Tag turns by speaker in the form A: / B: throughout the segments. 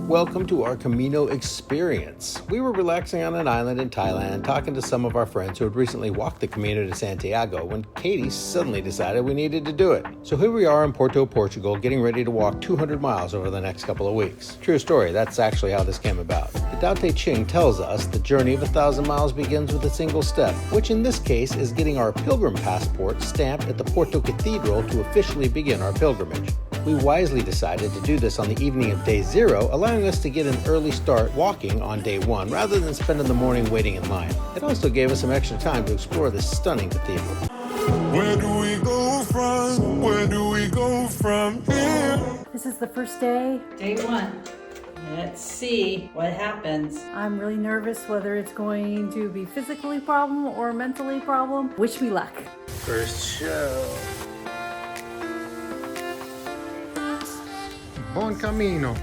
A: Welcome to our Camino experience. We were relaxing on an island in Thailand, talking to some of our friends who had recently walked the Camino de Santiago when Kattie suddenly decided we needed to do it. So here we are in Porto Portugal, getting ready to walk 200 miles over the next couple of weeks. True story, that's actually how this came about. The Tao Te Ching tells us the journey of 1,000 miles begins with a single step, which in this case is getting our pilgrim passport stamped at the Porto Cathedral to officially begin our pilgrimage. We wisely decided to do this on the evening of day 0, allowing us to get an early start walking on day 1 rather than spending the morning waiting in line. It also gave us some extra time to explore this stunning cathedral.
B: Where do we go from? Where do we go from here?
C: This is the first day.
D: Day 1. Let's see what happens.
C: I'm really nervous whether it's going to be physically problem or mentally problem. Wish me luck.
A: First show. Buen Camino.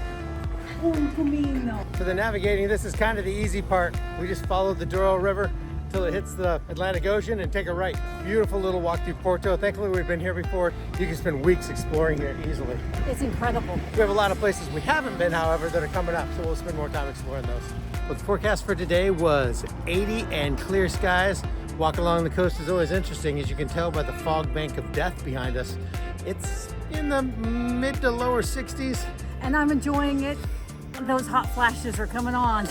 C: Buen Camino.
A: For the navigating, this is kind of the easy part. We just follow the Litoral River until it hits the Atlantic Ocean and take a right. Beautiful little walk through Porto. Thankfully, we've been here before. You can spend weeks exploring here easily.
C: It's incredible.
A: We have a lot of places we haven't been, however, that are coming up, so we'll spend more time exploring those. Well, the forecast for today was 80 and clear skies. Walk along the coast is always interesting, as you can tell by the fog bank of death behind us. It's in the mid to lower 60s.
C: And I'm enjoying it. Those hot flashes are coming on.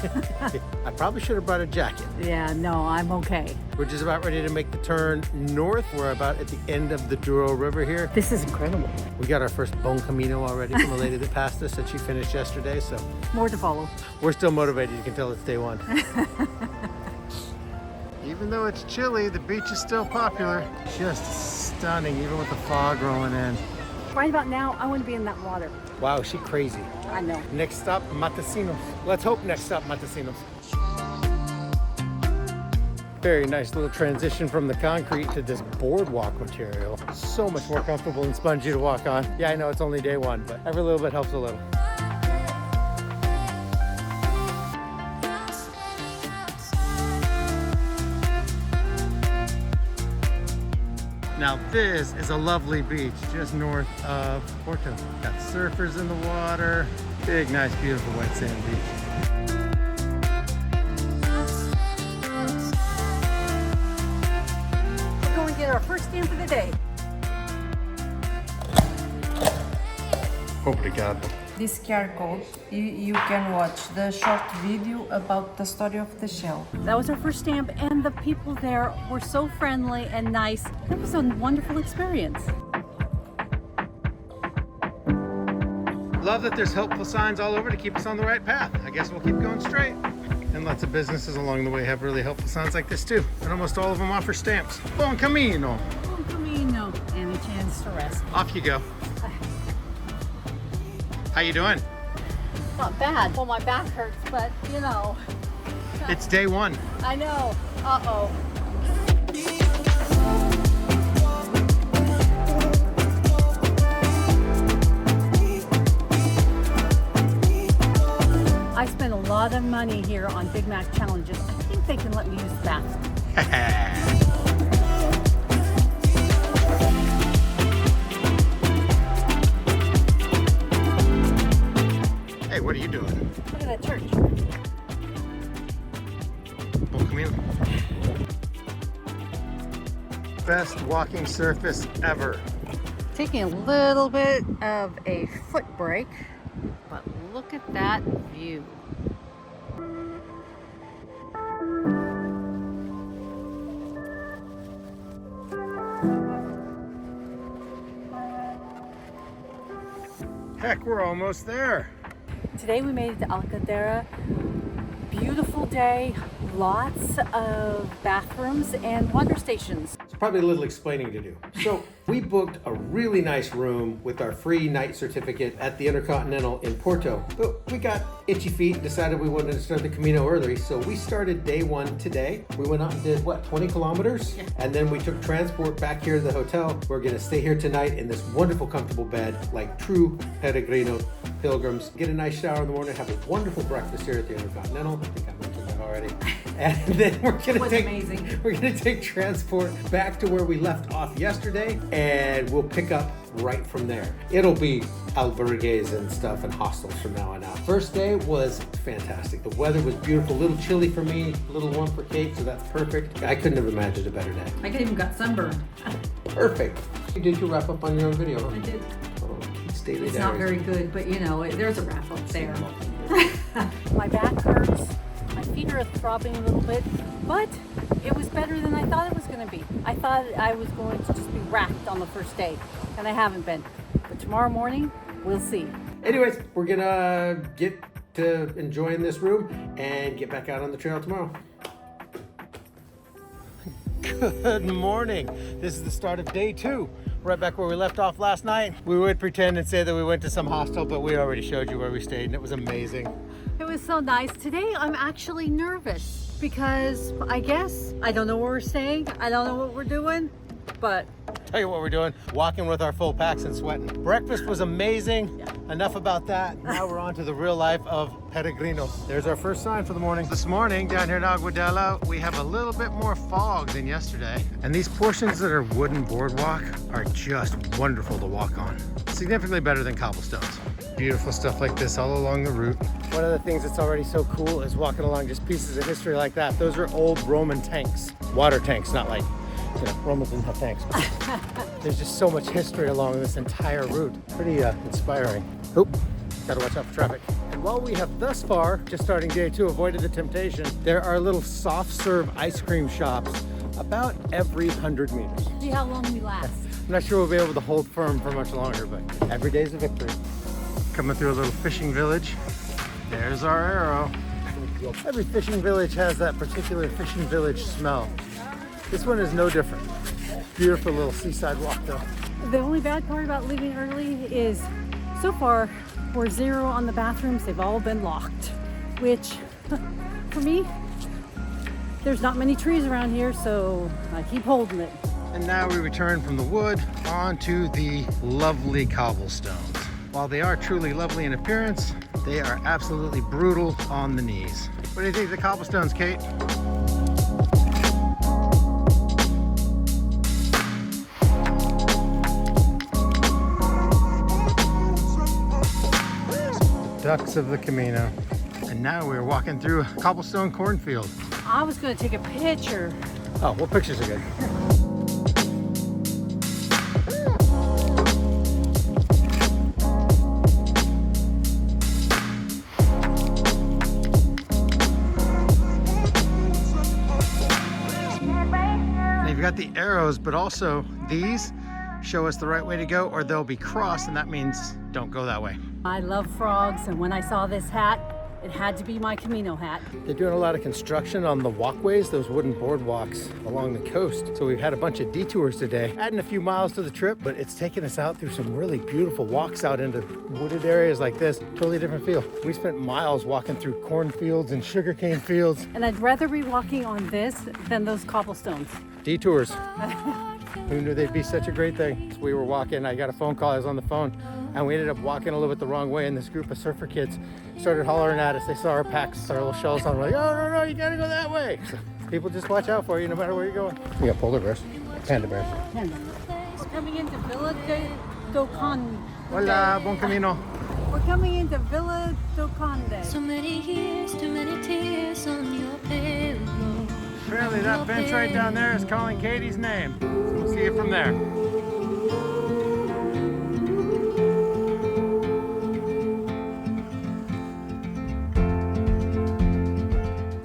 A: I probably should have brought a jacket.
C: Yeah, no, I'm okay.
A: We're just about ready to make the turn north. We're about at the end of the Douro River here.
C: This is incredible.
A: We got our first Buen Camino already from a lady that passed us that she finished yesterday, so
C: More to follow.
A: we're still motivated. You can tell it's day 1. Even though it's chilly, the beach is still popular. Just stunning, even with the fog rolling in.
C: Right about now, I want to be in that water.
A: Wow, she crazy.
C: I know.
A: Next stop, Matecinos. Let's hope next stop, Matecinos. Very nice little transition from the concrete to this boardwalk material. So much more comfortable and spongy to walk on. Yeah, I know it's only day 1, but every little bit helps a little. Now this is a lovely beach just north of Porto. Got surfers in the water. Big, nice, beautiful white sand beach.
C: We're going to get our first stamp of the day.
A: Obrigado.
E: This QR code, you can watch the short video about the story of the shell.
C: That was our first stamp, and the people there were so friendly and nice. It was a wonderful experience.
A: Love that there's helpful signs all over to keep us on the right path. I guess we'll keep going straight. And lots of businesses along the way have really helpful signs like this too. And almost all of them offer stamps. Buen Camino.
C: Buen Camino. And a chance to rest.
A: Off you go. How you doing?
C: Not bad. Well, my back hurts, but you know.
A: It's day 1.
C: I know. Uh-oh. I spent a lot of money here on Big Mac challenges. I think they can let me use the bathroom.
A: Hey, what are you doing?
C: Look at that church.
A: Buen Camino. Best walking surface ever.
C: Taking a little bit of a foot break, but look at that view.
A: Heck, we're almost there.
C: Today we made it to Alcadera. Beautiful day, lots of bathrooms and water stations.
A: It's probably a little explaining to do. So we booked a really nice room with our free night certificate at the Intercontinental in Porto, but we got itchy feet and decided we wanted to start the Camino early. So we started day 1 today. We went out and did 20 kilometers? Yeah. And then we took transport back here to the hotel. We're gonna stay here tonight in this wonderful, comfortable bed, like true peregrino pilgrims. Get a nice shower in the morning, have a wonderful breakfast here at the Intercontinental. I think I mentioned that already. And then we're
C: It was
A: gonna
C: amazing.
A: we're gonna take transport back to where we left off yesterday, and we'll pick up right from there. It'll be albergues and stuff and hostels from now on out. First day was fantastic. The weather was beautiful, a little chilly for me, a little warm for Kate, so that's perfect. I couldn't have imagined a better day.
C: I even got sunburned.
A: Perfect. Did you wrap up on your own video? Huh?
C: I did.
A: Oh, Kate's daily
C: It's not
A: diaries.
C: very good, but you know, there's a wrap up there. My back hurts. My feet are throbbing a little bit, but it was better than I thought it was going to be. I thought I was going to just be racked on the first day, and I haven't been. But tomorrow morning, we'll see.
A: Anyways, we're gonna get to enjoying this room and get back out on the trail tomorrow. Good morning. This is the start of day 2. Right back where we left off last night. We would pretend and say that we went to some hostel, but we already showed you where we stayed and it was amazing.
C: It was so nice. Today, I'm actually nervous because I guess I don't know where we're staying. I don't know what we're doing, but
A: Tell you what we're doing, walking with our full packs and sweating. Breakfast was amazing. Enough about that. Now we're on to the real life of peregrinos. There's our first sign for the morning. This morning down here in Aguadilla, we have a little bit more fog than yesterday. And these portions that are wooden boardwalk are just wonderful to walk on. Significantly better than cobblestones. Beautiful stuff like this all along the route. One of the things that's already so cool is walking along just pieces of history like that. Those are old Roman tanks. Water tanks, not like, you know, Romans didn't have tanks. There's just so much history along this entire route. Pretty inspiring. Oop, gotta watch out for traffic. And while we have thus far, just starting day 2, avoided the temptation, there are little soft serve ice cream shops about every 100 meters.
C: see how long we last.
A: I'm not sure we'll be able to hold firm for much longer, but every day's a victory. Coming through a little fishing village. There's our arrow. Every fishing village has that particular fishing village smell. This one is no different. Beautiful little seaside walk though.
C: The only bad part about leaving early is so far we're 0 on the bathrooms. They've all been locked, which for me, there's not many trees around here, so I keep holding it.
A: And now we return from the wood onto the lovely cobblestones. While they are truly lovely in appearance, they are absolutely brutal on the knees. What do you think of the cobblestones, Kate? Ducks of the Camino. And now we're walking through a cobblestone cornfield.
C: I was gonna take a picture.
A: Oh, well, pictures are good. And you've got the arrows, but also these show us the right way to go, or they'll be crossed, and that means don't go that way.
C: I love frogs, and when I saw this hat, it had to be my Camino hat.
A: They're doing a lot of construction on the walkways, those wooden boardwalks along the coast. So we've had a bunch of detours today, adding a few miles to the trip, but it's taken us out through some really beautiful walks out into wooded areas like this. Totally different feel. We spent miles walking through cornfields and sugarcane fields.
C: And I'd rather be walking on this than those cobblestones.
A: Detours. Who knew they'd be such a great thing? So we were walking, I got a phone call, I was on the phone, and we ended up walking a little bit the wrong way, and this group of surfer kids started hollering at us. They saw our packs, our little shells on. We're like, oh, no, you gotta go that way. So people just watch out for you no matter where you're going. We got polar bears, panda bears.
C: We're coming into Villa do Conde.
A: Hola, Buen Camino.
C: We're coming into Villa do Conde.
F: So many years, too many tears on your pillow.
A: Apparently that bench right down there is calling Katie's name. So we'll see you from there.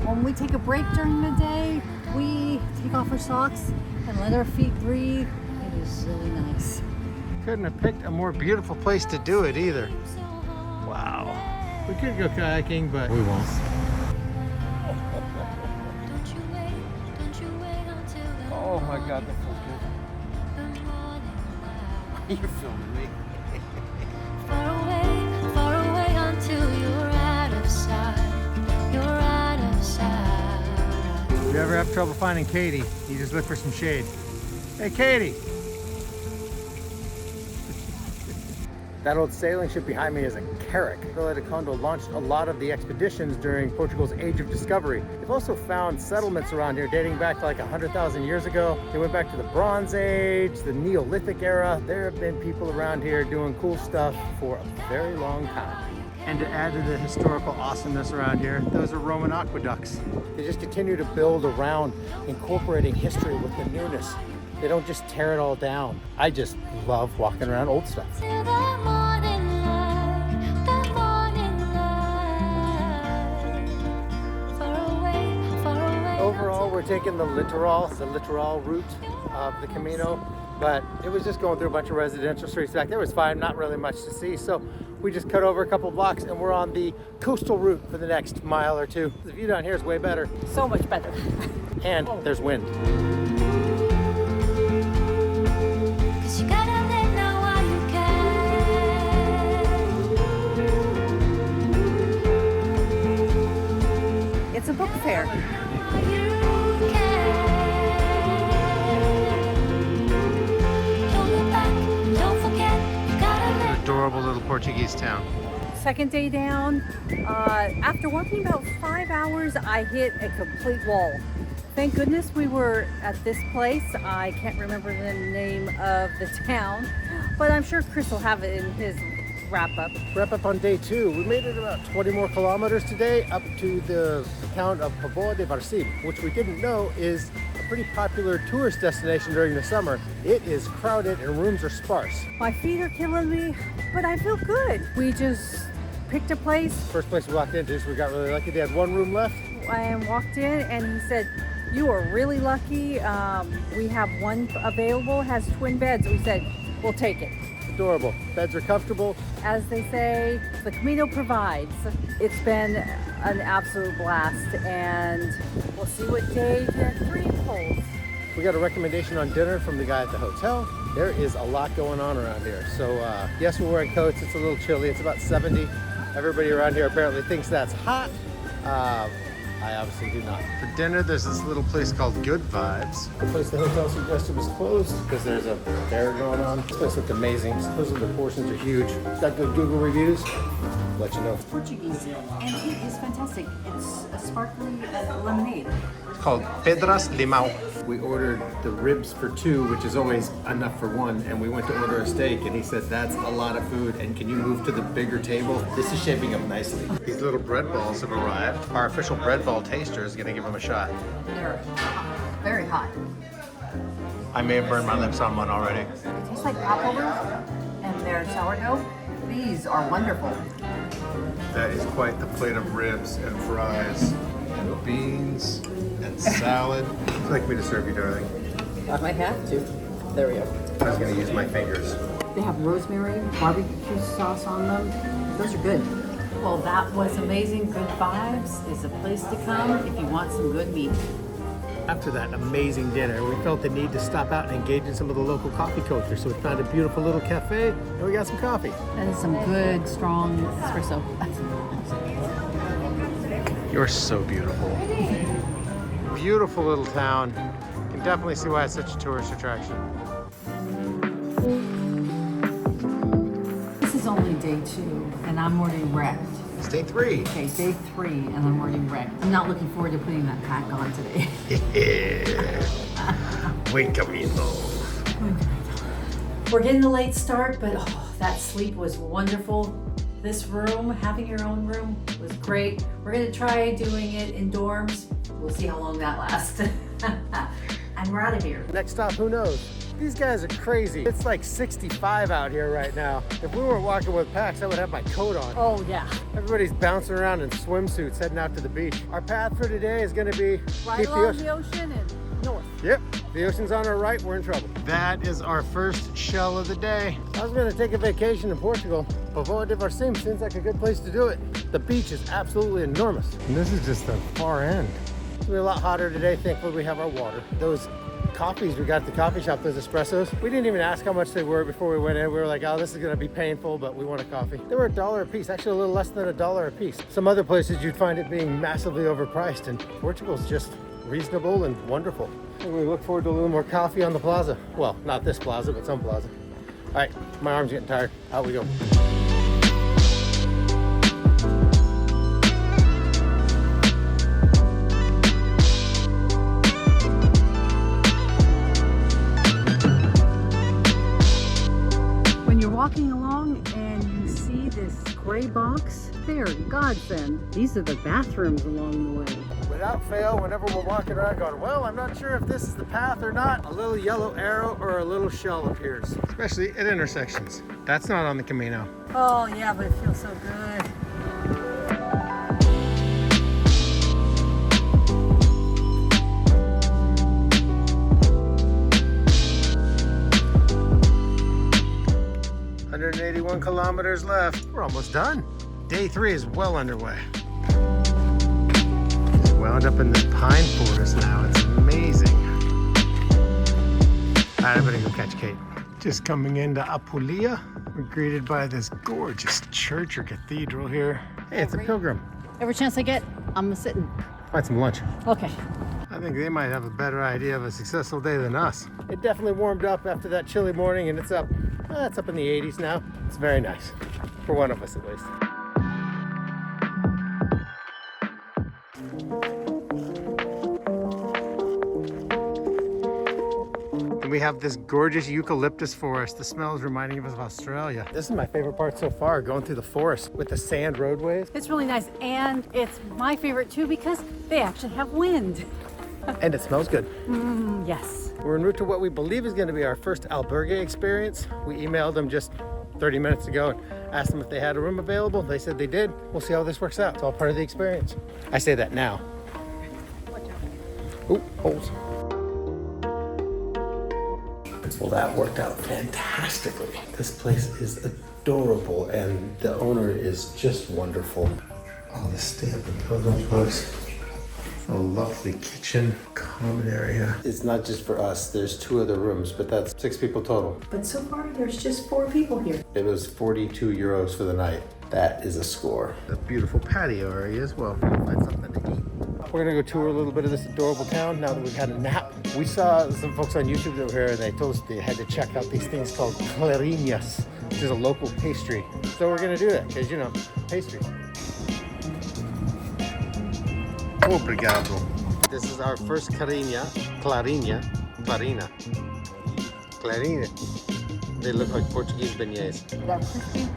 C: When we take a break during the day, we take off our socks and let our feet breathe. It is really nice.
A: Couldn't have picked a more beautiful place to do it either. Wow. We could go kayaking, but we won't. Oh my God, that feels good. You're filming me.
F: Far away until you're out of sight. You're out of sight.
A: If you ever have trouble finding Katie, you just look for some shade. Hey, Katie. That old sailing ship behind me is a carrack. Vila de Conde launched a lot of the expeditions during Portugal's Age of Discovery. They've also found settlements around here dating back to like 100,000 years ago. They went back to the Bronze Age, the Neolithic era. There have been people around here doing cool stuff for a very long time. And to add to the historical awesomeness around here, those are Roman aqueducts. They just continue to build around incorporating history with the newness. They don't just tear it all down. I just love walking around old stuff.
F: Till the morning light, the morning light. Far away, far away.
A: Overall, we're taking the Litoral route of the Camino, but it was just going through a bunch of residential streets back there. It was fine, not really much to see. So we just cut over a couple blocks and we're on the coastal route for the next mile or two. The view down here is way better.
C: So much better.
A: And there's wind.
F: 'Cause you gotta live now while you can.
C: It's a book fair.
F: You can. Don't look back, don't forget. You gotta live.
A: Adorable little Portuguese town.
C: Second day down. After walking about 5 hours, I hit a complete wall. Thank goodness we were at this place. I can't remember the name of the town, but I'm sure Chris will have it in his wrap-up.
A: Wrap up on day 2. We made it about 20 more kilometers today up to the town of Porto Portugal, which we didn't know is a pretty popular tourist destination during the summer. It is crowded and rooms are sparse.
C: My feet are killing me, but I feel good. We just picked a place
A: First place we walked into, so we got really lucky. They had one room left.
C: and walked in, and he said, "You are really lucky. We have one available, has twin beds." We said, "We'll take it."
A: Adorable. Beds are comfortable.
C: As they say, the Camino provides. It's been an absolute blast, and we'll see what day 3 holds.
A: We got a recommendation on dinner from the guy at the hotel. There is a lot going on around here. So yes, we're wearing coats. It's a little chilly. It's about 70. Everybody around here apparently thinks that's hot. I obviously do not. For dinner, there's this little place called Good Vibes. The place the hotel suggested was closed because there's a fair going on. This place looked amazing. Supposedly the portions are huge. Got good Google reviews. Let you know.
C: Portuguese, and it is fantastic. It's a sparkling lemonade.
A: It's called Pedras Limão. We ordered the ribs for 2, which is always enough for 1, and we went to order a steak, and he said, "That's a lot of food, and can you move to the bigger table?" This is shaping up nicely. These little bread balls have arrived. Our official bread ball taster is gonna give them a shot.
C: They're very hot.
A: I may have burned my lips on one already.
C: It tastes like popovers, and they're sourdough. These are wonderful.
A: That is quite the plate of ribs and fries and beans and salad. Would you like me to serve you, darling?
C: I might have to. There we go.
A: I was gonna use my fingers.
C: They have rosemary, barbecue sauce on them. Those are good. Well, that was amazing. Good Vibes is a place to come if you want some good meat.
A: After that amazing dinner, we felt the need to stop out and engage in some of the local coffee culture. So we found a beautiful little cafe and we got some coffee.
C: And some good, strong espresso.
A: You're so beautiful. Beautiful little town. You can definitely see why it's such a tourist attraction.
C: This is only day 2, and I'm already wrecked.
A: It's day 3.
C: Okay, day 3, and I'm already wrecked. I'm not looking forward to putting that pack on today.
A: Buen Camino.
C: We're getting a late start, but that sleep was wonderful. This room, having your own room, was great. We're gonna try doing it in dorms. We'll see how long that lasts. And we're out of here.
A: Next stop, who knows? These guys are crazy. It's like 65 out here right now. If we weren't walking with packs, I would have my coat on.
C: Oh yeah.
A: Everybody's bouncing around in swimsuits heading out to the beach. Our path for today is gonna be
C: Right along the ocean and north.
A: Yep, the ocean's on our right, we're in trouble. That is our first shell of the day. I was gonna take a vacation in Portugal. Porto Portugal seems like a good place to do it. The beach is absolutely enormous. And this is just the far end. It's gonna be a lot hotter today. Thankfully we have our water. Those coffees we got at the coffee shop, those espressos, we didn't even ask how much they were before we went in. We were like, oh, this is gonna be painful, but we want a coffee. They were $1 a piece, actually a little less than $1 a piece. Some other places you'd find it being massively overpriced, and Portugal's just reasonable and wonderful. And we look forward to a little more coffee on the plaza. Well, not this plaza, but some plaza. All right, my arm's getting tired. Out we go.
C: When you're walking along and you see this gray box, they're a godsend. These are the bathrooms along the way.
A: Without fail, whenever we're walking around going, well, I'm not sure if this is the path or not, a little yellow arrow or a little shell appears, especially at intersections. That's not on the Camino.
C: Oh yeah, but it feels so good.
A: "181 kilometers left. We're almost done. Day 3 is well underway. Just wound up in the pine forest now. It's amazing. All right, I'm gonna go catch Kate. Just coming into Apulia. We're greeted by this gorgeous church or cathedral here. Hey, it's a pilgrim.
C: Every chance I get, I'm sitting.
A: Find some lunch.
C: Okay.
A: I think they might have a better idea of a successful day than us. It definitely warmed up after that chilly morning, and it's up in the 80s now. It's very nice, for one of us at least. And we have this gorgeous eucalyptus forest. The smell is reminding us of Australia. This is my favorite part so far, going through the forest with the sand roadways.
C: It's really nice, and it's my favorite too because they actually have wind.
A: And it smells good.
C: Yes.
A: We're en route to what we believe is going to be our first albergue experience. We emailed them just 30 minutes ago and asked them if they had a room available. They said they did. We'll see how this works out. It's all part of the experience. I say that now. Ooh, holes. Well, that worked out fantastically. This place is adorable and the owner is just wonderful. Oh, the stamp and pilgrim books. A lovely kitchen, common area. It's not just for us. There's 2 other rooms, but that's 6 people total.
C: But so far, there's just 4 people here.
A: It was 42 euros for the night. That is a score. A beautiful patio area as well. Find something to eat. We're gonna go tour a little bit of this adorable town now that we've had a nap. We saw some folks on YouTube that were here and they told us they had to check out these things called clarinhas, which is a local pastry. So we're gonna do that, because you know, pastry. Obrigado. This is our first clarina. They look like Portuguese beignets.
C: That crispy,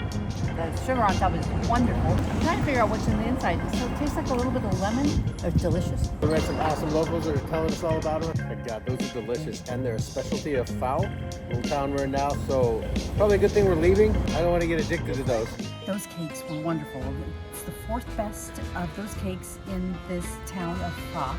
C: the sugar on top is wonderful. I'm trying to figure out what's in the inside. So it tastes like a little bit of lemon. It's delicious.
A: We met some awesome locals that are telling us all about them. My God, those are delicious. And they're a specialty of Fao, little town we're in now. So probably a good thing we're leaving. I don't want to get addicted to those.
C: Those cakes were wonderful. It's the 4th best of those cakes in this town of Fa.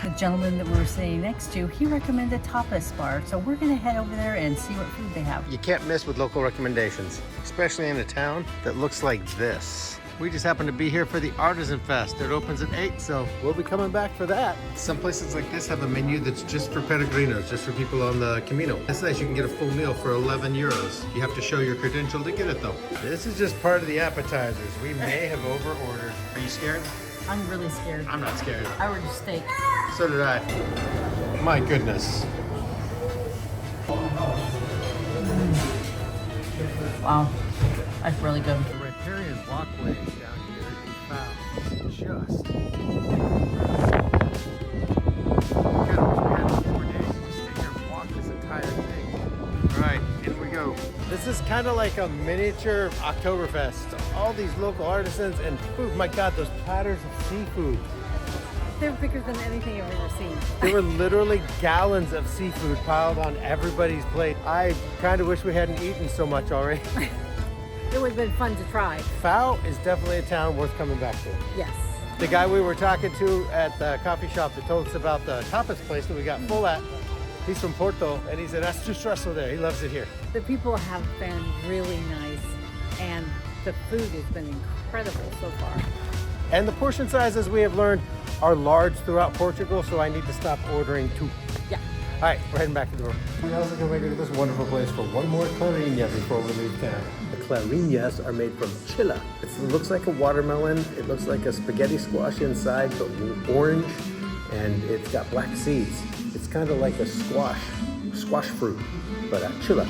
C: The gentleman that we were sitting next to, he recommended tapas bar. So we're going to head over there and see what food they have.
A: You can't miss with local recommendations, especially in a town that looks like this. We just happened to be here for the Artisan Fest. It opens at 8, so we'll be coming back for that. Some places like this have a menu that's just for peregrinos, just for people on the Camino. That's nice, you can get a full meal for 11 euros. You have to show your credential to get it though. This is just part of the appetizers. We may have over-ordered. Are you scared?
C: I'm really scared.
A: I'm not scared.
C: I ordered steak.
A: So did I. My goodness.
C: Wow, that's really good.
A: The riparian walkways down here in Fao. Just. Good. We had 4 days to stay here and walk this entire thing. All right, in we go. This is kind of like a miniature Oktoberfest. All these local artisans and food. My God, those platters of seafood.
C: They're bigger than anything I've ever seen.
A: There were literally gallons of seafood piled on everybody's plate. I kind of wish we hadn't eaten so much already.
C: It would have been fun to try.
A: Fao is definitely a town worth coming back to.
C: Yes.
A: The guy we were talking to at the coffee shop that told us about the tapas place that we got full at, he's from Porto, and he said, that's too stressful there. He loves it here.
C: The people have been really nice, and the food has been incredible so far.
A: And the portion sizes, we have learned, are large throughout Portugal, so I need to stop ordering 2.
C: Yeah.
A: All right, we're heading back to the room. We're also going to make it to this wonderful place for one more clarinha before we leave town. The clarinhas are made from chilla. It looks like a watermelon. It looks like a spaghetti squash inside, but orange, and it's got black seeds. It's kind of like a squash squash fruit, but chila.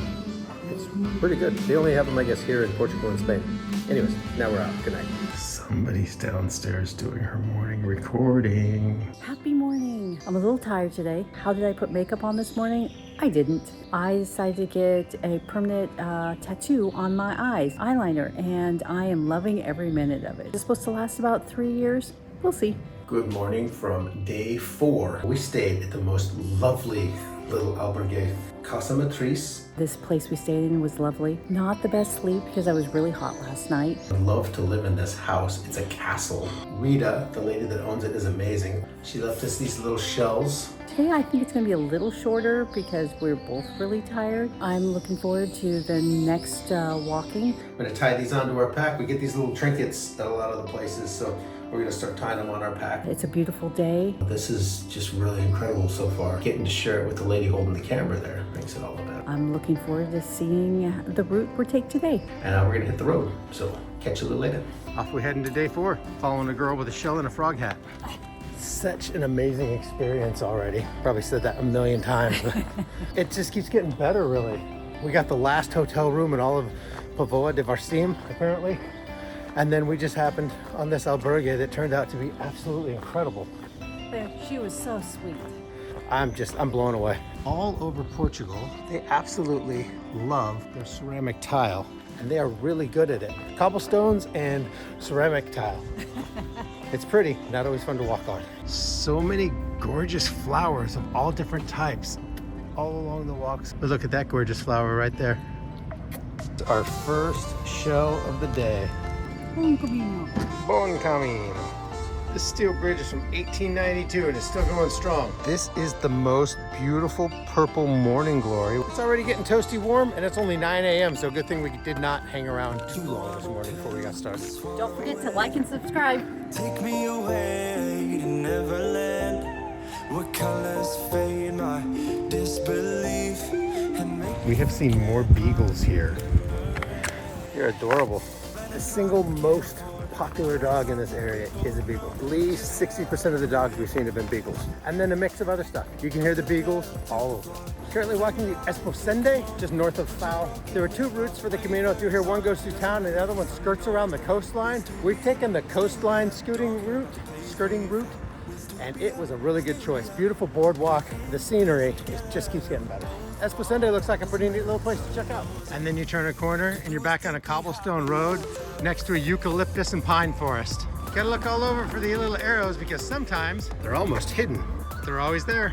A: It's pretty good. They only have them, I guess, here in Portugal and Spain. Anyways, now we're out. Good night. Somebody's downstairs doing her morning recording.
C: Happy morning. I'm a little tired today. How did I put makeup on this morning? I didn't. I decided to get a permanent tattoo on my eyes, eyeliner, and I am loving every minute of it. It's supposed to last about 3 years. We'll see.
A: Good morning from day 4. We stayed at the most lovely little albergue, Casa Matriz.
C: This place we stayed in was lovely. Not the best sleep because I was really hot last night.
A: I'd love to live in this house. It's a castle. Rita, the lady that owns it, is amazing. She left us these little shells.
C: Today I think it's going to be a little shorter because we're both really tired. I'm looking forward to the next walking.
A: I'm gonna tie these onto our pack. We get these little trinkets at a lot of the places, so we're gonna start tying them on our pack.
C: It's a beautiful day.
A: This is just really incredible so far. Getting to share it with the lady holding the camera there makes it all the better.
C: I'm looking forward to seeing the route we take today.
A: And now we're gonna hit the road, so catch you a little later. Off we head into day 4, following a girl with a shell and a frog hat. Such an amazing experience already. Probably said that a million times, but it just keeps getting better, really. We got the last hotel room in all of Póvoa de Varzim, apparently. And then we just happened on this albergue that turned out to be absolutely incredible.
C: She was so sweet.
A: I'm blown away. All over Portugal, they absolutely love their ceramic tile, and they are really good at it. Cobblestones and ceramic tile. It's pretty, not always fun to walk on. So many gorgeous flowers of all different types all along the walks. But look at that gorgeous flower right there. It's our first show of the day.
C: Buen Camino.
A: Buen Camino. This steel bridge is from 1892 and it's still going strong. This is the most beautiful purple morning glory. It's already getting toasty warm and it's only 9 a.m. so good thing we did not hang around too long this morning before we got started.
C: Don't forget to like and subscribe.
B: Take me away to Neverland. What colors fade my disbelief and make
A: We have seen more beagles here. They're adorable. The single most popular dog in this area is a beagle. At least 60% of the dogs we've seen have been beagles. And then a mix of other stuff. You can hear the beagles all over. Currently walking the Senda, just north of Fao. There were 2 routes for the Camino through here. One goes through town and the other one skirts around the coastline. We've taken the coastline skirting route, and it was a really good choice. Beautiful boardwalk. The scenery just keeps getting better. Senda looks like a pretty neat little place to check out. And then you turn a corner and you're back on a cobblestone road next to a eucalyptus and pine forest. Gotta look all over for the little arrows because sometimes they're almost hidden. They're always there.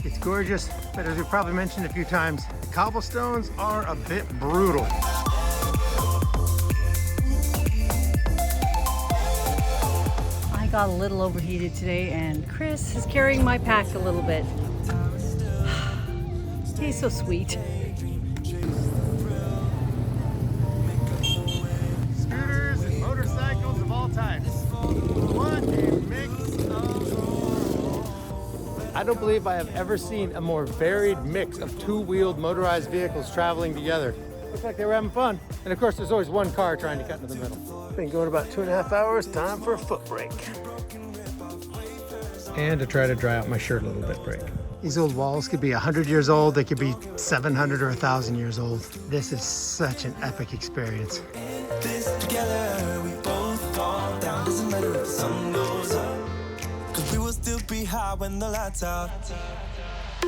A: It's gorgeous, but as we probably mentioned a few times, the cobblestones are a bit brutal.
C: Got a little overheated today and Chris is carrying my pack a little bit. He's so sweet.
A: Scooters and motorcycles of all types. What a mix of... I don't believe I have ever seen a more varied mix of 2-wheeled motorized vehicles traveling together. Looks like they were having fun. And of course, there's always one car trying to cut into the middle. Been going about 2.5 hours. Time for a foot break. And to try to dry out my shirt a little bit break. These old walls could be 100 years old. They could be 700 or 1,000 years old. This is such an epic experience.
B: this together. We both fall down. Doesn't matter if the sun goes up, 'cause we will still be high when the lights out.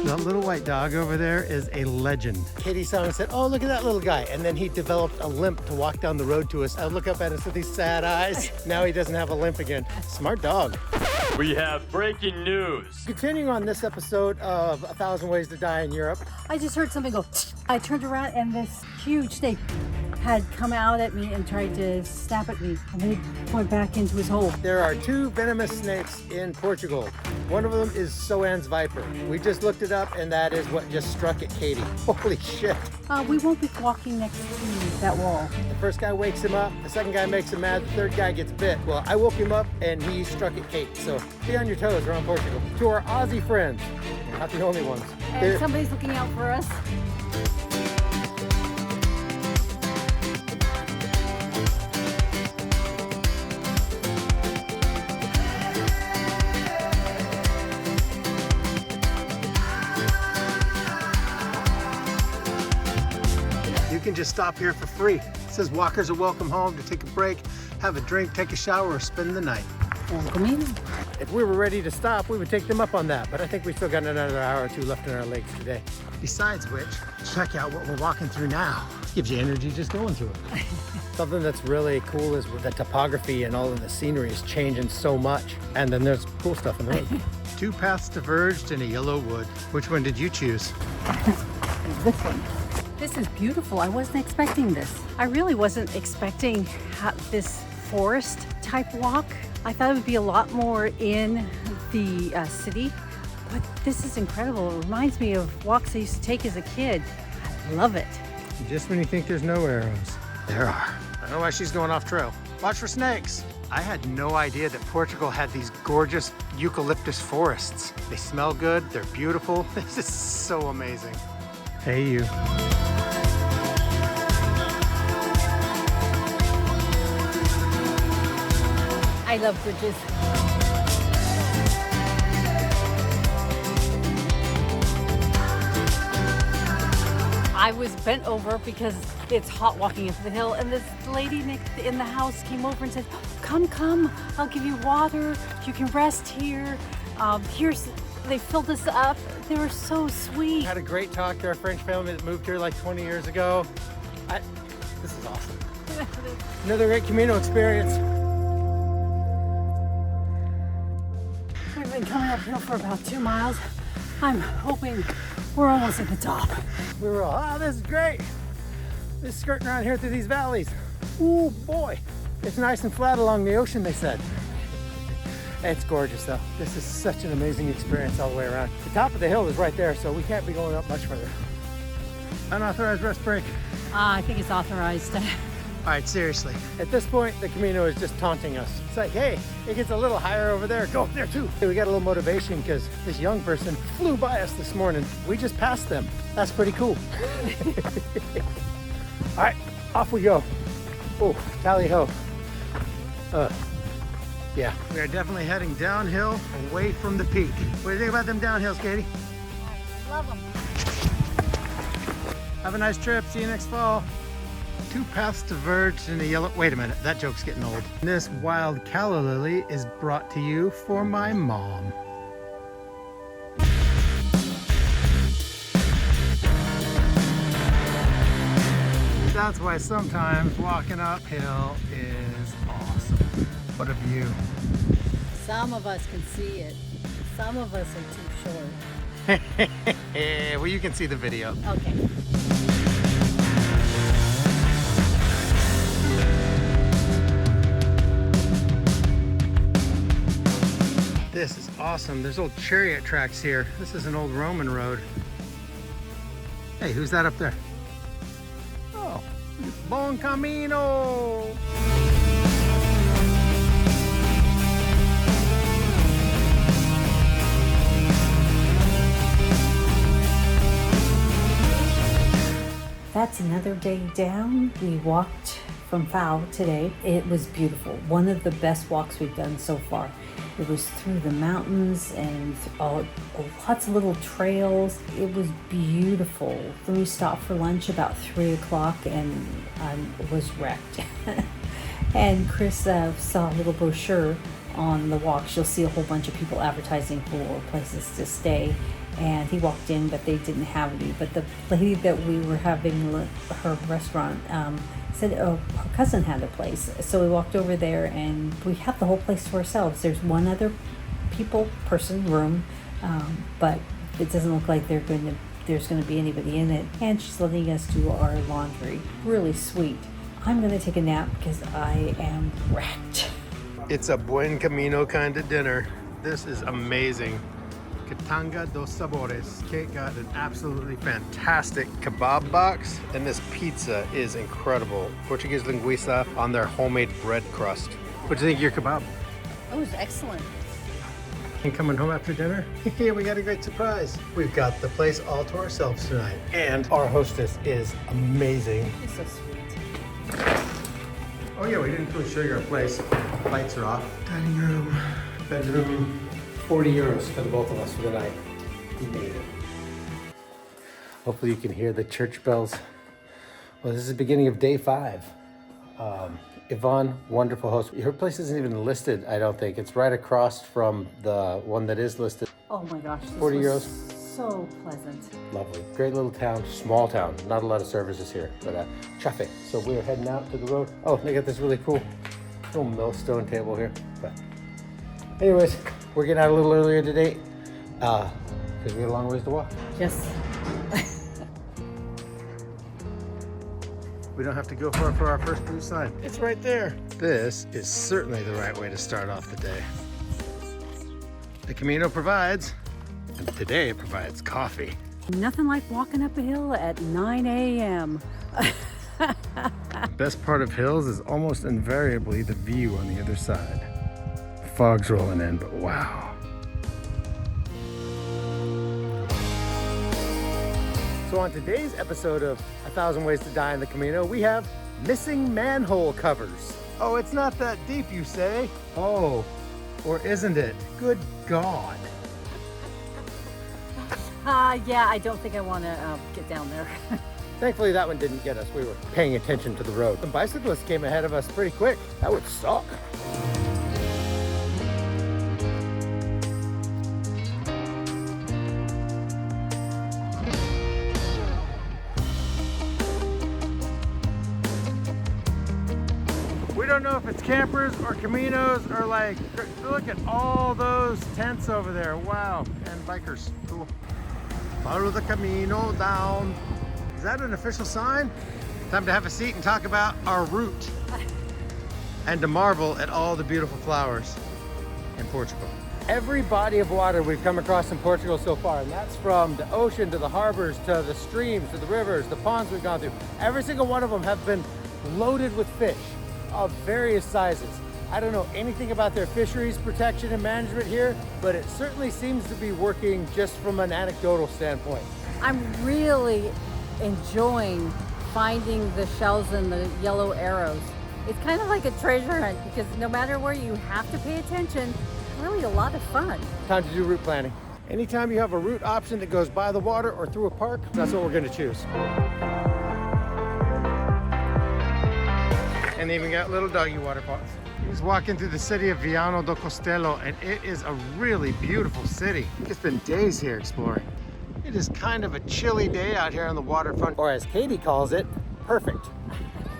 A: That little white dog over there is a legend. Katie saw him and said, "Oh, look at that little guy." And then he developed a limp to walk down the road to us. I look up at us with these sad eyes. Now he doesn't have a limp again. Smart dog.
G: We have breaking news.
A: Continuing on this episode of 1,000 Ways to Die in Europe.
C: I just heard something go. I turned around and this huge snake had come out at me and tried to snap at me. And then he went back into his hole.
A: There are 2 venomous snakes in Portugal. One of them is Soan's viper. We just looked it up and that is what just struck at Katie. Holy shit.
C: We won't be walking next to that wall.
A: The first guy wakes him up, the second guy makes him mad, the third guy gets bit. Well, I woke him up and he struck at Kate. So be on your toes around Portugal. To our Aussie friends, not the only ones.
C: And somebody's looking out for us.
A: to stop here for free. It says walkers are welcome home to take a break, have a drink, take a shower, or spend the night.
C: Buen Camino.
A: If we were ready to stop, we would take them up on that, but I think we still got another hour or two left in our legs today. Besides which, check out what we're walking through now. Gives you energy just going through it. Something that's really cool is the topography and all of the scenery is changing so much. And then there's cool stuff in the road. Two paths diverged in a yellow wood. Which one did you choose?
C: This one. This is beautiful. I wasn't expecting this. I really wasn't expecting this forest type walk. I thought it would be a lot more in the city, but this is incredible. It reminds me of walks I used to take as a kid. I love it.
A: Just when you think there's no arrows, there are. I know why she's going off trail. Watch for snakes. I had no idea that Portugal had these gorgeous eucalyptus forests. They smell good, they're beautiful. This is so amazing. Hey you.
C: I love bridges. I was bent over because it's hot walking up the hill, and this lady in the house came over and said, come, I'll give you water, you can rest here. They filled us up. They were so sweet.
A: Had a great talk to our French family that moved here like 20 years ago. This is awesome. Another great Camino experience.
C: We've been coming uphill for about 2 miles. I'm hoping we're almost at the top.
A: We were all, this is great. Just skirting around here through these valleys. Ooh, boy. It's nice and flat along the ocean, they said. It's gorgeous though. This is such an amazing experience all the way around. The top of the hill is right there, so we can't be going up much further. Unauthorized rest break.
C: I think it's authorized.
A: All right, seriously. At this point, the Camino is just taunting us. It's like, hey, it gets a little higher over there. Go up there too. Hey, we got a little motivation because this young person flew by us this morning. We just passed them. That's pretty cool. All right, off we go. Oh, tally ho. Yeah, we are definitely heading downhill away from the peak. What do you think about them downhills, Katie?
C: Love them.
A: Have a nice trip. See you next fall. Two paths diverged in a yellow... Wait a minute, that joke's getting old. This wild calla lily is brought to you for my mom. That's why sometimes walking uphill is awesome. What a view.
C: Some of us can see it. Some of us are too short.
A: Well, you can see the video.
C: Okay.
A: This is awesome. There's old chariot tracks here. This is an old Roman road. Hey, who's that up there? Oh, Buen Camino!
C: That's another day down. We walked from Fao today. It was beautiful. One of the best walks we've done so far. It was through the mountains and lots of little trails. It was beautiful. Then we stopped for lunch about 3 o'clock and I was wrecked. And Chris saw a little brochure on the walks. You'll see a whole bunch of people advertising for places to stay. And he walked in, but they didn't have any. But the lady that we were having her restaurant said, oh, her cousin had a place. So we walked over there and we have the whole place to ourselves. There's one other person room, but it doesn't look like there's going to be anybody in it. And she's letting us do our laundry. Really sweet. I'm going to take a nap because I am wrecked.
A: It's a Buen Camino kind of dinner. This is amazing. Katanga dos Sabores. Kate got an absolutely fantastic kebab box, and this pizza is incredible. Portuguese linguiça on their homemade bread crust. What do you think of your kebab?
C: It was excellent.
A: And coming home after dinner, here we got a great surprise. We've got the place all to ourselves tonight, and our hostess is amazing.
C: She's so sweet.
A: Oh yeah, we didn't really show you our place. Lights are off. Dining room, bedroom. 40 euros for the both of us for the night. We made it. Hopefully you can hear the church bells Well, this is the beginning of day 5. Yvonne, wonderful host. Her place isn't even listed, I don't think. It's right across from the one that is listed.
C: Oh my gosh, this
A: 40
C: was
A: euros.
C: so pleasant.
A: Lovely. Great little town, small town. Not a lot of services here, but traffic. So we're heading out to the road. Oh, they got this really cool little millstone table here. But anyways, we're getting out a little earlier today because we got a long ways to walk.
C: Yes.
A: We don't have to go far for our first blue sign. It's right there. This is certainly the right way to start off the day. The Camino provides, and today it provides coffee.
C: Nothing like walking up a hill at 9 a.m.
A: Best part of hills is almost invariably the view on the other side. Fog's rolling in, but wow. So on today's episode of 1,000 Ways to Die in the Camino, we have missing manhole covers. Oh, it's not that deep, you say? Oh, or isn't it? Good God.
C: Yeah, I don't think I want to get down there.
A: Thankfully, that one didn't get us. We were paying attention to the road. Some bicyclists came ahead of us pretty quick. That would suck. We don't know if it's campers or Caminos or like, look at all those tents over there. Wow, and bikers, cool. Follow the Camino down. Is that an official sign? Time to have a seat and talk about our route and to marvel at all the beautiful flowers in Portugal. Every body of water we've come across in Portugal so far, and that's from the ocean to the harbors, to the streams, to the rivers, the ponds we've gone through. Every single one of them have been loaded with fish of various sizes. I don't know anything about their fisheries protection and management here, but it certainly seems to be working just from an anecdotal standpoint.
C: I'm really enjoying finding the shells and the yellow arrows. It's kind of like a treasure hunt because no matter where you have to pay attention, it's really a lot of fun.
A: Time to do route planning. Anytime you have a route option that goes by the water or through a park, that's what we're gonna choose. And they even got little doggy water pots. He's walking through the city of Viana do Castelo, and it is a really beautiful city. It's been days here exploring. It is kind of a chilly day out here on the waterfront, or as Katie calls it, perfect.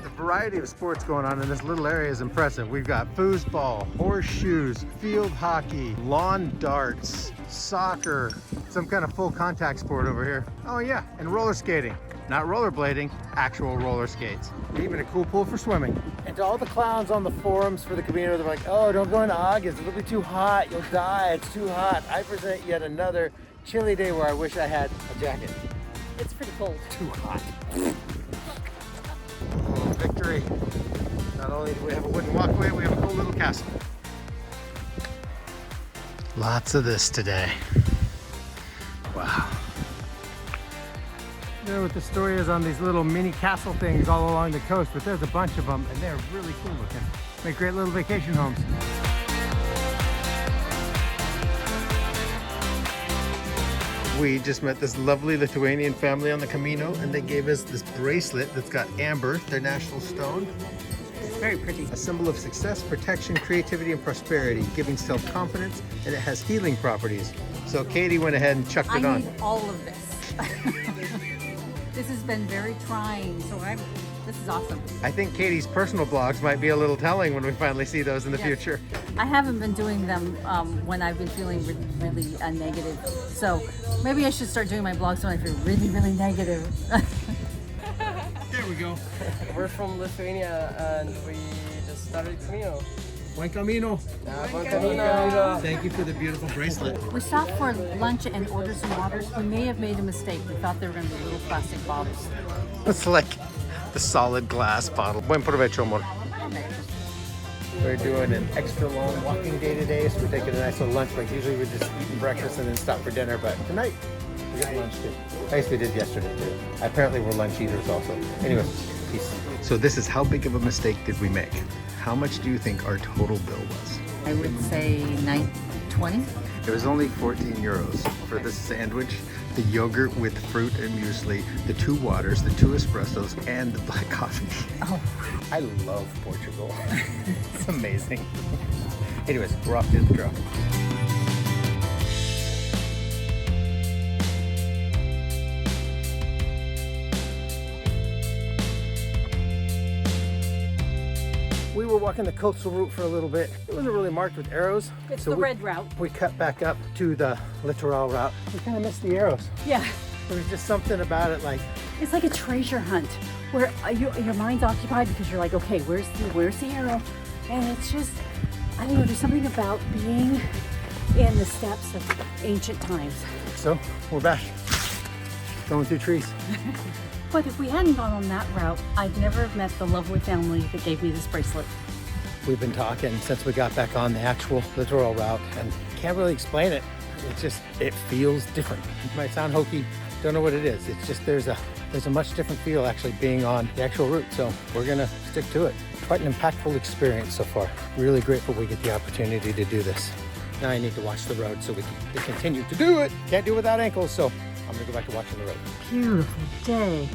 A: The variety of sports going on in this little area is impressive. We've got foosball, horseshoes, field hockey, lawn darts, soccer, some kind of full contact sport over here. Oh yeah, and roller skating. Not rollerblading, actual roller skates. Even a cool pool for swimming. And to all the clowns on the forums for the Camino, they're like, oh, don't go in August, it'll be too hot, you'll die, it's too hot. I present yet another chilly day where I wish I had a jacket.
C: It's pretty cold.
A: Too hot. Oh, victory. Not only do we have a wooden walkway, we have a cool little castle. Lots of this today. Wow. I don't know what the story is on these little mini castle things all along the coast, but there's a bunch of them and they're really cool looking. Make great little vacation homes. We just met this lovely Lithuanian family on the Camino, and they gave us this bracelet that's got amber, their national stone.
C: It's very pretty.
A: A symbol of success, protection, creativity, and prosperity, giving self-confidence, and it has healing properties. So Katie went ahead and chucked it on.
C: I need all of this. This has been very trying, so this is awesome.
A: I think Katie's personal blogs might be a little telling when we finally see those in the future.
C: I haven't been doing them when I've been feeling really negative. So maybe I should start doing my blogs when I feel really, really negative.
A: There we go.
H: We're from Lithuania and we just started Camino.
A: Buen Camino.
H: Buen Camino.
A: Thank you for the beautiful bracelet.
C: We stopped for lunch and ordered some waters. We may have made a mistake. We thought they were going to be little plastic bottles.
A: It's like the solid glass bottle. Buen provecho, amor. We're doing an extra long walking day today, so we're taking a nice little lunch break. Usually we're just eating breakfast and then stop for dinner, but tonight we're getting lunch too. I guess we did yesterday too. Apparently we're lunch eaters also. Anyway, peace. So this is how big of a mistake did we make? How much do you think our total bill was?
C: I would say $9.20.
A: It was only 14 euros for this sandwich, the yogurt with fruit and muesli, the 2 waters, the 2 espressos, and the black coffee.
C: Oh,
A: I love Portugal. It's amazing. Anyways, we're off to the draw. We were walking the coastal route for a little bit. It wasn't really marked with arrows.
C: it's
A: so
C: the
A: we,
C: red route.
A: We cut back up to the Litoral route. We kind of missed the arrows.
C: Yeah,
A: There was just something about it, like,
C: it's like a treasure hunt where your mind's occupied because you're like, okay, where's the arrow? And it's just, I don't know, there's something about being in the steps of ancient times.
A: so we're back. Going through trees.
C: But if we hadn't gone on that route, I'd never have met the lovely family that gave me this bracelet.
A: We've been talking since we got back on the actual Litoral route and can't really explain it. It's just, it feels different. It might sound hokey, don't know what it is. It's just, there's a much different feel actually being on the actual route. So we're gonna stick to it. Quite an impactful experience so far. Really grateful we get the opportunity to do this. Now I need to watch the road so we can continue to do it. Can't do it without ankles, so I'm gonna go back to watching the road.
C: Beautiful day.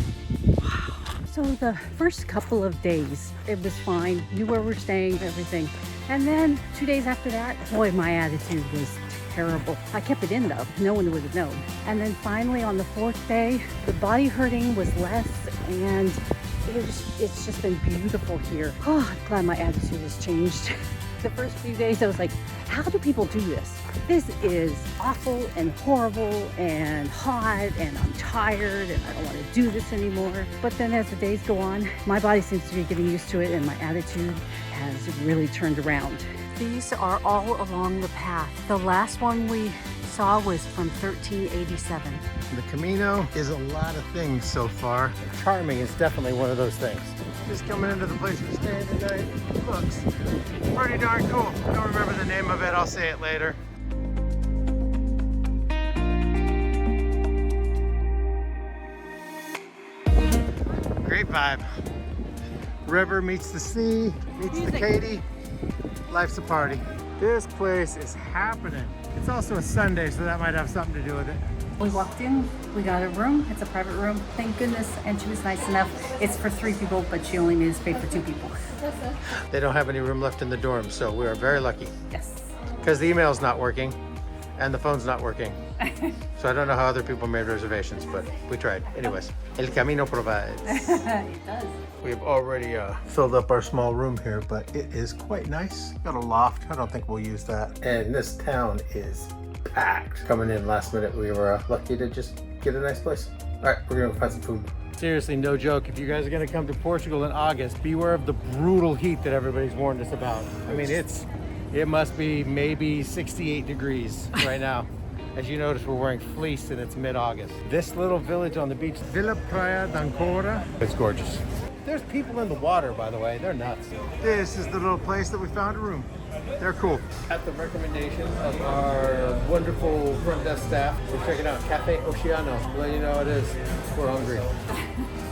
C: Wow. So the first couple of days, it was fine. Knew where we're staying, everything. And then 2 days after that, boy, my attitude was terrible. I kept it in though. No one would have known. And then finally on the 4th day, the body hurting was less and it's just been beautiful here. Oh, I'm glad my attitude has changed. The first few days I was like, how do people do this? This is awful and horrible and hot and I'm tired and I don't want to do this anymore. But then as the days go on, my body seems to be getting used to it and my attitude has really turned around. These are all along the path. The last one we saw was from 1387.
A: The Camino is a lot of things so far. Charming is definitely one of those things. Just coming into the place we're staying tonight looks pretty darn cool. I don't remember the name of it, I'll say it later. Great vibe. River meets the sea, meets the Kattie. Life's a party. This place is happening. It's also a Sunday, so that might have something to do with it.
C: We walked in, we got a room. It's a private room, thank goodness, and she was nice enough. It's for 3 people, but she only made us pay for 2 people.
A: They don't have any room left in the dorm, so we are very lucky.
C: Yes.
A: Because the email's not working and the phone's not working. So I don't know how other people made reservations, but we tried. Anyways, El Camino provides.
C: It does.
A: We've already filled up our small room here, but it is quite nice. Got a loft. I don't think we'll use that. And this town is packed. Coming in last minute, we were lucky to just get a nice place. All right, we're gonna go find some food. Seriously, no joke. If you guys are gonna come to Portugal in August, beware of the brutal heat that everybody's warned us about. I mean, it must be maybe 68 degrees right now. As you notice, we're wearing fleece and it's mid-August. This little village on the beach, Villa Praia d'Ancora, it's gorgeous. There's people in the water, by the way. They're nuts. This is the little place that we found a room. They're cool. At the recommendation of our wonderful front desk staff, we're checking out Cafe Oceano. Let you know it is. We're hungry.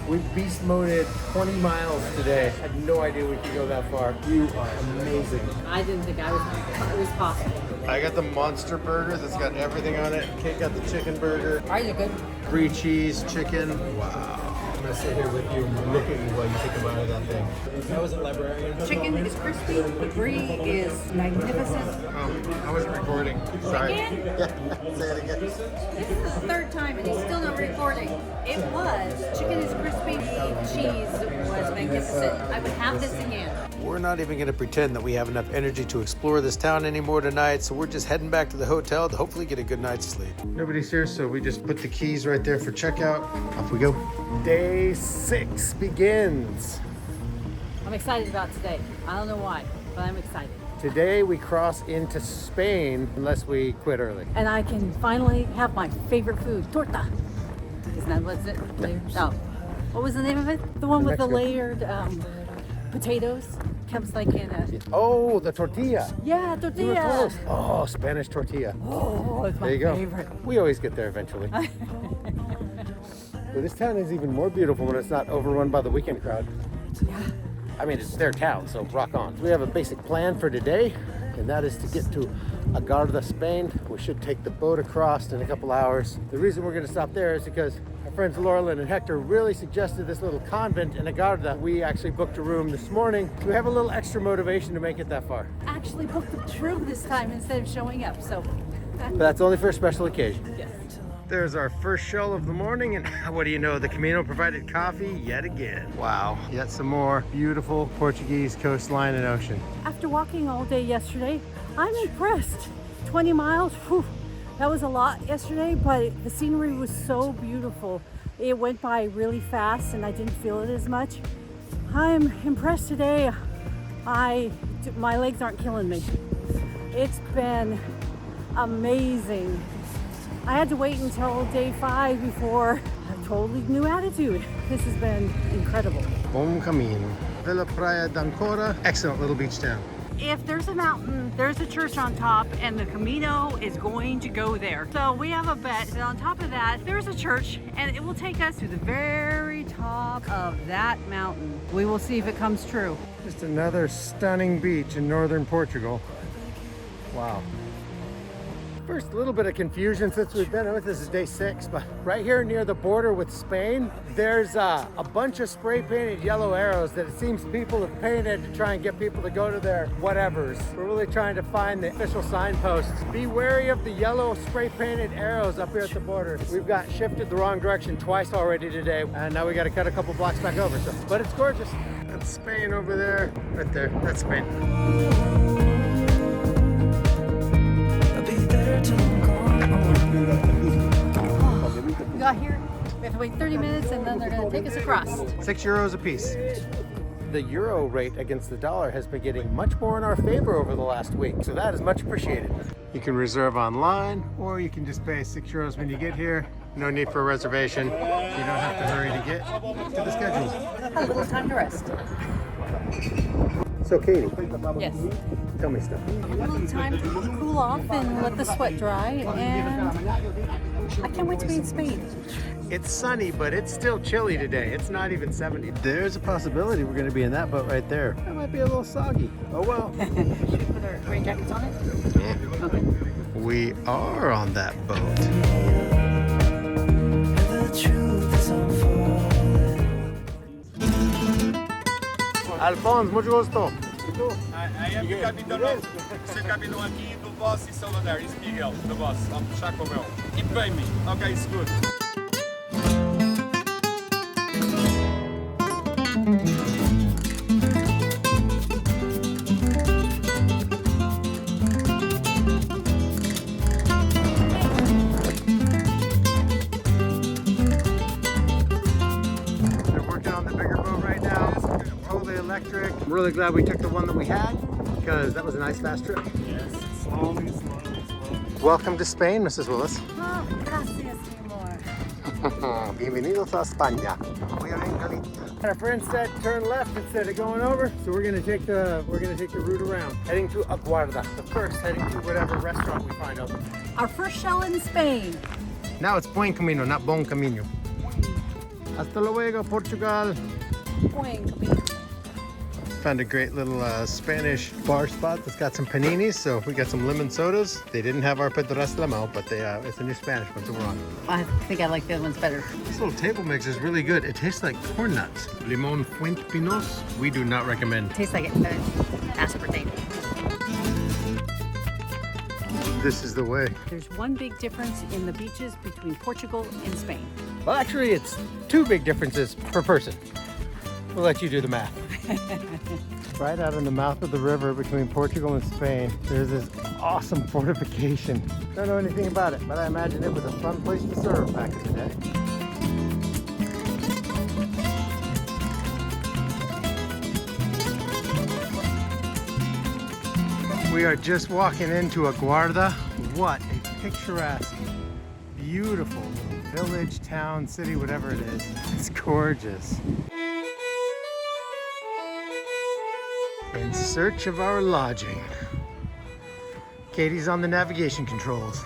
A: We beast moded 20 miles today. Had no idea we could go that far. You are amazing.
C: I didn't think it was possible.
A: I got the monster burger that's got everything on it. Kate got the chicken burger.
C: Are you good?
A: Brie cheese, chicken. Wow. I'm gonna sit here with you and look at you while you take a bite of that thing. That was a librarian.
C: Chicken is crispy, the brie is magnificent.
A: Oh, I wasn't recording. Sorry.
C: Again?
A: Yeah, say it again.
C: This is the 3rd time and he's still not recording. It was, chicken is crispy, the cheese was magnificent. I would have this again. We're not even gonna pretend that we have enough energy to explore this town anymore tonight, so we're just heading back to the hotel to hopefully get a good night's sleep.
A: Nobody's here, so we just put the keys right there for checkout. Off we go. Day 6 begins.
C: I'm excited about today. I don't know why, but I'm excited.
A: Today we cross into Spain unless we quit early.
C: And I can finally have my favorite food, torta. Isn't that what's it? Oh, what was the name of it? The one with the layered potatoes. Comes like in a...
A: Oh, the tortilla.
C: Yeah,
A: We were
C: tortilla.
A: close. Oh, Spanish tortilla.
C: Oh, it's my
A: There you go.
C: favorite.
A: We always get there eventually. But this town is even more beautiful when it's not overrun by the weekend crowd.
C: Yeah.
A: I mean, it's their town, so rock on. We have a basic plan for today. and that is to get to Agarda, Spain. We should take the boat across in a couple hours. The reason we're going to stop there is because our friends Laurelyn and Hector really suggested this little convent in Agarda. We actually booked a room this morning, so we have a little extra motivation to make it that far.
C: Actually booked the room this time instead of showing up, so.
A: But that's only for a special occasion.
C: Yes.
A: There's our first shell of the morning, and what do you know, the Camino provided coffee yet again. Wow, yet some more beautiful Portuguese coastline and ocean.
C: After walking all day yesterday, I'm impressed. 20 miles, whew, that was a lot yesterday, but the scenery was so beautiful. It went by really fast and I didn't feel it as much. I'm impressed today. My legs aren't killing me. It's been amazing. I had to wait until day 5 before a totally new attitude. This has been incredible.
A: Buen Camino, Villa Praia d'Ancora, excellent little beach town.
C: If there's a mountain, there's a church on top, and the Camino is going to go there. So we have a bet that on top of that, there's a church, and it will take us to the very top of that mountain. We will see if it comes true.
A: Just another stunning beach in northern Portugal. Wow. First, a little bit of confusion since we've been with this is day 6, but right here near the border with Spain, there's a bunch of spray painted yellow arrows that it seems people have painted to try and get people to go to their whatevers. We're really trying to find the official signposts. Be wary of the yellow spray painted arrows up here at the border. We've got shifted the wrong direction twice already today, and now we got to cut a couple blocks back over. So, but it's gorgeous. That's Spain over there, right there. That's Spain.
C: We got here, we have to wait 30 minutes and then they're going to take us across.
A: €6 a piece. The euro rate against the dollar has been getting much more in our favor over the last week, so that is much appreciated. You can reserve online, or you can just pay €6 when you get here. No need for a reservation. You don't have to hurry to get to the schedule.
C: A little time to rest.
A: So Katie,
C: Yes.
A: tell me stuff.
C: A little time to cool off and let the sweat dry, and I can't wait to be in Spain.
A: It's sunny, but it's still chilly today. It's not even 70. There's a possibility we're going to be in that boat right there. That might be a little soggy. Oh well.
C: Should we put our rain jackets on it?
A: Yeah.
C: Okay.
A: We are on that boat.
B: The truth is unfolding.
A: Alphonse, mucho gusto.
I: I am the capitão. Você capitão aqui do boss is over there. It's Miguel, the boss. I'm Chacomel. Keep paying me. Okay, it's good.
A: They're working on the bigger boat right now. Totally electric. I'm really glad we took the one that we had because that was a nice fast trip.
I: Yes, slowly.
A: Welcome to Spain, Mrs. Willis.
C: Oh, gracias, mi amor.
A: Bienvenidos a España. We are in Galicia. Our friend said turn left instead of going over, so we're gonna take the route around, heading to Aguarda. But first, heading to whatever restaurant we find open.
C: Our first shell in Spain.
A: Now it's Buen Camino, not Bon Camino. Hasta luego, Portugal.
C: Buen Camino.
A: Found a great little Spanish bar spot that's got some paninis, so we got some lemon sodas. They didn't have our Pedras de Limão, but it's a new Spanish one, so we're on.
C: I think I like the other ones better.
A: This little table mix is really good. It tastes like corn nuts. Limon Fuente Pinos, we do not recommend.
C: Tastes like aspartame.
A: This is the way.
C: There's one big difference in the beaches between Portugal and Spain.
A: Well, actually, it's 2 big differences per person. We'll let you do the math. Right out in the mouth of the river between Portugal and Spain, there's this awesome fortification. Don't know anything about it, but I imagine it was a fun place to serve back in the day. We are just walking into Aguarda. What a picturesque, beautiful little village, town, city, whatever it is. It's gorgeous. In search of our lodging. Katie's on the navigation controls.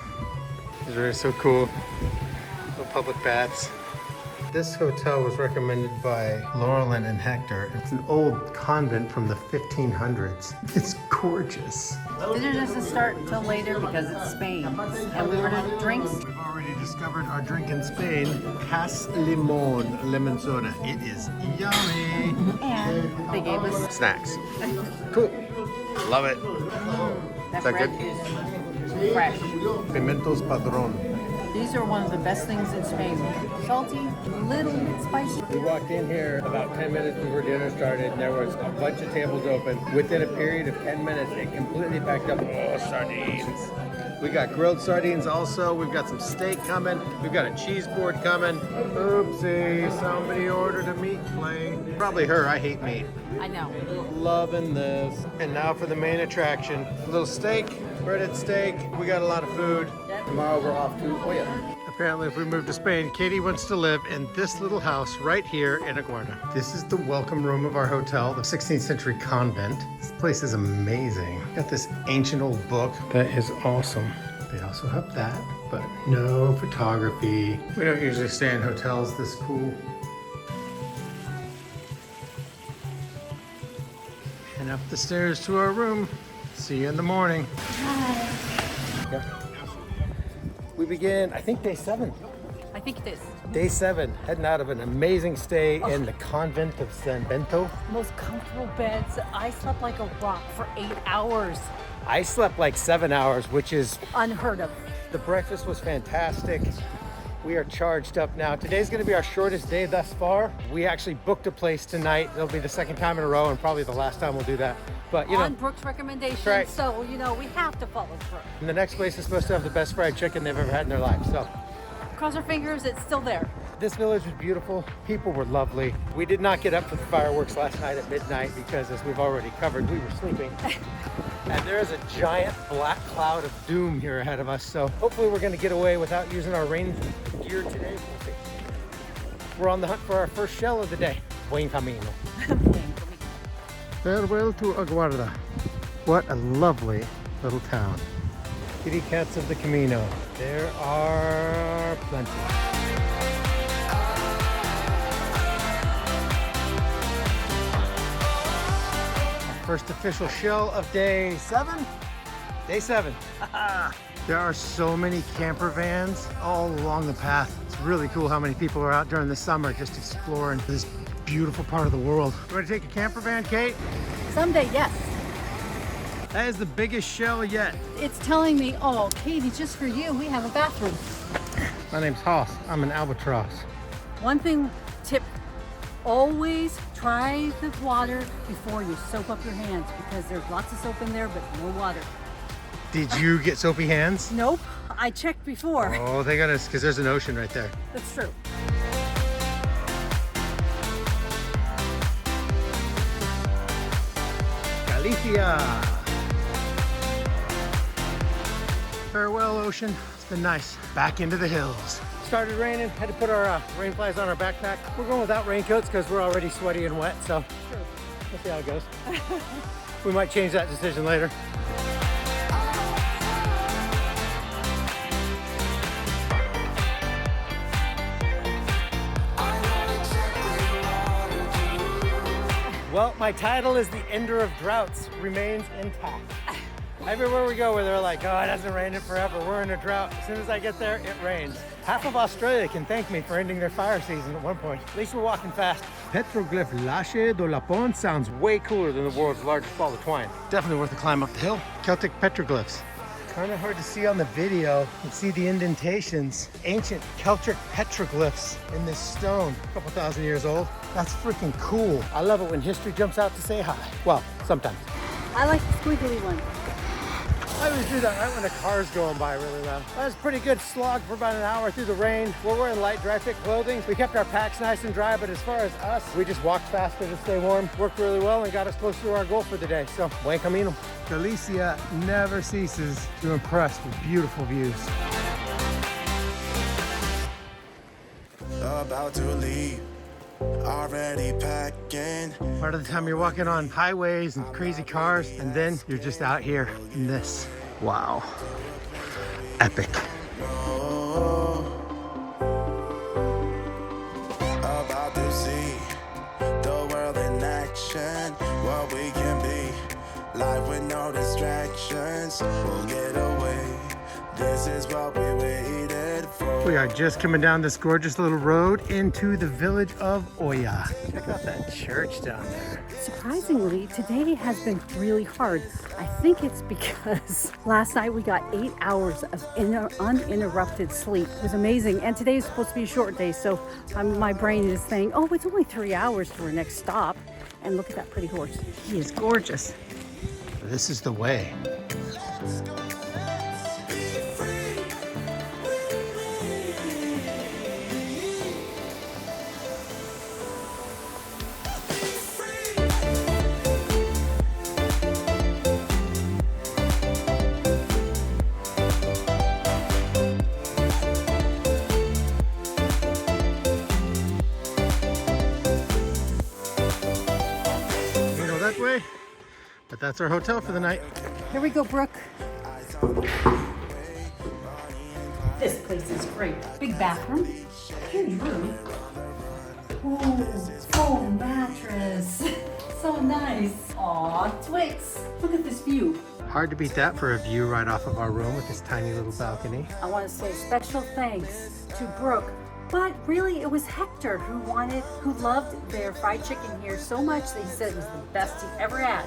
A: These are so cool. Little public baths. This hotel was recommended by Laurelyn and Hector. It's an old convent from the 1500s. It's gorgeous.
C: Dinner doesn't start until later because it's Spain. And we ordered drinks.
A: We've already discovered our drink in Spain, Cas Limon lemon soda. It is yummy.
C: And they gave us
A: Snacks. Cool. Love it.
C: that
A: that
C: bread
A: good?
C: is fresh.
A: Pimentos Padron.
C: These are one of the best things in Spain. Salty, little bit spicy.
A: We walked in here about 10 minutes before dinner started, and there was a bunch of tables open. Within a period of 10 minutes, they completely packed up. Oh, sardines. We got grilled sardines also. We've got some steak coming. We've got a cheese board coming. Oopsie, somebody ordered a meat plate. Probably her, I hate meat.
C: I know.
A: Loving this. And now for the main attraction. A little steak, breaded steak. We got a lot of food. Tomorrow we're off to Oya. Apparently if we move to Spain, Katie wants to live in this little house right here in Aguarda. This is the welcome room of our hotel, the 16th century convent. This place is amazing. Got this ancient old book that is awesome. They also have that, but no photography. We don't usually stay in hotels this cool. And up the stairs to our room. See you in the morning. Yeah. We begin, I think, day 7.
C: I think it is.
A: Day 7, heading out of an amazing stay in the convent of San Bento.
C: Most comfortable beds. I slept like a rock for 8 hours.
A: I slept like 7 hours, which is
C: Unheard of.
A: The breakfast was fantastic. We are charged up now. Today's gonna be our shortest day thus far. We actually booked a place tonight. It'll be the second time in a row and probably the last time we'll do that. But you know,
C: On Brooke's recommendation,
A: right.
C: so you know we have to follow through.
A: And the next place is supposed to have the best fried chicken they've ever had in their life. So
C: Cross our fingers, it's still there.
A: this village was beautiful. People were lovely. We did not get up for the fireworks last night at midnight because, as we've already covered, we were sleeping. And there is a giant black cloud of doom here ahead of us. So hopefully we're going to get away without using our rain gear today. We'll see. We're on the hunt for our first shell of the day. Buen Camino. Farewell to Aguarda. What a lovely little town. Kitty cats of the Camino. There are plenty. First official shell of day 7? Day 7. There are so many camper vans all along the path. It's really cool how many people are out during the summer just exploring this beautiful part of the world. You want to take a camper van, Kate?
C: Someday, yes.
A: That is the biggest shell yet.
C: It's telling me, oh, Katie, just for you, we have a bathroom.
A: My name's Hoss. I'm an albatross.
C: One thing, tip, always try the water before you soap up your hands because there's lots of soap in there, but no water.
A: Did you get soapy hands?
C: Nope, I checked before.
A: Oh, they got us, because there's an ocean right there.
C: That's true.
A: Galicia. Farewell, ocean. It's been nice. Back into the hills. Started raining, had to put our rain flies on our backpack. We're going without raincoats because we're already sweaty and wet, so we'll see how it goes. We might change that decision later. Well, my title is The Ender of Droughts remains intact. Everywhere we go where they're like, oh, it hasn't rained in forever, we're in a drought. As soon as I get there, it rains. Half of Australia can thank me for ending their fire season at one point. At least we're walking fast. Petroglyph Lache do Lapon sounds way cooler than the world's largest ball of twine. Definitely worth a climb up the hill. Celtic petroglyphs. Kind of hard to see on the video. You can see the indentations. Ancient Celtic petroglyphs in this stone. A couple thousand years old. That's freaking cool. I love it when history jumps out to say hi. Well, sometimes.
C: I like the squiggly one.
A: I always do that right when a car's going by really loud. That was a pretty good slog for about an hour through the rain. We're wearing light dry fit clothing. We kept our packs nice and dry, but as far as us, we just walked faster to stay warm. Worked really well and got us close to our goal for the day. So, Buen Camino. Galicia never ceases to impress with beautiful views.
B: About to leave, already packing.
A: Part of the time you're walking on highways and crazy cars, and then you're just out here in this. Wow. Epic.
B: is what we waited for.
A: We are just coming down this gorgeous little road into the village of Oya. Check out that church down there.
C: Surprisingly, today has been really hard. I think it's because last night we got 8 hours of uninterrupted sleep. It was amazing. And today is supposed to be a short day, so my brain is saying, oh, it's only 3 hours to our next stop. And look at that pretty horse. He is gorgeous.
A: This is the way. That way, but that's our hotel for the night.
C: Here we go, Brooke. This place is great. Big bathroom, huge room. Oh, full mattress. So nice. Aw, Twix. Look at this view.
A: Hard to beat that for a view right off of our room with this tiny little balcony.
C: I want to say special thanks to Brooke. But really, it was Hector who loved their fried chicken here so much that he said it was the best he ever had.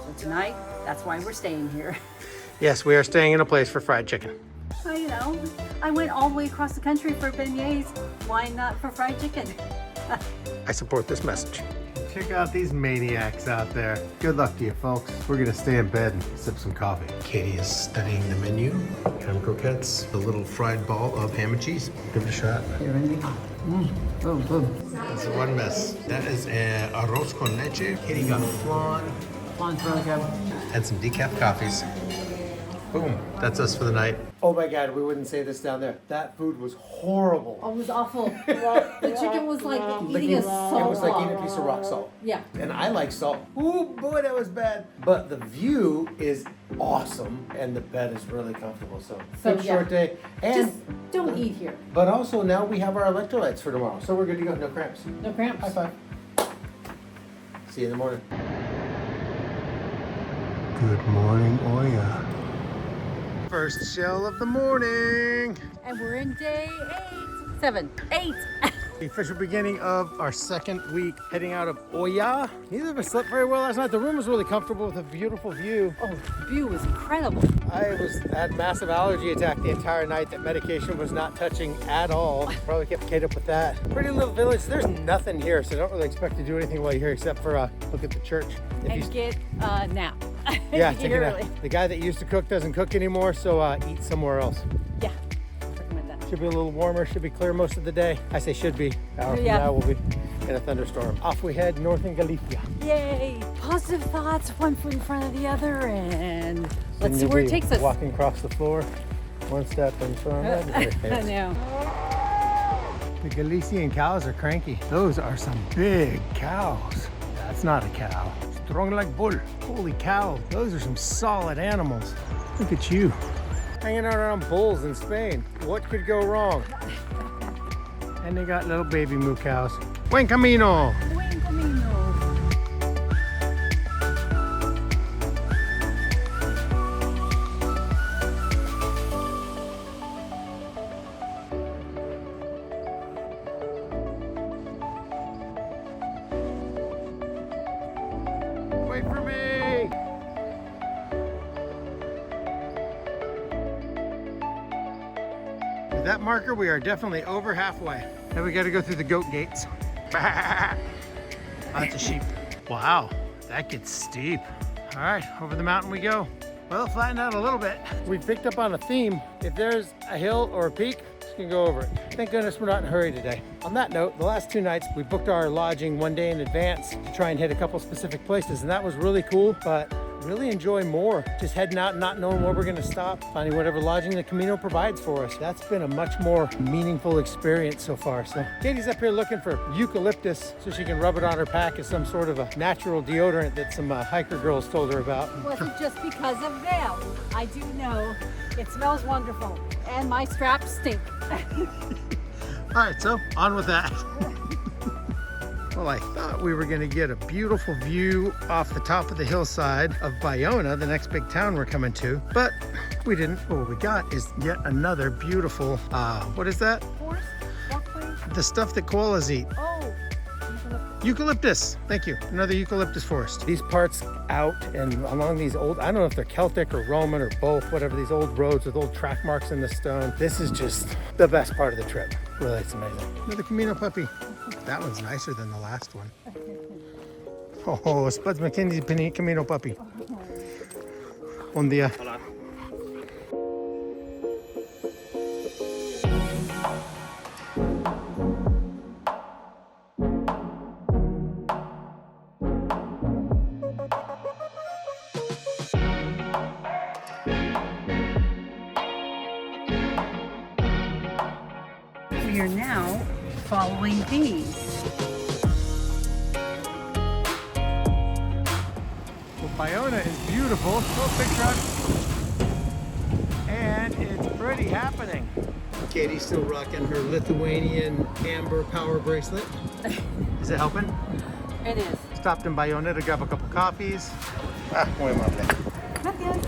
C: So tonight, that's why we're staying here.
A: Yes, we are staying in a place for fried chicken.
C: Well, you know, I went all the way across the country for beignets. Why not for fried chicken?
A: I support this message. Check out these maniacs out there. Good luck to you, folks. We're gonna stay in bed and sip some coffee. Katie is studying the menu. Ham croquettes, a little fried ball of ham and cheese. Give it a shot. That's one mess. That is arroz con leche. Katie got flan.
D: Flan's really good.
A: And some decaf coffees. Boom, that's us for the night. Oh my God, we wouldn't say this down there. That food was horrible.
C: Oh, it was awful. The chicken was like eating a salt
A: It was like eating a
C: block.
A: piece of rock salt.
C: Yeah.
A: And I like salt. Ooh, boy, that was bad. But the view is awesome, and the bed is really comfortable. So good short day. And
C: Just don't eat here.
A: but also now we have our electrolytes for tomorrow, so we're good to go. No cramps.
C: No cramps.
A: High five. See you in the morning. Good morning, Oya. First shell of the morning.
C: And we're in day 8.
A: The official beginning of our second week heading out of Oya. Neither of us slept very well last night. The room was really comfortable with a beautiful view.
C: Oh, the view was incredible.
A: I had massive allergy attack the entire night. That medication was not touching at all. Probably kept Kate up with that. Pretty little village. There's nothing here, so don't really expect to do anything while you're here except for look at the church.
C: And get a nap.
A: Yeah, take a nap.
C: Early.
A: The guy that used to cook doesn't cook anymore, so eat somewhere else.
C: Yeah, recommend that.
A: Should be a little warmer, should be clear most of the day. I say should be. Hour from
C: Yeah.
A: now we'll be in a thunderstorm. Off we head north in Galicia.
C: Yay! Positive thoughts, one foot in front of the other, and let's see
A: You'll
C: where it
A: be
C: takes us.
A: Walking across the floor, one step in front of the
C: I
A: other.
C: know.
A: The Galician cows are cranky. Those are some big cows. That's not a cow. Strong like bull. Holy cow, those are some solid animals. Look at you. Hanging out around bulls in Spain. What could go wrong? And they got little baby moo cows. Buen Camino!
C: Buen Camino.
A: Wait for me! With that marker, we are definitely over halfway. Now we gotta go through the goat gates. Lots of sheep. Wow, that gets steep. All right, over the mountain we go. Well, it flattened out a little bit. We picked up on a theme. If there's a hill or a peak, just gonna go over it. Thank goodness we're not in a hurry today. On that note, the last 2 nights, we booked our lodging 1 day in advance to try and hit a couple specific places, and that was really cool, but really enjoy more. Just heading out and not knowing where we're gonna stop, finding whatever lodging the Camino provides for us. That's been a much more meaningful experience so far. So Katie's up here looking for eucalyptus so she can rub it on her pack as some sort of a natural deodorant that some hiker girls told her about.
C: It wasn't just because of them. I do know it smells wonderful, and my straps stink.
A: All right, so on with that. Well, I thought we were gonna get a beautiful view off the top of the hillside of Bayona, the next big town we're coming to, but we didn't. What we got is yet another beautiful, what is that?
C: Forest, walkway.
A: The stuff that koalas eat.
C: Oh,
A: Eucalyptus, thank you. Another eucalyptus forest. These parts out and along these old, I don't know if they're Celtic or Roman or both, whatever, these old roads with old track marks in the stone. This is just the best part of the trip. Really, it's amazing. Another Camino puppy. That one's nicer than the last one. Oh, Spuds McKinney's Camino puppy. Bon dia. Hola.
C: we are now following these.
A: Well, Bayona is beautiful. Oh, big truck. And it's pretty happening. Katie's still rocking her Lithuanian amber power bracelet. Is it helping?
C: It is.
A: Stopped in Bayona to grab a couple coffees. Muy amable.
C: Gracias.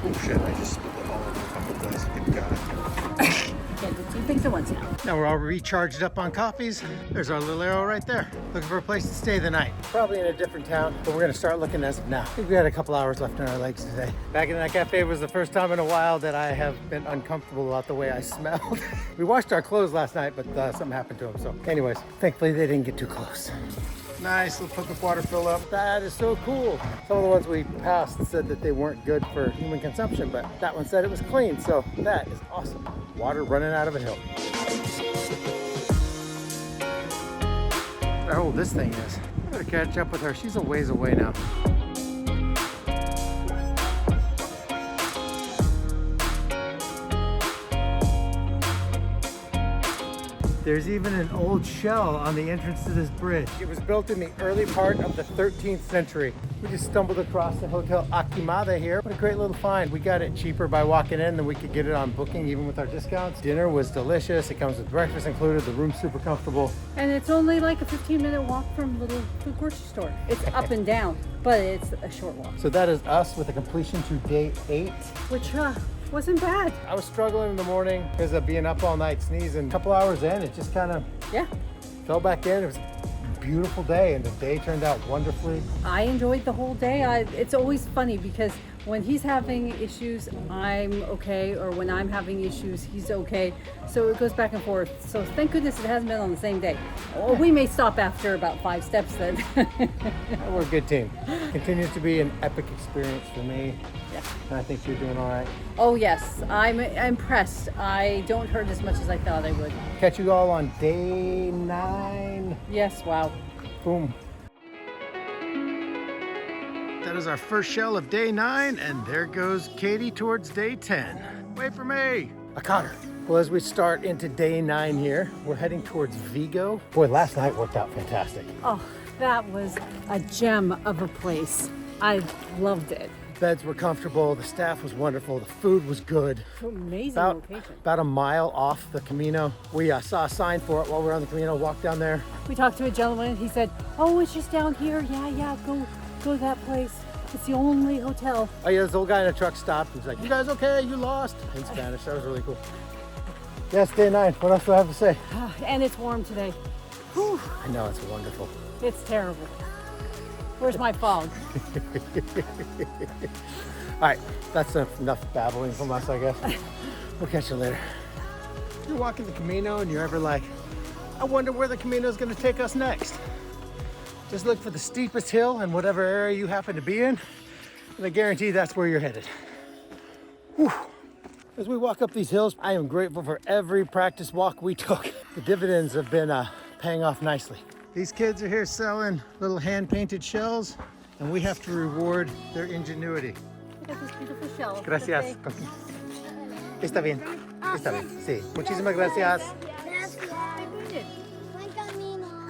A: Oh shit, I just spilled it all over a couple places. Good God.
C: Can't do two things at once now.
A: Now we're all recharged up on coffees. There's our little arrow right there. Looking for a place to stay the night. Probably in a different town, but we're gonna start looking as of now. I think we had a couple hours left in our legs today. Back in that cafe was the first time in a while that I have been uncomfortable about the way I smelled. We washed our clothes last night, but something happened to them. So anyways, thankfully they didn't get too close. Nice little public water fill up. That is so cool. Some of the ones we passed said that they weren't good for human consumption, but that one said it was clean. So that is awesome. Water running out of a hill. How old this thing is. I gotta catch up with her. She's a ways away now. There's even an old shell on the entrance to this bridge. It was built in the early part of the 13th century. We just stumbled across the Hotel Akimada here. What a great little find. We got it cheaper by walking in than we could get it on booking, even with our discounts. Dinner was delicious. It comes with breakfast included. The room's super comfortable.
C: And it's only like a 15-minute walk from the grocery store. It's up and down, but it's a short walk.
A: So that is us with a completion to day 8.
C: Which wasn't bad.
A: I was struggling in the morning because of being up all night sneezing. A couple hours in, it just kind of fell back in. It was a beautiful day and the day turned out wonderfully.
C: I enjoyed the whole day. It's always funny because when he's having issues, I'm okay, or when I'm having issues, he's okay. So it goes back and forth. So thank goodness it hasn't been on the same day. Well, we may stop after about 5 steps then.
A: We're a good team. Continues to be an epic experience for me.
C: Yeah.
A: And I think you're doing all right.
C: Oh yes, I'm impressed. I don't hurt as much as I thought I would.
A: Catch you all on day 9.
C: Yes, wow.
A: Boom. That is our first shell of day 9, and there goes Katie towards day 10. Wait for me. I caught her. Well, as we start into day 9 here, we're heading towards Vigo. Boy, last night worked out fantastic.
C: Oh, that was a gem of a place. I loved it.
A: Beds were comfortable, the staff was wonderful, the food was good.
C: Amazing location.
A: About a mile off the Camino. We saw a sign for it while we were on the Camino, walked down there.
C: We talked to a gentleman, he said, oh, it's just down here. Yeah, go to that place. It's the only hotel.
A: Oh yeah, this old guy in a truck stopped and was like, you guys okay? You lost? In Spanish, that was really cool. Yes, day 9, what else do I have to say?
C: And it's warm today. Whew.
A: I know, it's wonderful.
C: It's terrible. Where's my fog?
A: All right, that's enough babbling from us, I guess. We'll catch you later. You're walking the Camino and you're ever like, I wonder where the Camino is going to take us next. Just look for the steepest hill in whatever area you happen to be in, and I guarantee that's where you're headed. Whew. As we walk up these hills, I am grateful for every practice walk we took. The dividends have been paying off nicely. These kids are here selling little hand-painted shells, and we have to reward their ingenuity.
C: Look at this beautiful shell.
A: Gracias. Está bien. Está bien. Sí. Muchísimas gracias.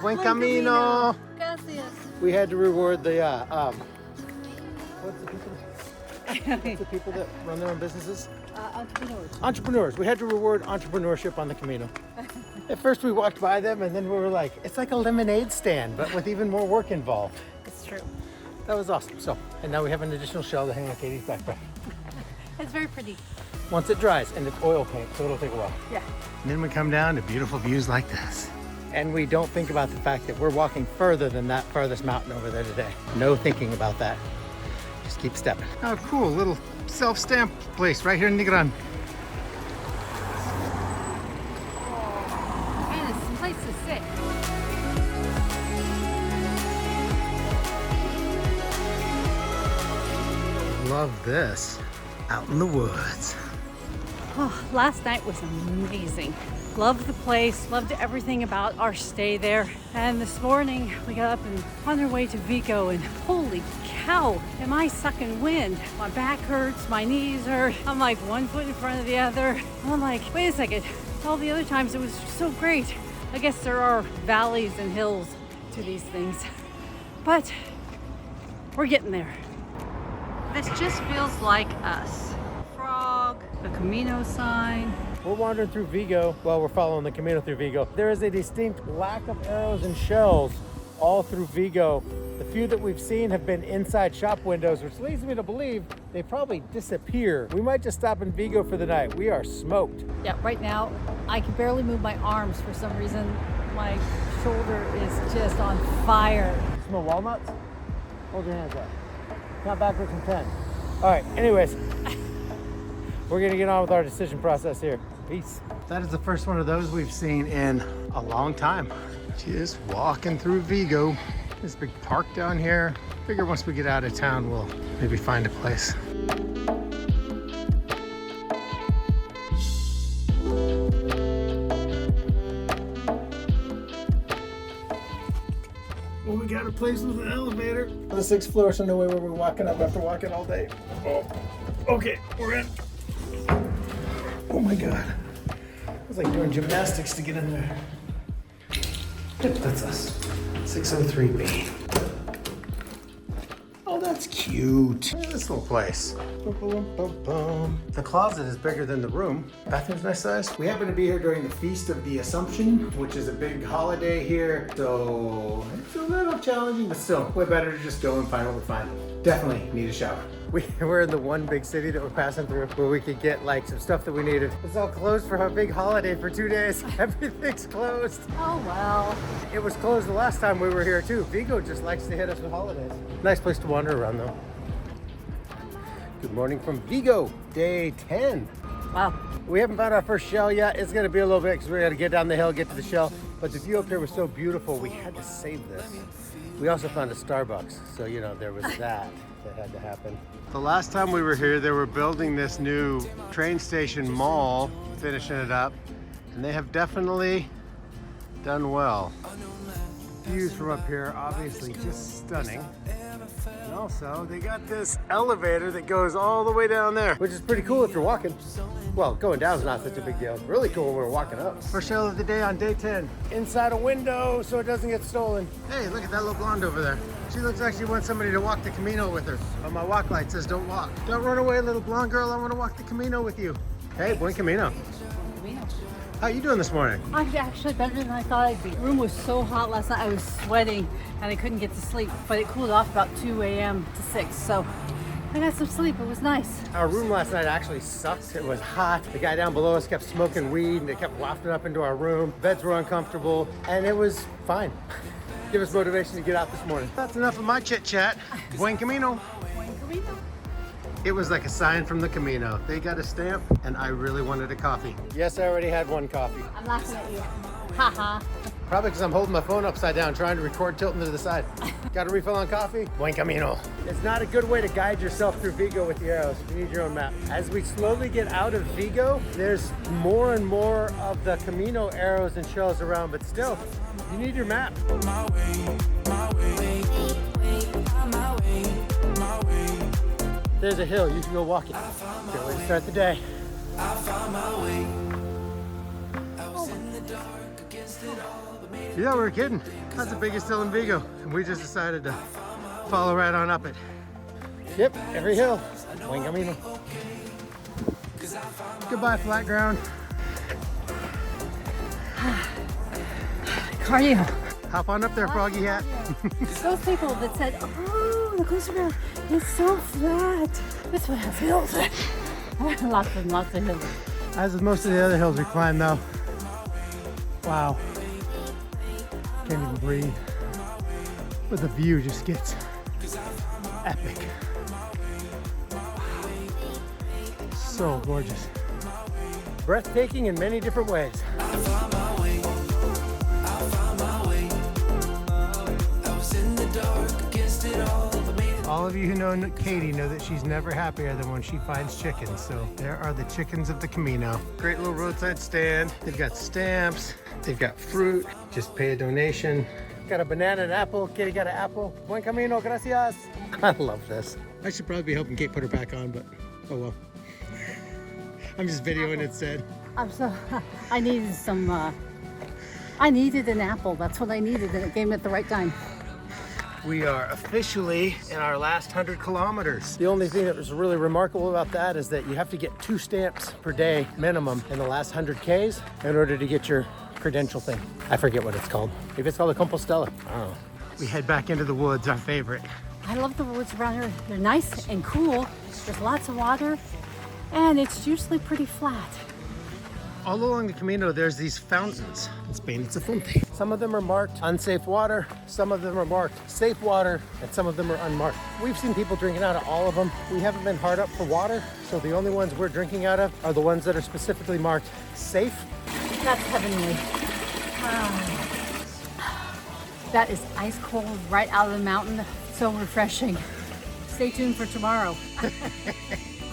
A: Buen Camino.
C: Gracias.
A: We had to reward the what's the people that run their own businesses?
C: Entrepreneurs.
A: Entrepreneurs. We had to reward entrepreneurship on the Camino. At first we walked by them and then we were like, it's like a lemonade stand, but with even more work involved.
C: It's true.
A: That was awesome. So, and now we have an additional shell to hang on Katie's backpack.
C: It's very pretty.
A: Once it dries, and it's oil paint, so it'll take a while.
C: Yeah.
A: And then we come down to beautiful views like this. And we don't think about the fact that we're walking further than that farthest mountain over there today. No thinking about that. Just keep stepping. Oh, cool, little self-stamp place right here in Negron.
C: And it's some place to sit.
A: Love this. Out in the woods.
C: Oh, last night was amazing. Loved the place, loved everything about our stay there. And this morning we got up and on our way to Vigo, and holy cow, am I sucking wind. My back hurts, my knees hurt. I'm like one foot in front of the other. I'm like, wait a second. All the other times it was so great. I guess there are valleys and hills to these things, but we're getting there. This just feels like us. Frog, the Camino sign.
A: We're wandering through Vigo. Well, we're following the Camino through Vigo. There is a distinct lack of arrows and shells all through Vigo. The few that we've seen have been inside shop windows, which leads me to believe they probably disappear. We might just stop in Vigo for the night. We are smoked.
C: Yeah, right now I can barely move my arms for some reason. My shoulder is just on fire.
A: Smell walnuts? Hold your hands up. Count backwards from 10. All right, anyways. We're gonna get on with our decision process here. Peace. That is the first one of those we've seen in a long time. Just walking through Vigo. This big park down here. Figure once we get out of town, we'll maybe find a place. Well, we got a place with an elevator. The 6th floor, so no way we're walking up after walking all day. Oh, okay, we're in. Oh my God. It's like doing gymnastics to get in there. Yep, that's us. 603B. Oh, that's cute. Look at this little place. Boom, boom, boom, boom. The closet is bigger than the room. Bathroom's nice size. We happen to be here during the Feast of the Assumption, which is a big holiday here. So it's a little challenging, but still way better to just go and find what we find. Definitely need a shower. We're in the one big city that we're passing through where we could get like some stuff that we needed. It's all closed for a big holiday for 2 days. Everything's closed.
C: Oh well.
A: It was closed the last time we were here too. Vigo just likes to hit us with holidays. Nice place to wander around though. Good morning from Vigo, day 10.
C: Wow.
A: We haven't found our first shell yet. It's gonna be a little bit because we gotta get down the hill, get to the shell. But the view up there was so beautiful, we had to save this. We also found a Starbucks, so you know, there was that had to happen. The last time we were here, they were building this new train station mall, finishing it up, and they have definitely done well. Views from up here, obviously just stunning. And also, they got this elevator that goes all the way down there, which is pretty cool if you're walking. Well, going down is not such a big deal. It's really cool when we're walking up. First shell of the day on day 10. Inside a window so it doesn't get stolen. Hey, look at that little blonde over there. She looks like she wants somebody to walk the Camino with her. On my walk light says don't walk. Don't run away, little blonde girl. I want to walk the Camino with you. Hey, Buen Camino. How you doing this morning?
C: I'm actually better than I thought I'd be. The room was so hot last night, I was sweating and I couldn't get to sleep, but it cooled off about 2 a.m. to 6, so I got some sleep. It was nice.
A: Our room last night actually sucked. It was hot. The guy down below us kept smoking weed and it kept wafting up into our room. Beds were uncomfortable and it was fine. Give us motivation to get out this morning. That's enough of my chit chat. Buen Camino.
C: Buen Camino.
A: It was like a sign from the Camino. They got a stamp and I really wanted a coffee. Yes, I already had one coffee.
C: I'm laughing at you. Haha.
A: Probably because I'm holding my phone upside down trying to record tilting to the side. Got a refill on coffee? Buen Camino. It's not a good way to guide yourself through Vigo with the arrows. You need your own map. As we slowly get out of Vigo, there's more and more of the Camino arrows and shells around, but still, you need your map.
B: My way, my way, my way, my way.
A: There's a hill, you can go walk it. Good way to start the day.
B: I found my way. I was in the dark against it all, but made it.
A: Yeah, we were kidding. That's the biggest hill in Vigo. And we just decided to follow right on up it. Yep, every hill. Buen Camino. Goodbye, flat ground.
C: How are you?
A: Hop on up there, Froggy Hat.
C: Those people that said, oh, the coast road is so flat. That's what it feels like. Lots of hills.
A: As with most of the other hills we climb though. Wow. Can't even breathe. But the view just gets epic. So gorgeous. Breathtaking in many different ways. All of you who know Katie know that she's never happier than when she finds chickens. So there are the chickens of the Camino. Great little roadside stand. They've got stamps. They've got fruit. Just pay a donation. Got a banana and apple. Katie got an apple. Buen Camino, gracias. I love this. I should probably be helping Kate put her back on, but oh well. I'm just videoing it instead.
C: I needed some, I needed an apple. That's what I needed, and it came at the right time.
A: We are officially in our last 100 kilometers. The only thing that was really remarkable about that is that you have to get 2 stamps per day minimum in the last 100 Ks in order to get your credential thing. I forget what it's called. Maybe it's called a Compostela. I don't know. We head back into the woods, our favorite.
C: I love the woods around here. They're nice and cool. There's lots of water, and it's usually pretty flat.
A: All along the Camino, there's these fountains. In Spain, it's a fonte. Some of them are marked unsafe water, some of them are marked safe water, and some of them are unmarked. We've seen people drinking out of all of them. We haven't been hard up for water, so the only ones we're drinking out of are the ones that are specifically marked safe.
C: That's heavenly. That is ice cold right out of the mountain. So refreshing. Stay tuned for tomorrow.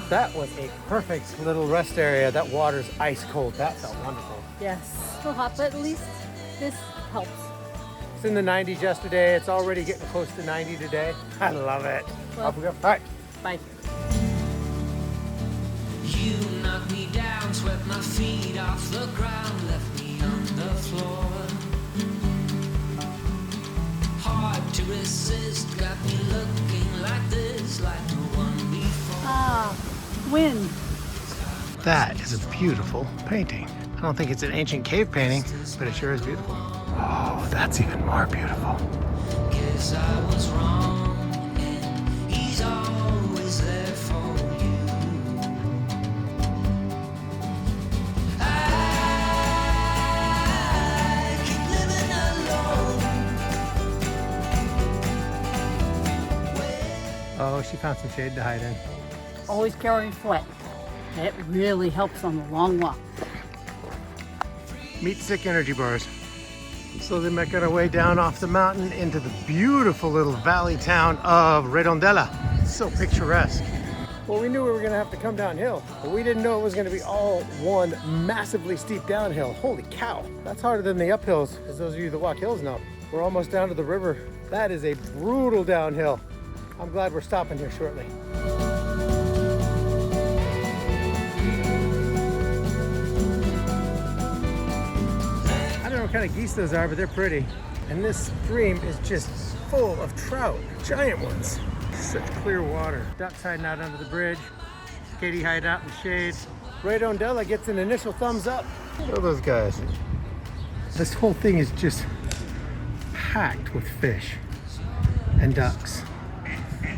A: That was a perfect little rest area. That water's ice cold. That felt wonderful.
C: Yes, still hot, but at least this helps.
A: It's in the 90s yesterday. It's already getting close to 90 today. I love it.
C: Well,
A: Off we go. All right.
C: Bye.
B: You knocked me down, swept my feet off the ground, left me on the floor. Hard to resist, got me looking like this, like no one before.
C: Ah, wind.
A: That is a beautiful painting. I don't think it's an ancient cave painting, but it sure is beautiful. Oh, that's even more beautiful.
B: Guess I was wrong, and he's always there for you. I keep living alone.
A: Oh, she found some shade to hide in.
C: Always carrying sweat. It really helps on the long walk.
A: Meat stick energy bars. Slowly making our way down off the mountain into the beautiful little valley town of Redondela. It's so picturesque. Well, we knew we were gonna have to come downhill, but we didn't know it was gonna be all one massively steep downhill. Holy cow, that's harder than the uphills, as those of you that walk hills know. We're almost down to the river. That is a brutal downhill. I'm glad we're stopping here shortly. I don't know what kind of geese those are, but they're pretty. And this stream is just full of trout, giant ones. Such clear water. Ducks hiding out under the bridge. Katie hiding out in the shade. Redondela gets an initial thumbs up. Look at those guys. This whole thing is just packed with fish and ducks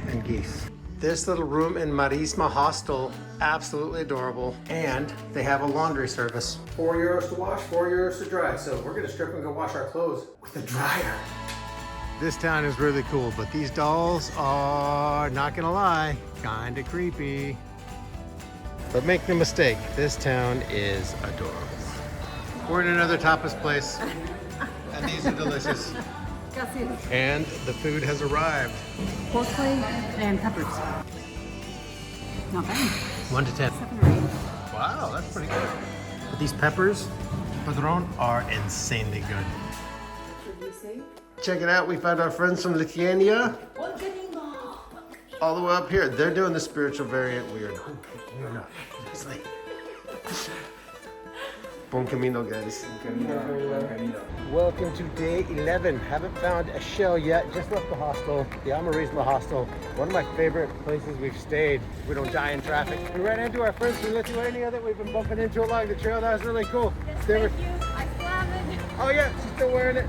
A: and geese. This little room in Marisma Hostel, absolutely adorable. And they have a laundry service. €4 to wash, €4 to dry. So we're gonna strip and go wash our clothes with a dryer. This town is really cool, but these dolls are, not gonna lie, kinda creepy. But make no mistake, this town is adorable. We're in another tapas place, and these are delicious. And the food has arrived.
C: Pork clay and peppers. Not bad.
A: 1 to 10.
C: 7 or 8.
A: Wow, that's pretty good. But these peppers, padron, are insanely good. Check it out, we found our friends from Lithuania. All the way up here. They're doing the spiritual variant weird. It's like... Buen Camino, guys. Welcome to day 11. Haven't found a shell yet. Just left the hostel, the Amarisma Hostel. One of my favorite places we've stayed. We don't die in traffic. We ran into our friends from Lithuania that we've been bumping into along the trail. That was really cool.
C: Yes, thank you. I still have it.
A: Oh yeah, she's still wearing it.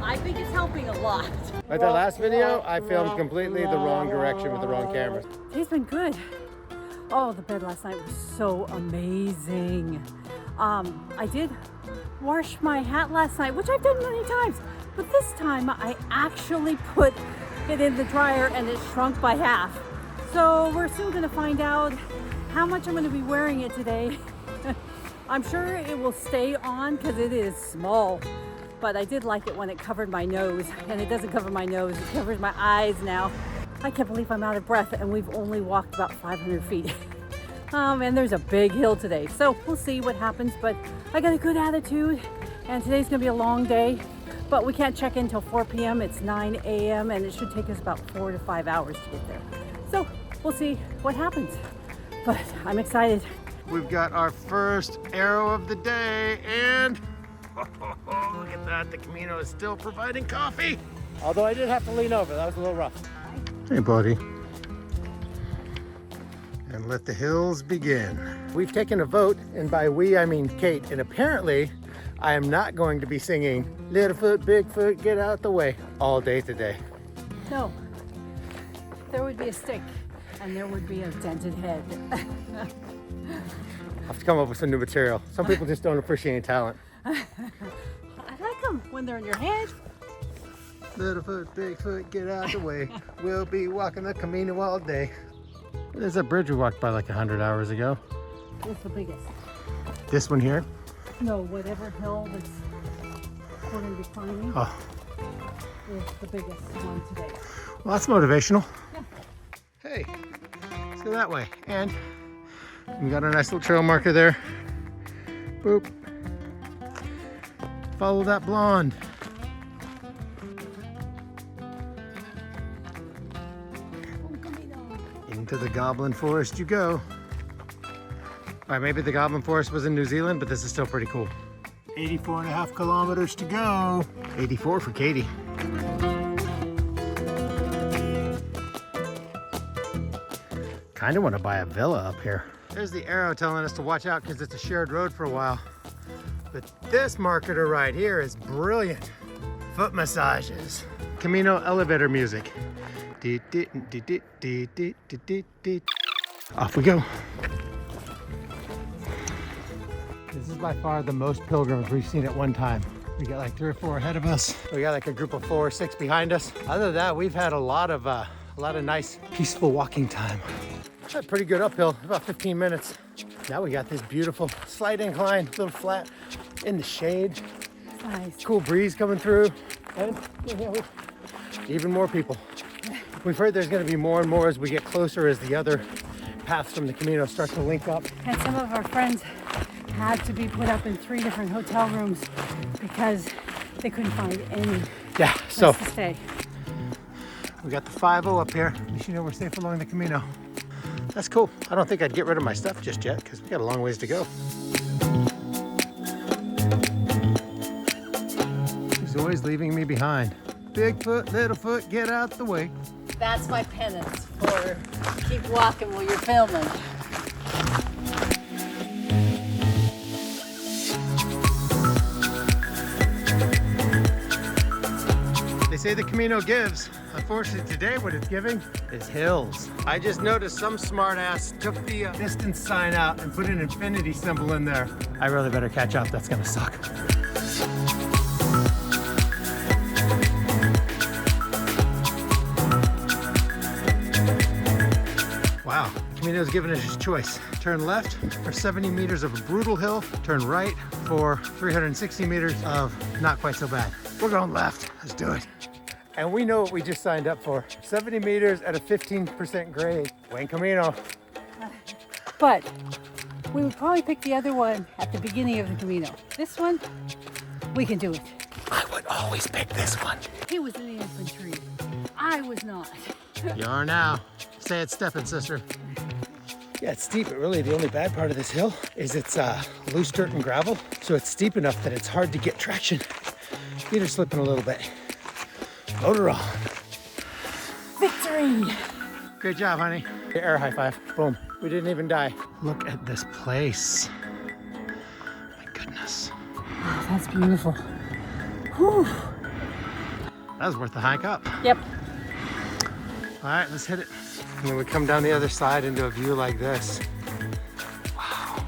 C: I think it's helping a lot.
A: Like the last video, I filmed completely the wrong direction with the wrong camera.
C: Today's been good. Oh, the bed last night was so amazing. I did wash my hat last night, which I've done many times, but this time I actually put it in the dryer and it shrunk by half. So we're soon gonna find out how much I'm gonna be wearing it today. I'm sure it will stay on because it is small, but I did like it when it covered my nose, and it doesn't cover my nose, it covers my eyes now. I can't believe I'm out of breath and we've only walked about 500 feet. And there's a big hill today, so we'll see what happens, but I got a good attitude, and today's gonna be a long day, but we can't check in until 4 p.m. It's 9 a.m. and it should take us about 4 to 5 hours to get there. So we'll see what happens, but I'm excited.
A: We've got our first arrow of the day, and look at that, the Camino is still providing coffee. Although I did have to lean over, that was a little rough. Hey, buddy. And let the hills begin. We've taken a vote, and by we, I mean Kate, and apparently I am not going to be singing Little Foot, Big Foot, Get Out the Way all day today.
C: No, there would be a stick, and there would be a dented head.
A: I'll have to come up with some new material. Some people just don't appreciate talent.
C: I like them when they're in your head.
A: Little foot, big foot, get out the way. We'll be walking the Camino all day. There's a bridge we walked by like 100 hours ago.
C: What's the biggest?
A: This one here?
C: No, whatever hill that's we're going to be climbing is the biggest one today.
A: Well, that's motivational.
C: Yeah.
A: Hey, let's go that way. And we got a nice little trail marker there. Boop. Follow that blonde. Into the Goblin Forest you go. All right, maybe the Goblin Forest was in New Zealand, but this is still pretty cool. 84.5 kilometers to go. 84 for Katie. Kind of want to buy a villa up here. There's the arrow telling us to watch out because it's a shared road for a while. But this marketer right here is brilliant. Foot massages. Camino elevator music. Off we go. This is by far the most pilgrims we've seen at one time. We got like 3 or 4 ahead of us. We got like a group of 4 or 6 behind us. Other than that, we've had a lot of nice, peaceful walking time. Had pretty good uphill, about 15 minutes. Now we got this beautiful slight incline, little flat in the shade.
C: Nice.
A: Cool breeze coming through. And even more people. We've heard there's going to be more and more as we get closer, as the other paths from the Camino start to link up.
C: And some of our friends had to be put up in 3 different hotel rooms because they couldn't find any place to stay.
A: We got the 5-0 up here. At least you know we're safe along the Camino. That's cool. I don't think I'd get rid of my stuff just yet because we got a long ways to go. He's always leaving me behind. Big foot, little foot, get out the way.
C: That's my penance for keep walking while you're filming.
A: They say the Camino gives. Unfortunately, today what it's giving is hills. I just noticed some smartass took the distance sign out and put an infinity symbol in there. I really better catch up. That's gonna suck. Wow, Camino's giving us his choice. Turn left for 70 meters of a brutal hill, turn right for 360 meters of not quite so bad. We're going left, let's do it. And we know what we just signed up for. 70 meters at a 15% grade. Buen Camino.
C: But we would probably pick the other one at the beginning of the Camino. This one, we can do it.
A: I would always pick this one.
C: He was in the infantry. I was not.
A: You are now. Say it stepping, sister. Yeah, it's steep, but really the only bad part of this hill is it's loose dirt and gravel. So it's steep enough that it's hard to get traction. Feet are slipping a little bit. Motor on.
C: Victory!
A: Great job, honey. Air high five. Boom. We didn't even die. Look at this place. My goodness.
C: Oh, that's beautiful.
A: Whew. That was worth the hike up.
C: Yep.
A: All right, let's hit it. And then we come down the other side into a view like this. Wow.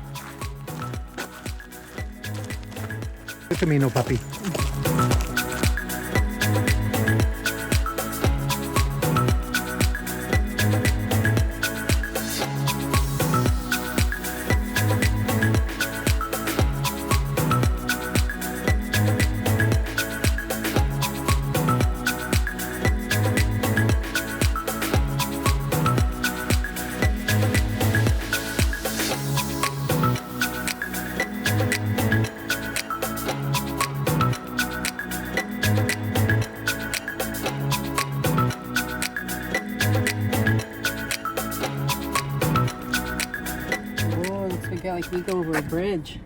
A: Buen Camino, puppy.
C: Like we go over a bridge.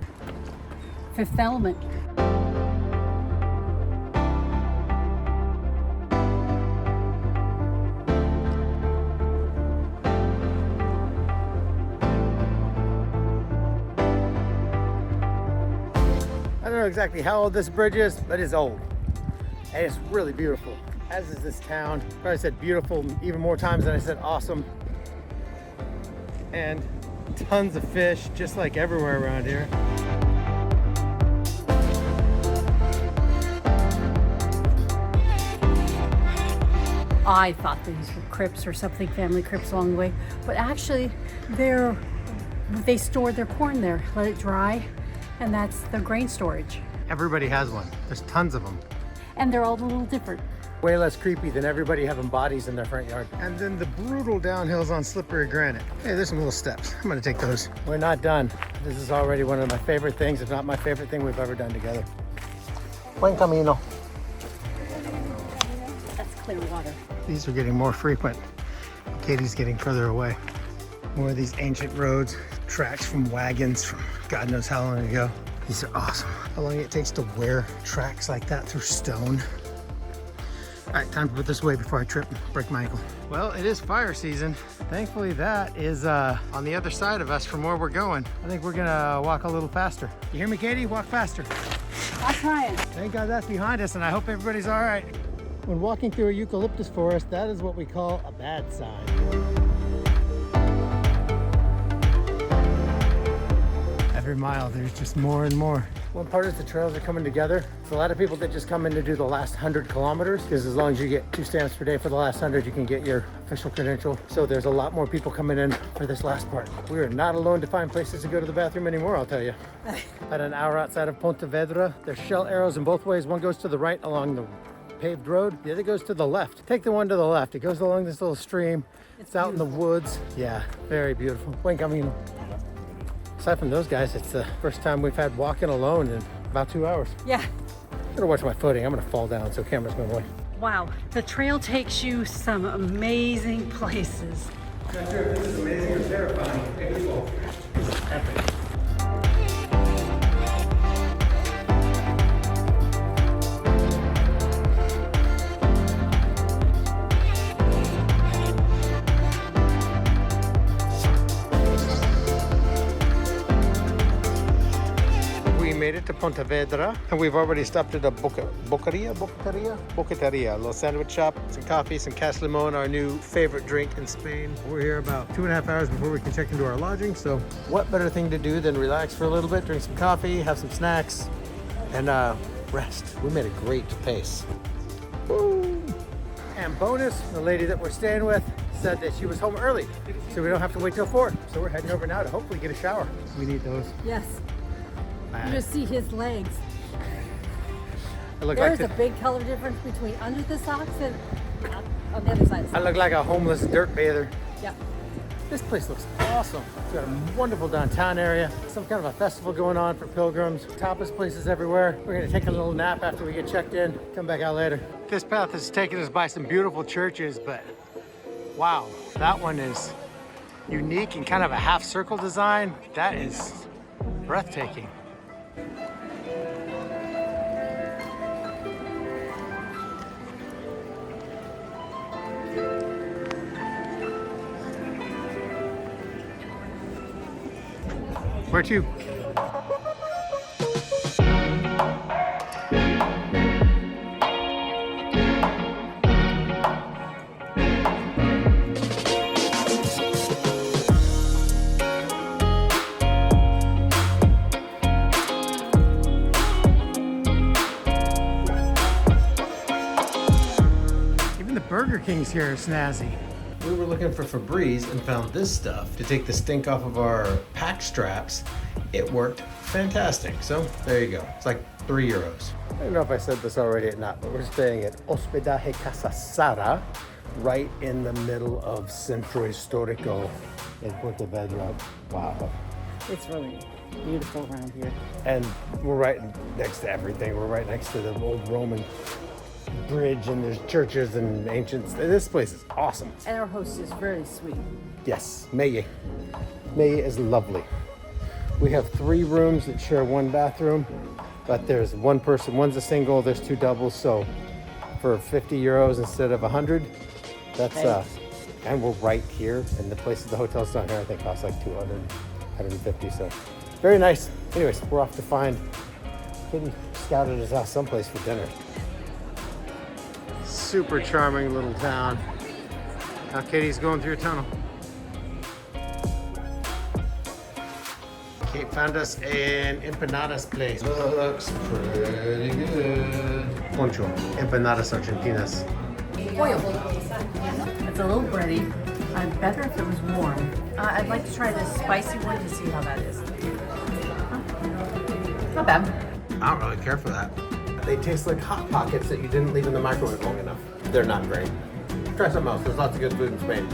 C: Fifth Element.
A: I don't know exactly how old this bridge is, but it's old. And it's really beautiful. As is this town. Probably said beautiful even more times than I said awesome. And tons of fish, just like everywhere around here.
C: I thought these were crypts or something, family crypts along the way, but actually they stored their corn there, let it dry, and that's their grain storage.
A: Everybody has one. There's tons of them.
C: And they're all a little different.
A: Way less creepy than everybody having bodies in their front yard. And then the brutal downhills on slippery granite. Hey, there's some little steps. I'm gonna take those. We're not done. This is already one of my favorite things, if not my favorite thing we've ever done together. Buen Camino.
C: That's clear water.
A: These are getting more frequent. Katie's getting further away. More of these ancient roads, tracks from wagons from God knows how long ago. These are awesome. How long it takes to wear tracks like that through stone. All right, time to put this away before I trip and break my ankle. Well, it is fire season. Thankfully, that is on the other side of us from where we're going. I think we're gonna walk a little faster. You hear me, Katie? Walk faster.
C: I'm trying.
A: Thank God that's behind us, and I hope everybody's all right. When walking through a eucalyptus forest, that is what we call a bad sign. Every mile, there's just more and more. One part is the trails are coming together. There's a lot of people that just come in to do the last 100 kilometers, because as long as you get 2 stamps per day for the last 100, you can get your official credential. So there's a lot more people coming in for this last part. We are not alone to find places to go to the bathroom anymore, I'll tell you. About an hour outside of Pontevedra, there's shell arrows in both ways. One goes to the right along the paved road, the other goes to the left. Take the one to the left. It goes along this little stream. It's out in the woods. Yeah, very beautiful. Buen Camino. Aside from those guys, it's the first time we've had walking alone in about 2 hours.
C: Yeah.
A: I'm gonna watch my footing. I'm gonna fall down, so camera's going away.
C: Wow, the trail takes you some amazing places.
A: Not sure if this is amazing or terrifying. This is epic. Made it to Pontevedra, and we've already stopped at a boqueria, little sandwich shop, some coffee, some Cas Limon, our new favorite drink in Spain. We're here about 2.5 hours before we can check into our lodging, so what better thing to do than relax for a little bit, drink some coffee, have some snacks, and rest. We made a great pace. Woo. And bonus, the lady that we're staying with said that she was home early, so we don't have to wait till 4. So we're heading over now to hopefully get a shower. We need those.
C: Yes. You just see his legs.
A: There's
C: a big color difference between under the socks and on the other side.
A: I look like a homeless dirt bather.
C: Yeah.
A: This place looks awesome. It's got a wonderful downtown area. Some kind of a festival going on for pilgrims. Tapas places everywhere. We're gonna take a little nap after we get checked in. Come back out later. This path has taken us by some beautiful churches, but wow, that one is unique and kind of a half circle design. That is breathtaking. Where to? Burger King's here are snazzy. We were looking for Febreze and found this stuff to take the stink off of our pack straps. It worked fantastic. So there you go. It's like €3. I don't know if I said this already or not, but we're staying at Hospedaje Casa Sara, right in the middle of Centro Histórico in Porto Portugal. Wow.
C: It's really beautiful around here.
A: And we're right next to everything. We're right next to the old Roman bridge, and there's churches and ancients. This place is awesome.
C: And our host is very sweet.
A: Yes, Meye. Meye is lovely. We have 3 rooms that share 1 bathroom, but there's 1 person, one's a single, there's 2 doubles, so for €50 instead of 100, that's and we're right here, and the places, the hotels down here I think cost like 200, 150, so very nice. Anyways, we're off to find, Kattie scouted us out someplace for dinner. Super charming little town. Now Katie's going through a tunnel. Kate found us an empanadas place. Looks pretty good. Poncho, empanadas argentinas.
C: It's a little bready. Better if it was warm. I'd like to try this spicy one to see how that is. Not bad.
A: I don't really care for that. They taste like Hot Pockets that you didn't leave in the microwave long enough. They're not great. Try something else. There's lots of good food in Spain.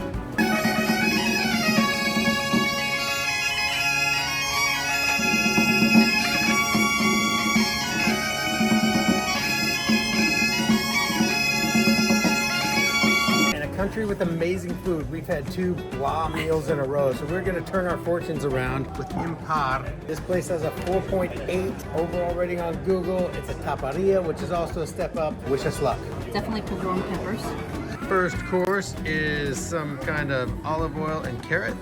A: Country with amazing food. We've had 2 blah meals in a row, so we're going to turn our fortunes around with Impar. This place has a 4.8 overall rating on Google. It's a taparia, which is also a step up. Wish us luck.
C: Definitely padron peppers.
A: First course is some kind of olive oil and carrot.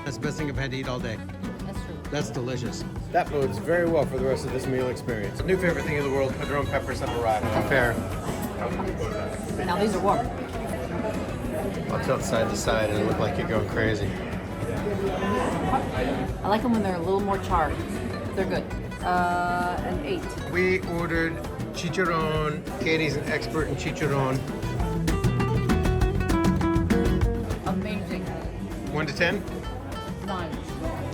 A: That's the best thing I've had to eat all day.
C: That's true.
A: That's delicious. That bodes very well for the rest of this meal experience. New favorite thing in the world, padron pepper separado. Fair.
C: Now these are warm.
A: I'll tilt side to side and look like you're going crazy.
C: I like them when they're a little more charred. They're good. An 8.
A: We ordered chicharron. Katie's an expert in chicharron.
C: Amazing.
A: 1 to 10?
C: 9.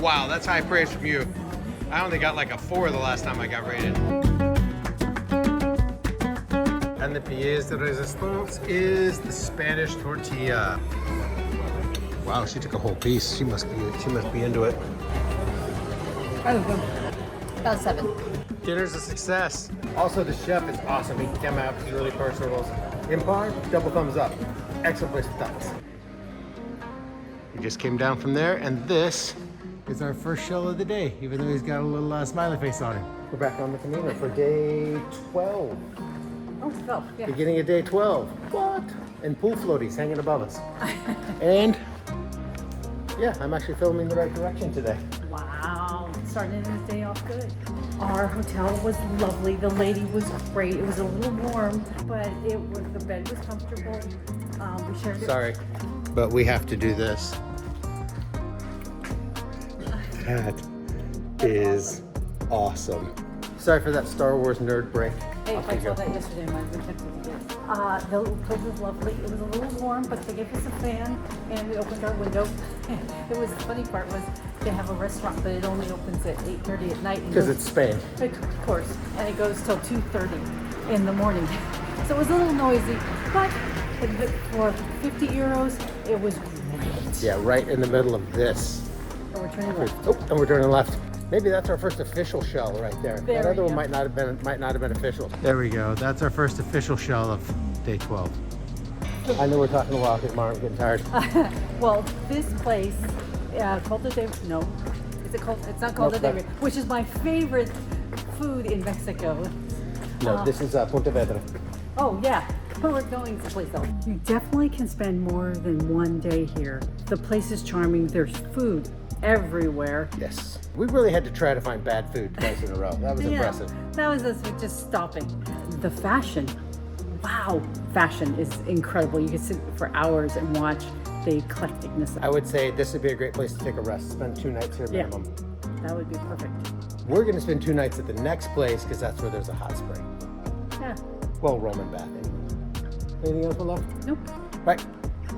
A: Wow, that's high praise from you. I only got like a 4 the last time I got rated. And the pièce de résistance is the Spanish tortilla. Wow, she took a whole piece. She must be into it.
C: That was good. About 7.
A: Dinner's a success. Also, the chef is awesome. He came out, he's really personable. Impar, double thumbs up. Excellent place for thoughts. We just came down from there, and this is our first shell of the day, even though he's got a little smiley face on him. We're back on the Camino for day 12.
C: Oh, 12, yeah.
A: Beginning of day 12. What? And pool floaties hanging above us. And yeah, I'm actually filming the right direction today.
C: Wow, starting his day off good. Our hotel was lovely. The lady was great. It was a little warm, but the bed was comfortable. We shared it.
A: Sorry, but we have to do this. That is awesome. Sorry for that Star Wars nerd break.
C: Hey, I saw that yesterday. My weekend was good. The place was lovely. It was a little warm, but they gave us a fan, and we opened our window. It was, the funny part was they have a restaurant, but it only opens at 8:30 at night.
A: Because it's Spain.
C: Of course, and it goes till 2:30 in the morning. So it was a little noisy, but for €50, it was great.
A: Yeah, right in the middle of this.
C: And we're turning left.
A: Oh, and we're turning left. Maybe that's our first official shell right there.
C: There
A: That other
C: we
A: one
C: go.
A: might not have been official. There we go. That's our first official shell of day 12. I know we're talking a while because Martin's getting tired.
C: Well, this place, called the no, is it called? It's not called
A: Nope,
C: the which is my favorite food in Mexico.
A: No, this is Pontevedra.
C: Oh yeah, we're going someplace else. You definitely can spend more than one day here. The place is charming. There's food everywhere.
A: Yes. We really had to try to find bad food twice in a row. That was impressive.
C: That was us with just stopping. The fashion. Wow, fashion is incredible. You can sit for hours and watch the eclecticness.
A: I would say this would be a great place to take a rest. Spend 2 nights here minimum.
C: That would be perfect.
A: We're going to spend 2 nights at the next place because that's where there's a hot spring.
C: Yeah.
A: Well, Roman bathing. Anything else on left?
C: Nope.
A: Right.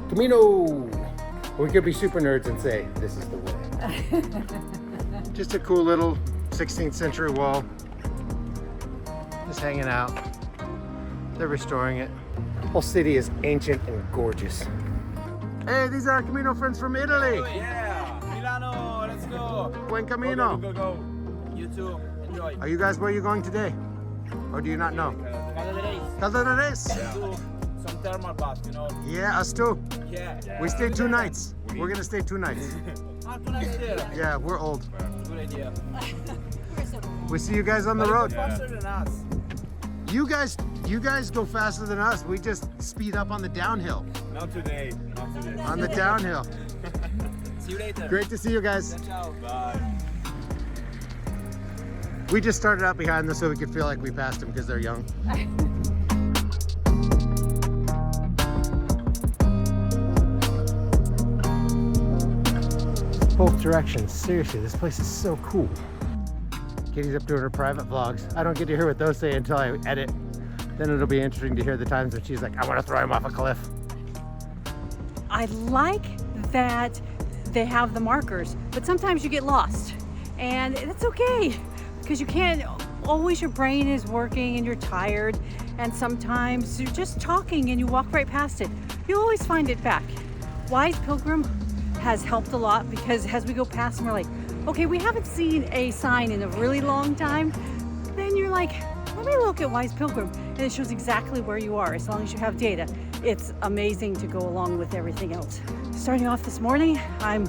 A: Camino. We could be super nerds and say, this is the way. Just a cool little 16th century wall. Just hanging out. They're restoring it. Whole city is ancient and gorgeous. Hey, these are our Camino friends from Italy.
H: Yeah, Milano, let's go.
A: Buen Camino.
H: Go. You too, enjoy.
A: Are you guys where you're going today? Or do you not know? Calderes.
H: Do some thermal bath, you know.
A: Yeah, us too.
H: Yeah.
A: We stayed 2 nights. We're gonna stay 2 nights.
H: Too nice there.
A: Yeah, we're old.
H: Good idea.
A: We see you guys on the road.
H: Faster than us.
A: You guys go faster than us. We just speed up on the downhill.
I: Not today.
A: On the downhill.
H: See you later.
A: Great to see you guys.
H: Ciao.
I: Bye.
A: We just started out behind them so we could feel like we passed them because they're young. Both directions. Seriously, this place is so cool. Kattie's up doing her private vlogs. I don't get to hear what those say until I edit. Then it'll be interesting to hear the times that she's like, I want to throw him off a cliff.
C: I like that they have the markers, but sometimes you get lost. And that's okay, because you can't always, your brain is working and you're tired. And sometimes you're just talking and you walk right past it. You always find it back. Wise Pilgrim has helped a lot, because as we go past and we're like, okay, we haven't seen a sign in a really long time. Then you're like, let me look at Wise Pilgrim. And it shows exactly where you are, as long as you have data. It's amazing to go along with everything else. Starting off this morning, I'm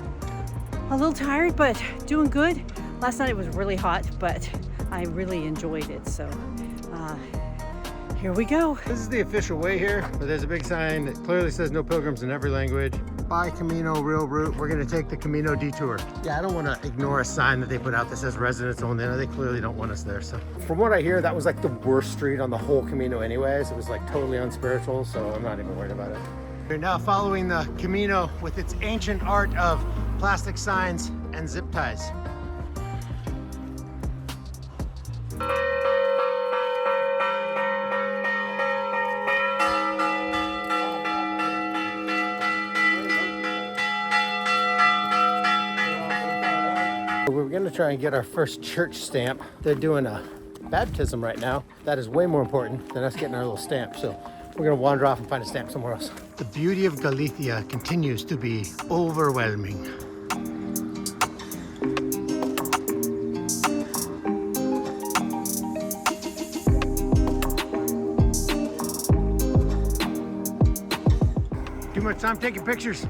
C: a little tired, but doing good. Last night it was really hot, but I really enjoyed it. So here we go.
A: This is the official way here, but there's a big sign that clearly says no pilgrims in every language. By Camino, real route. We're gonna take the Camino detour. Yeah, I don't wanna ignore a sign that they put out that says residents only. They clearly don't want us there. So from what I hear, that was like the worst street on the whole Camino anyways. It was like totally unspiritual, so I'm not even worried about it. We're now following the Camino with its ancient art of plastic signs and zip ties. We're gonna try and get our first church stamp. They're doing a baptism right now. That is way more important than us getting our little stamp. So we're gonna wander off and find a stamp somewhere else. The beauty of Galicia continues to be overwhelming. Too much time taking pictures.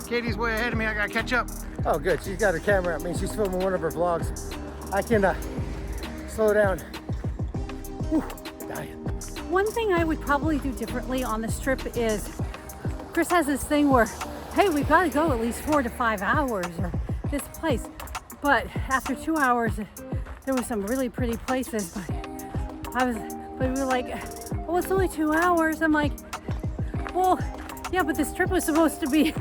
A: Kattie's way ahead of me, I gotta catch up. Oh good, she's got her camera at me. She's filming one of her vlogs. I can slow down. Whew, dying.
C: One thing I would probably do differently on this trip is, Chris has this thing where, hey, we've got to go at least 4 to 5 hours or this place. But after 2 hours, there were some really pretty places. But we were like, oh, it's only 2 hours. I'm like, well, yeah, but this trip was supposed to be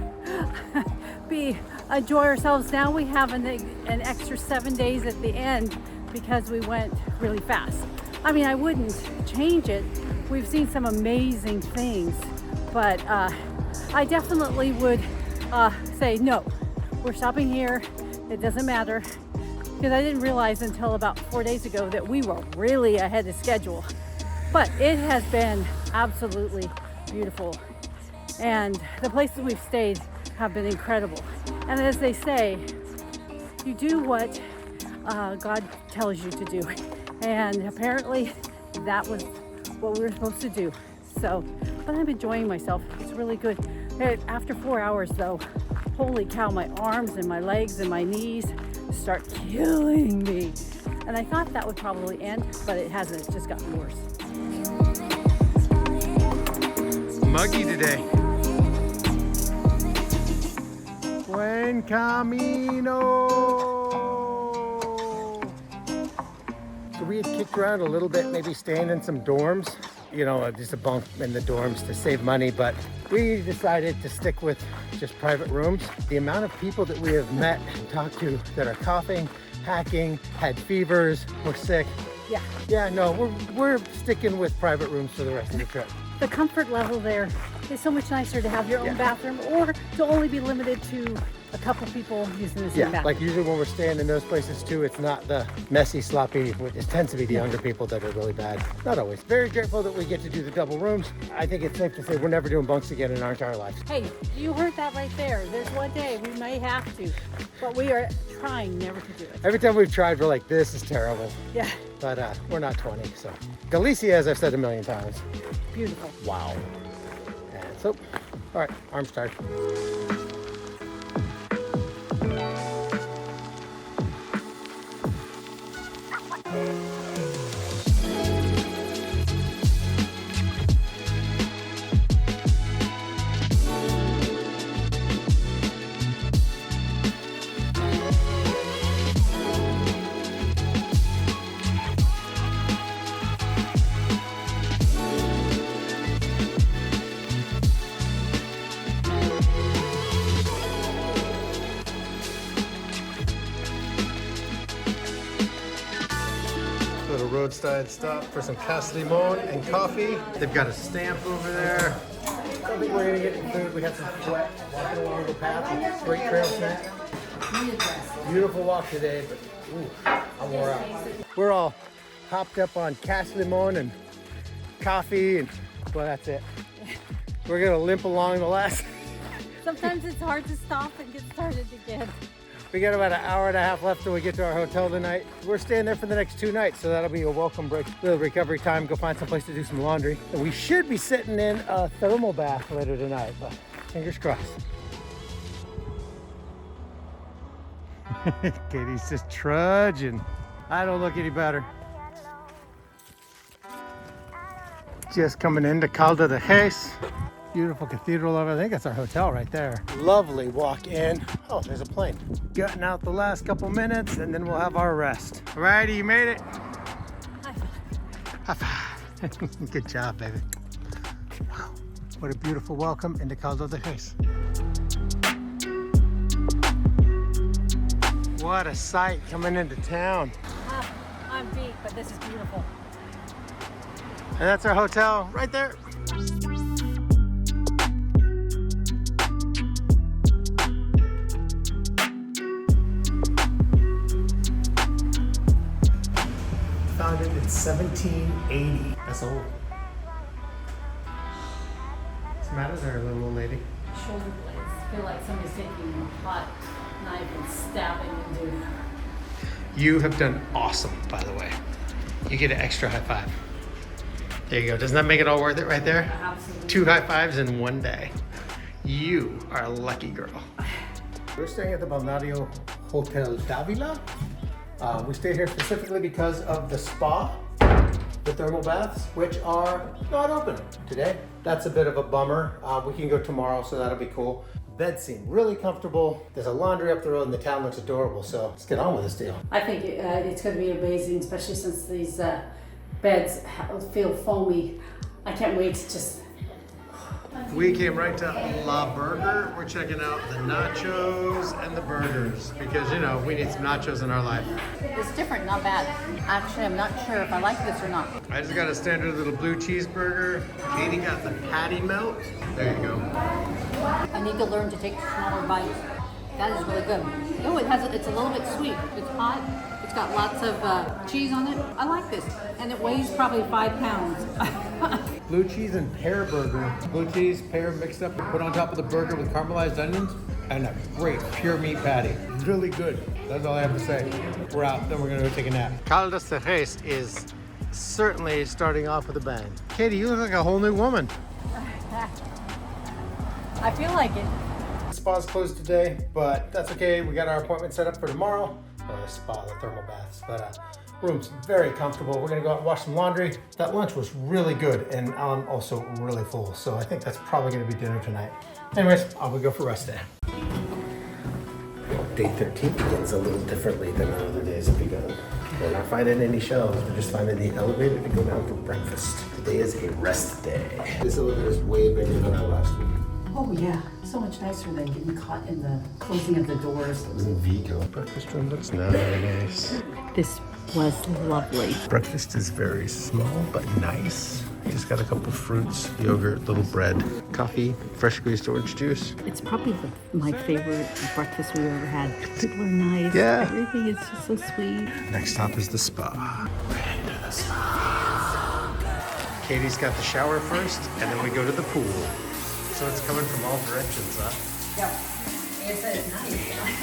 C: enjoy ourselves. Now we have an extra 7 days at the end because we went really fast. I mean, I wouldn't change it. We've seen some amazing things, but I definitely would say no. We're stopping here. It doesn't matter, because I didn't realize until about 4 days ago that we were really ahead of schedule. But it has been absolutely beautiful, and the places we've stayed have been incredible. And as they say, you do what God tells you to do. And apparently that was what we were supposed to do. So, but I'm enjoying myself. It's really good. After 4 hours though, holy cow, my arms and my legs and my knees start killing me. And I thought that would probably end, but it hasn't. It's just gotten worse.
A: Muggy today. Buen Camino. So we had kicked around a little bit, maybe staying in some dorms, you know, just a bunk in the dorms to save money, but we decided to stick with just private rooms. The amount of people that we have met and talked to that are coughing, hacking, had fevers, were sick.
C: Yeah.
A: Yeah, no, we're sticking with private rooms for the rest of the trip.
C: the comfort level there is so much nicer to have your own bathroom or to only be limited to a couple people using the same bathroom.
A: Like usually when we're staying in those places too, it's not the messy, sloppy, it tends to be the younger people that are really bad. Not always. Very grateful that we get to do the double rooms. I think it's safe to say we're never doing bunks again in our entire lives.
C: Hey, you heard that right there. There's one day we may have to, but we are trying never to do it.
A: Every time we've tried, we're like, this is terrible.
C: Yeah.
A: But we're not 20, so. Galicia, as I've said a million times.
C: Beautiful.
A: Wow. And so, all right, arms tired. Little roadside stop for some Limon and coffee. They've got a stamp over there. I think we're gonna get some food. We got some sweat walking along the path. Great trail snack. Beautiful walk today, but ooh, I'm wore out. We're all hopped up on Limon and coffee, and well, that's it. We're gonna limp along the last.
C: Sometimes it's hard to stop and get started again.
A: We got about an hour and a half left till we get to our hotel tonight. We're staying there for the next 2 nights, so that'll be a welcome break. Little recovery time, go find some place to do some laundry. And we should be sitting in a thermal bath later tonight, but fingers crossed. Katie's just trudging. I don't look any better. Just coming into Calda de Reis. Beautiful cathedral over there. I think that's our hotel right there. Lovely walk in. Oh, there's a plane. Gutting out the last couple minutes and then we'll have our rest. Alrighty, you made it. High five. Good job, baby. Wow, what a beautiful welcome into Calda de Reis. What a sight coming into town.
C: I'm beat, but this is beautiful.
A: And that's our hotel right there. Founded in 1780. That's old. What's the matter there, little old lady?
C: Shoulder blades. I feel like somebody's taking a hot knife and stabbing into.
A: You have done awesome, by the way. You get an extra high five. There you go. Doesn't that make it all worth it right there?
C: Absolutely.
A: 2 high fives in one day. You are a lucky girl. We're staying at the Balneario Hotel Davila. We stayed here specifically because of the spa, the thermal baths, which are not open today. That's a bit of a bummer. We can go tomorrow, so that'll be cool. Beds seem really comfortable. There's a laundry up the road and the town looks adorable, so let's get on with this deal.
C: I think it's going to be amazing, especially since these beds feel foamy. I can't wait to just...
A: We came right to La Burger. We're checking out the nachos and the burgers because, you know, we need some nachos in our life.
C: It's different, not bad. Actually, I'm not sure if I like this or not.
A: I just got a standard little blue cheeseburger. Katie got the patty melt. There you go.
C: I need to learn to take smaller bites. That is really good. Oh, it's a little bit sweet. It's hot. It's got lots of cheese on it. I like this. And it weighs probably 5 pounds.
A: Blue cheese and pear burger. Blue cheese, pear mixed up and put on top of the burger with caramelized onions and a great pure meat patty. Really good. That's all I have to say. We're out, then we're gonna go take a nap. Calda de Reis is certainly starting off with a bang. Katie, you look like a whole new woman.
C: I feel like it.
A: The spa's closed today, but that's okay. We got our appointment set up for tomorrow. Oh, the spa, the thermal baths, but room's very comfortable. We're gonna go out and wash some laundry. That lunch was really good, and I'm also really full, so I think that's probably gonna be dinner tonight. Anyways, I will go for rest day. Day 13 begins a little differently than our other days have begun. We're not finding any shelves, we're just finding the elevator to go down for breakfast. Today is a rest day. This elevator is way bigger than our last week.
C: Oh yeah, so much nicer than getting caught in the closing of the doors.
A: It was in Vigo. Breakfast room looks nice.
C: This was lovely.
A: Breakfast is very small but nice. Just got a couple fruits, yogurt, little bread, coffee, fresh squeezed orange juice.
C: It's probably my favorite breakfast we've ever had. People are nice.
A: Yeah.
C: Everything is just so sweet.
A: Next stop is the spa. We're heading to the spa. Katie's got the shower first, and then we go to the pool. So it's coming from all directions, huh?
C: Yeah. It's nice. I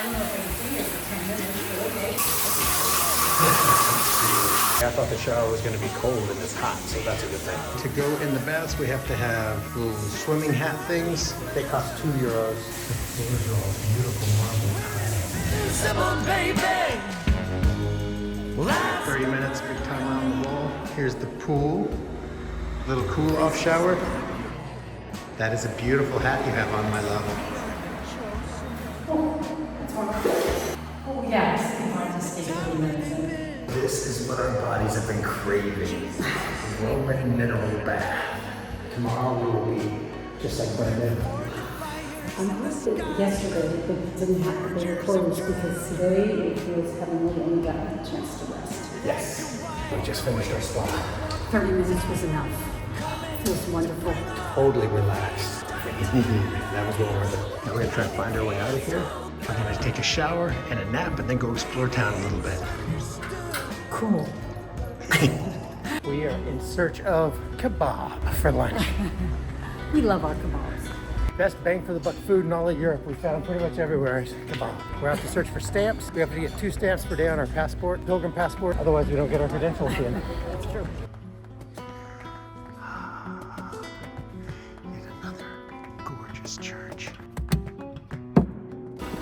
C: don't know if I can see it for 10 minutes, but okay.
A: I thought the shower was going to be cold and it's hot, so that's a good thing. To go in the baths, we have to have little swimming hat things. They cost €2. The floors are all beautiful marble tile. 30 minutes, big timer on the wall. Here's the pool. Little cool-off shower. That is a beautiful hat you have on, my love.
C: Oh, yes. I just take 30 minutes.
A: This is what our bodies have been craving. Roman mineral bath. Tomorrow we will be just like Brandon.
C: I noticed it yesterday, but it didn't have to be closed because today it feels heavenly and we got a chance to rest.
A: Yes. We just finished our spa.
C: 30 minutes was enough. Feels wonderful.
A: Totally relaxed. That was well worth it. Now we're gonna try and find our way out of here. We're gonna take a shower and a nap and then go explore town a little bit.
C: Cool.
A: We are in search of kebab for lunch.
C: We love our kebabs.
A: Best bang for the buck food in all of Europe. We found pretty much everywhere is kebab. We're out to search for stamps. We have to get 2 stamps per day on our passport, pilgrim passport. Otherwise we don't get our credentials in.
C: That's true.
A: Gorgeous church.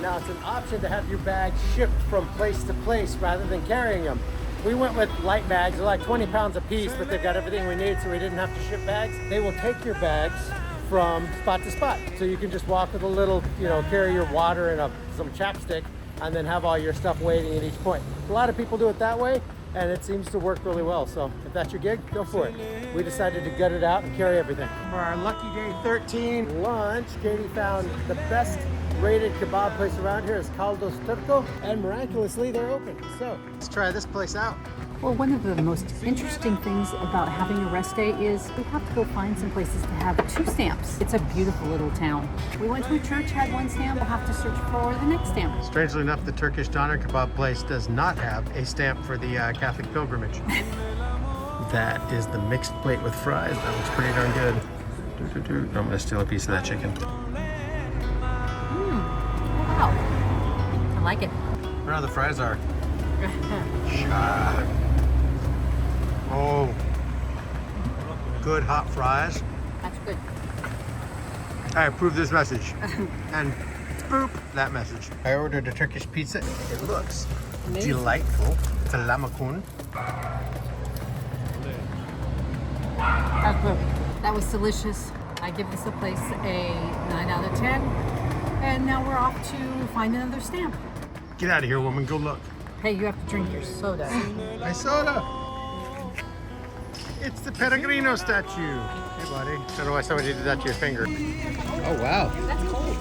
J: Now it's an option to have your bags shipped from place to place rather than carrying them. We went with light bags, they're like 20 pounds a piece, but they've got everything we need so we didn't have to ship bags. They will take your bags from spot to spot. So you can just walk with a little, carry your water and some chapstick and then have all your stuff waiting at each point. A lot of people do it that way and it seems to work really well. So if that's your gig, go for it. We decided to gut it out and carry everything. For our lucky day 13 lunch, Katie found the best rated kebab place around here is Caldos Turco, and miraculously they're open. So let's try this place out.
C: Well, one of the most interesting things about having a rest day is we have to go find some places to have 2 stamps. It's a beautiful little town. We went to a church, had 1 stamp, we'll have to search for the next stamp.
A: Strangely enough, the Turkish doner kebab place does not have a stamp for the Catholic pilgrimage. That is the mixed plate with fries. That looks pretty darn good. I'm gonna steal a piece of that chicken.
C: Wow. I like it.
A: Where the fries are. Oh, good hot fries.
C: That's good.
A: I approve this message. And boop, that message. I ordered a Turkish pizza. It looks delightful. It's a lahmacun.
C: That's good. That was delicious. I give this place a 9 out of 10. And now we're off to find another stamp.
A: Get out of here, woman. Go look.
C: Hey, you have to drink your soda.
A: My soda. It's the Peregrino statue. Hey, buddy. Don't know why somebody did that to your finger. Oh, wow.
C: That's cold.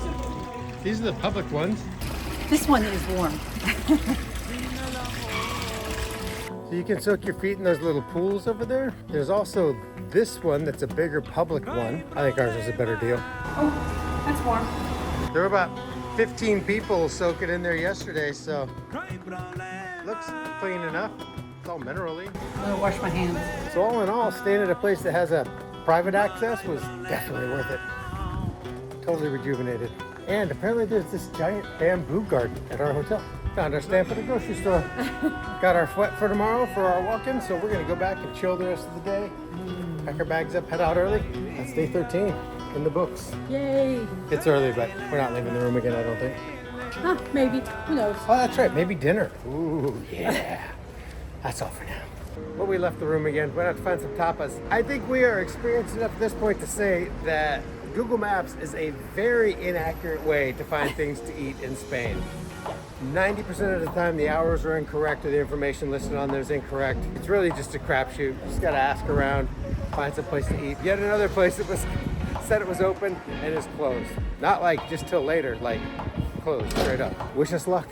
A: These are the public ones.
C: This one is warm.
J: So you can soak your feet in those little pools over there. There's also this one that's a bigger public one. I think ours is a better deal.
C: Oh, that's warm.
J: There were about 15 people soaking in there yesterday, so looks clean enough. It's all minerally.
C: I'm gonna wash my hands.
J: So all in all, staying at a place that has a private access was definitely worth it. Totally rejuvenated. And apparently there's this giant bamboo garden at our hotel. Found our stamp at the grocery store. Got our flight for tomorrow for our walk-in, so we're gonna go back and chill the rest of the day. Pack our bags up, head out early. That's day 13 in the books.
C: Yay.
J: It's early, but we're not leaving the room again, I don't think.
C: Huh, maybe. Who knows?
J: Oh, that's right. Maybe dinner. Ooh, yeah. That's all for now. Well, we left the room again. We're going to have to find some tapas. I think we are experienced enough at this point to say that Google Maps is a very inaccurate way to find things to eat in Spain. 90% of the time, the hours are incorrect or the information listed on there is incorrect. It's really just a crapshoot. You just got to ask around, find some place to eat. Yet another place that was said it was open and is closed. Not like just till later, like closed straight up. Wish us luck.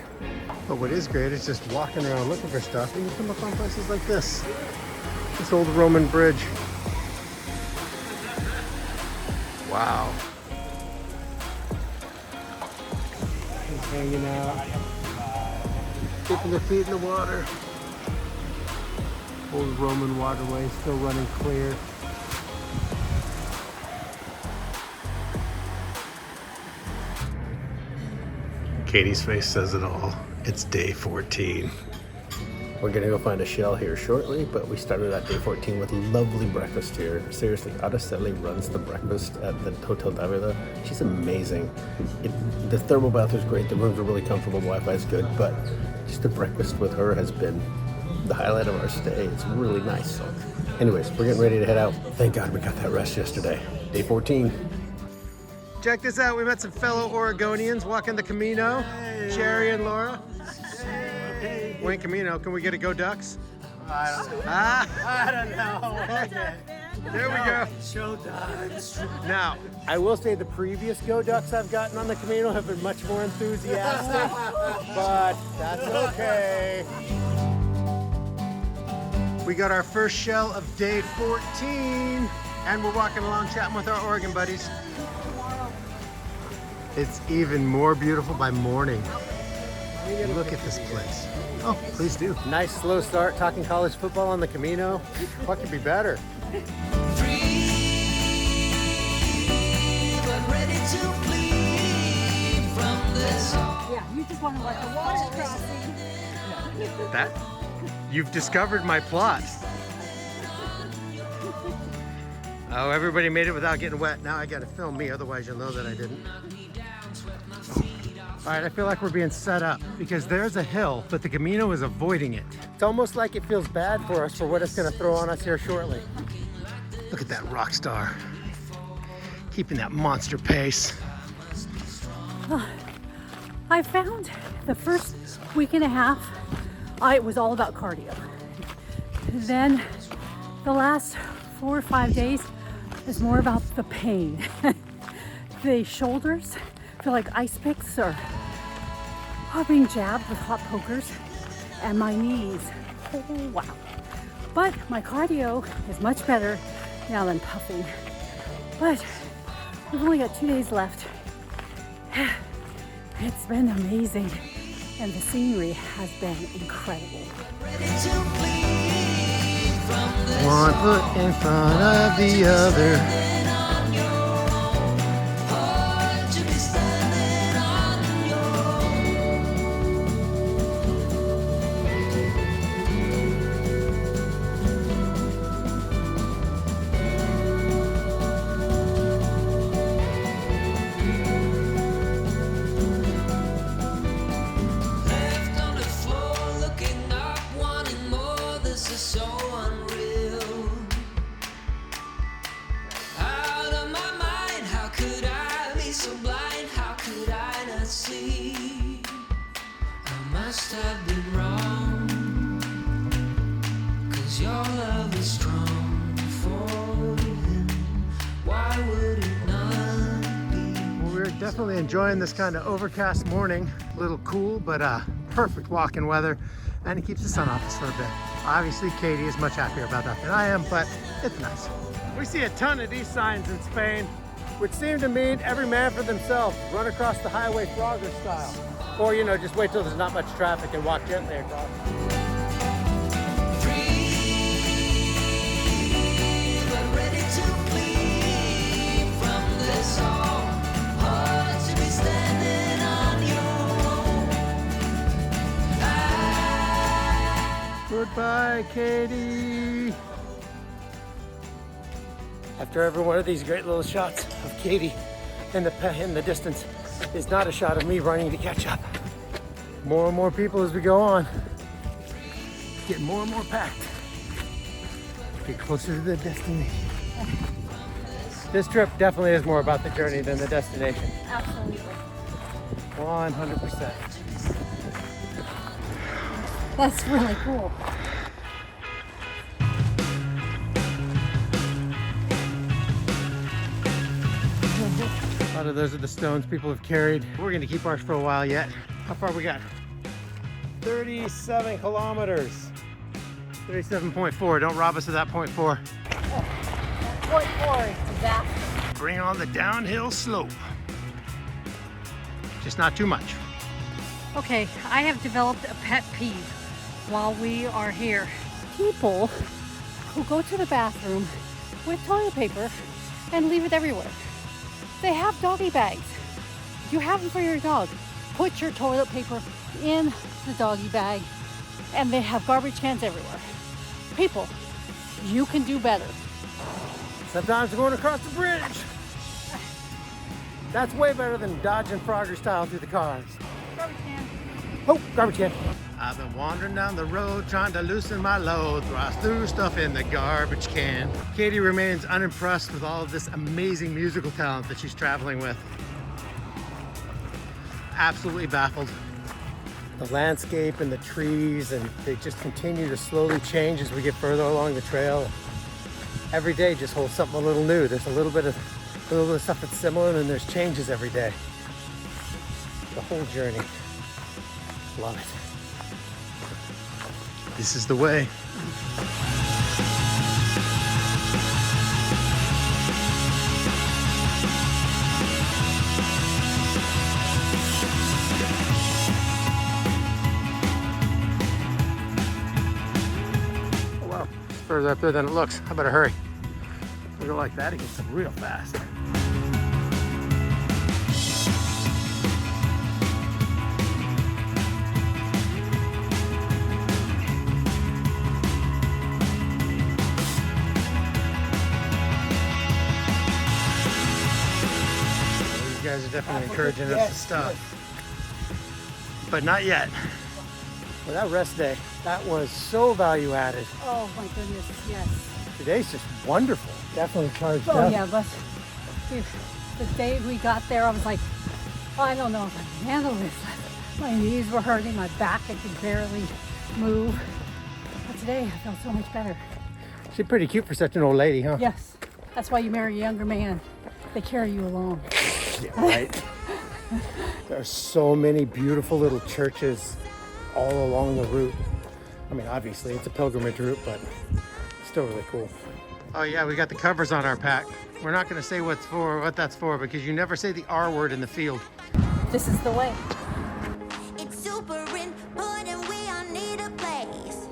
J: But what is great is just walking around looking for stuff and you come up on places like this. This old Roman bridge. Wow. Just hanging out. Dipping their feet in the water. Old Roman waterway still running clear. Katie's face says it all. It's day 14. We're gonna go find a shell here shortly, but we started at day 14 with lovely breakfast here. Seriously, Araceli runs the breakfast at the Hotel Davila. She's amazing. The thermal bath was great, the rooms are really comfortable, Wi-Fi is good, but just the breakfast with her has been the highlight of our stay. It's really nice. So anyways, we're getting ready to head out. Thank God we got that rest yesterday. Day 14. Check this out, we met some fellow Oregonians walking the Camino. Hey. Jerry and Laura. Hey. Buen Camino, can we get a Go Ducks?
H: I don't know.
J: Ah?
H: I don't know. Okay.
J: There we go.
H: Show Ducks.
J: Now, I will say the previous Go Ducks I've gotten on the Camino have been much more enthusiastic, but that's okay. We got our first shell of day 14, and we're walking along chatting with our Oregon buddies. It's even more beautiful by morning. Look at this place. Oh, please do. Nice slow start, talking college football on the Camino. What could be better?
C: Yeah, you just want to like a water crossing.
J: That? You've discovered my plot. Oh, everybody made it without getting wet. Now I gotta film me, otherwise you'll know that I didn't. All right, I feel like we're being set up because there's a hill, but the Camino is avoiding it. It's almost like it feels bad for us for what it's gonna throw on us here shortly. Look at that rock star. Keeping that monster pace.
C: I found the first week and a half, it was all about cardio. Then the last 4 or 5 days is more about the pain. The shoulders feel like ice picks or being jabbed with hot pokers, and my knees, oh wow. But my cardio is much better now than puffing. But we've only got 2 days left. It's been amazing, and the scenery has been incredible.
J: One foot in front of the other. Definitely enjoying this kind of overcast morning. A little cool, but perfect walking weather, and it keeps the sun off us for a bit. Obviously, Katie is much happier about that than I am, but it's nice. We see a ton of these signs in Spain, which seem to mean every man for themselves. Run across the highway Frogger style. Or, you know, just wait till there's not much traffic and walk gently across. Goodbye, Katie. After every one of these great little shots of Katie in the distance is not a shot of me running to catch up. More and more people as we go on. Get more and more packed. Get closer to the destination. This trip definitely is more about the journey than the destination.
C: Absolutely.
J: 100%.
C: That's really cool.
J: A lot of those are the stones people have carried. We're gonna keep ours for a while yet. How far we got? 37 kilometers. 37.4. Don't rob us of that 0.4.
C: 0.4 is disaster.
J: Bring on the downhill slope. Just not too much.
C: Okay, I have developed a pet peeve while we are here. People who go to the bathroom with toilet paper and leave it everywhere. They have doggy bags. You have them for your dog. Put your toilet paper in the doggy bag, and they have garbage cans everywhere. People, you can do better.
J: Sometimes we're going across the bridge. That's way better than dodging Frogger style through the cars.
C: Garbage can.
J: Oh, garbage can. I've been wandering down the road trying to loosen my load. I threw stuff in the garbage can. Katie remains unimpressed with all of this amazing musical talent that she's traveling with. Absolutely baffled. The landscape and the trees, and they just continue to slowly change as we get further along the trail. Every day just holds something a little new. There's a little bit of stuff that's similar, and then there's changes every day. The whole journey. Love it. This is the way. Oh wow, it's further up there than it looks. I better hurry. If we go like that, it gets real fast. You guys are definitely encouraging us to stop. But not yet. Well, that rest day, that was so value added.
C: Oh my goodness, yes.
J: Today's just wonderful. Definitely charged up.
C: Oh yeah, but the day we got there, I was like, oh, I don't know if I can handle this. My knees were hurting, my back, I could barely move. But today, I felt so much better.
J: She's pretty cute for such an old lady, huh?
C: Yes, that's why you marry a younger man. They carry you along.
J: Yeah, right. There are so many beautiful little churches all along the route. I mean, obviously it's a pilgrimage route, but still really cool. Oh yeah, we got the covers on our pack. We're not going to say what that's for, because you never say the R word in the field.
C: This is the way.
F: It's super important, we all need a place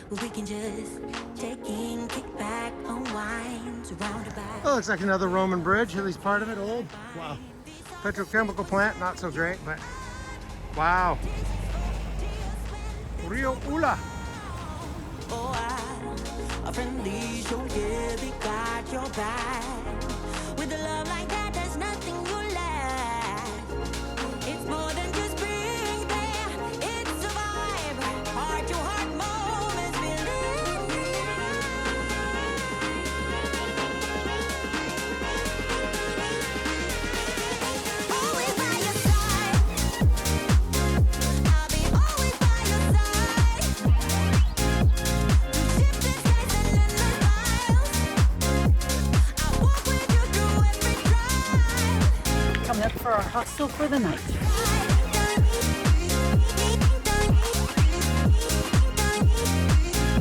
F: where we can just check in, kick back, unwind, surround about.
J: Oh, looks like another Roman bridge, at least part of it old. Wow. Petrochemical plant, not so great, but wow. Rio Ula.
B: A friendly show, yeah, they got your back. With a love like that, there's nothing you lack. It's more than just being there, it's a vibe. Heart-to-heart moments, always by your side. I'll be always by your side. Ship this place and endless miles. I walk with you through every drive.
C: Coming up for our hostel for the night.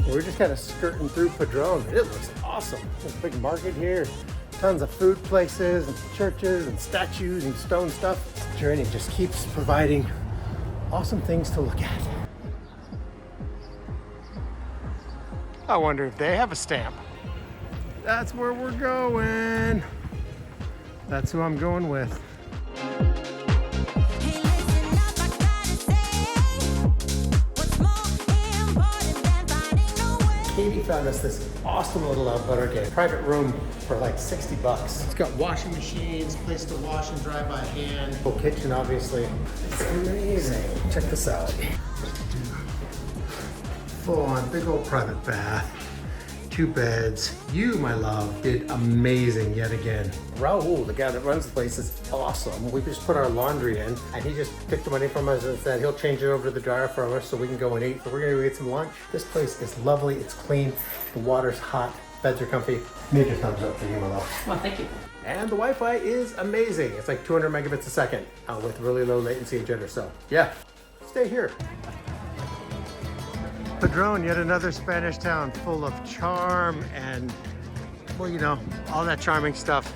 J: We're just kind of skirting through Padrón. It looks awesome. There's a big market here. Tons of food places and churches and statues and stone stuff. This journey just keeps providing awesome things to look at. I wonder if they have a stamp. That's where we're going. That's who I'm going with.
B: Hey, listen up, I gotta say, what's more important than finding a way?
J: Katie found us this awesome little albergue, private room for like $60. It's got washing machines, place to wash and dry by hand. Full kitchen, obviously. It's amazing. Check this out. Full on, big old private bath, 2 beds. You, my love, did amazing yet again. Raul, the guy that runs the place, is awesome. We just put our laundry in, and he just took the money from us and said he'll change it over to the dryer for us so we can go and eat. So we're gonna go get some lunch. This place is lovely, it's clean, the water's hot, beds are comfy. Major thumbs up for you, my love.
D: Well, thank you.
J: And the Wi-Fi is amazing. It's like 200 megabits a second with really low latency and jitter. So yeah, stay here. Padrón, yet another Spanish town full of charm and, well, you know, all that charming stuff.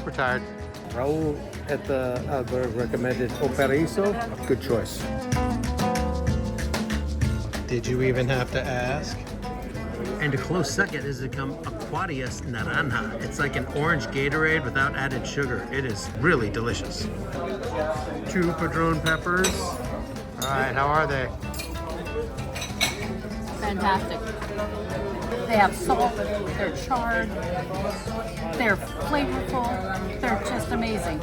J: We're tired. Raul at the Alberg recommended Operizo. Good choice. Did you even have to ask? And a close second has become Aquarius Naranja. It's like an orange Gatorade without added sugar. It is really delicious. 2 Padrón peppers. All right, how are they?
C: Fantastic. They have salt, they're charred, they're flavorful, they're just amazing.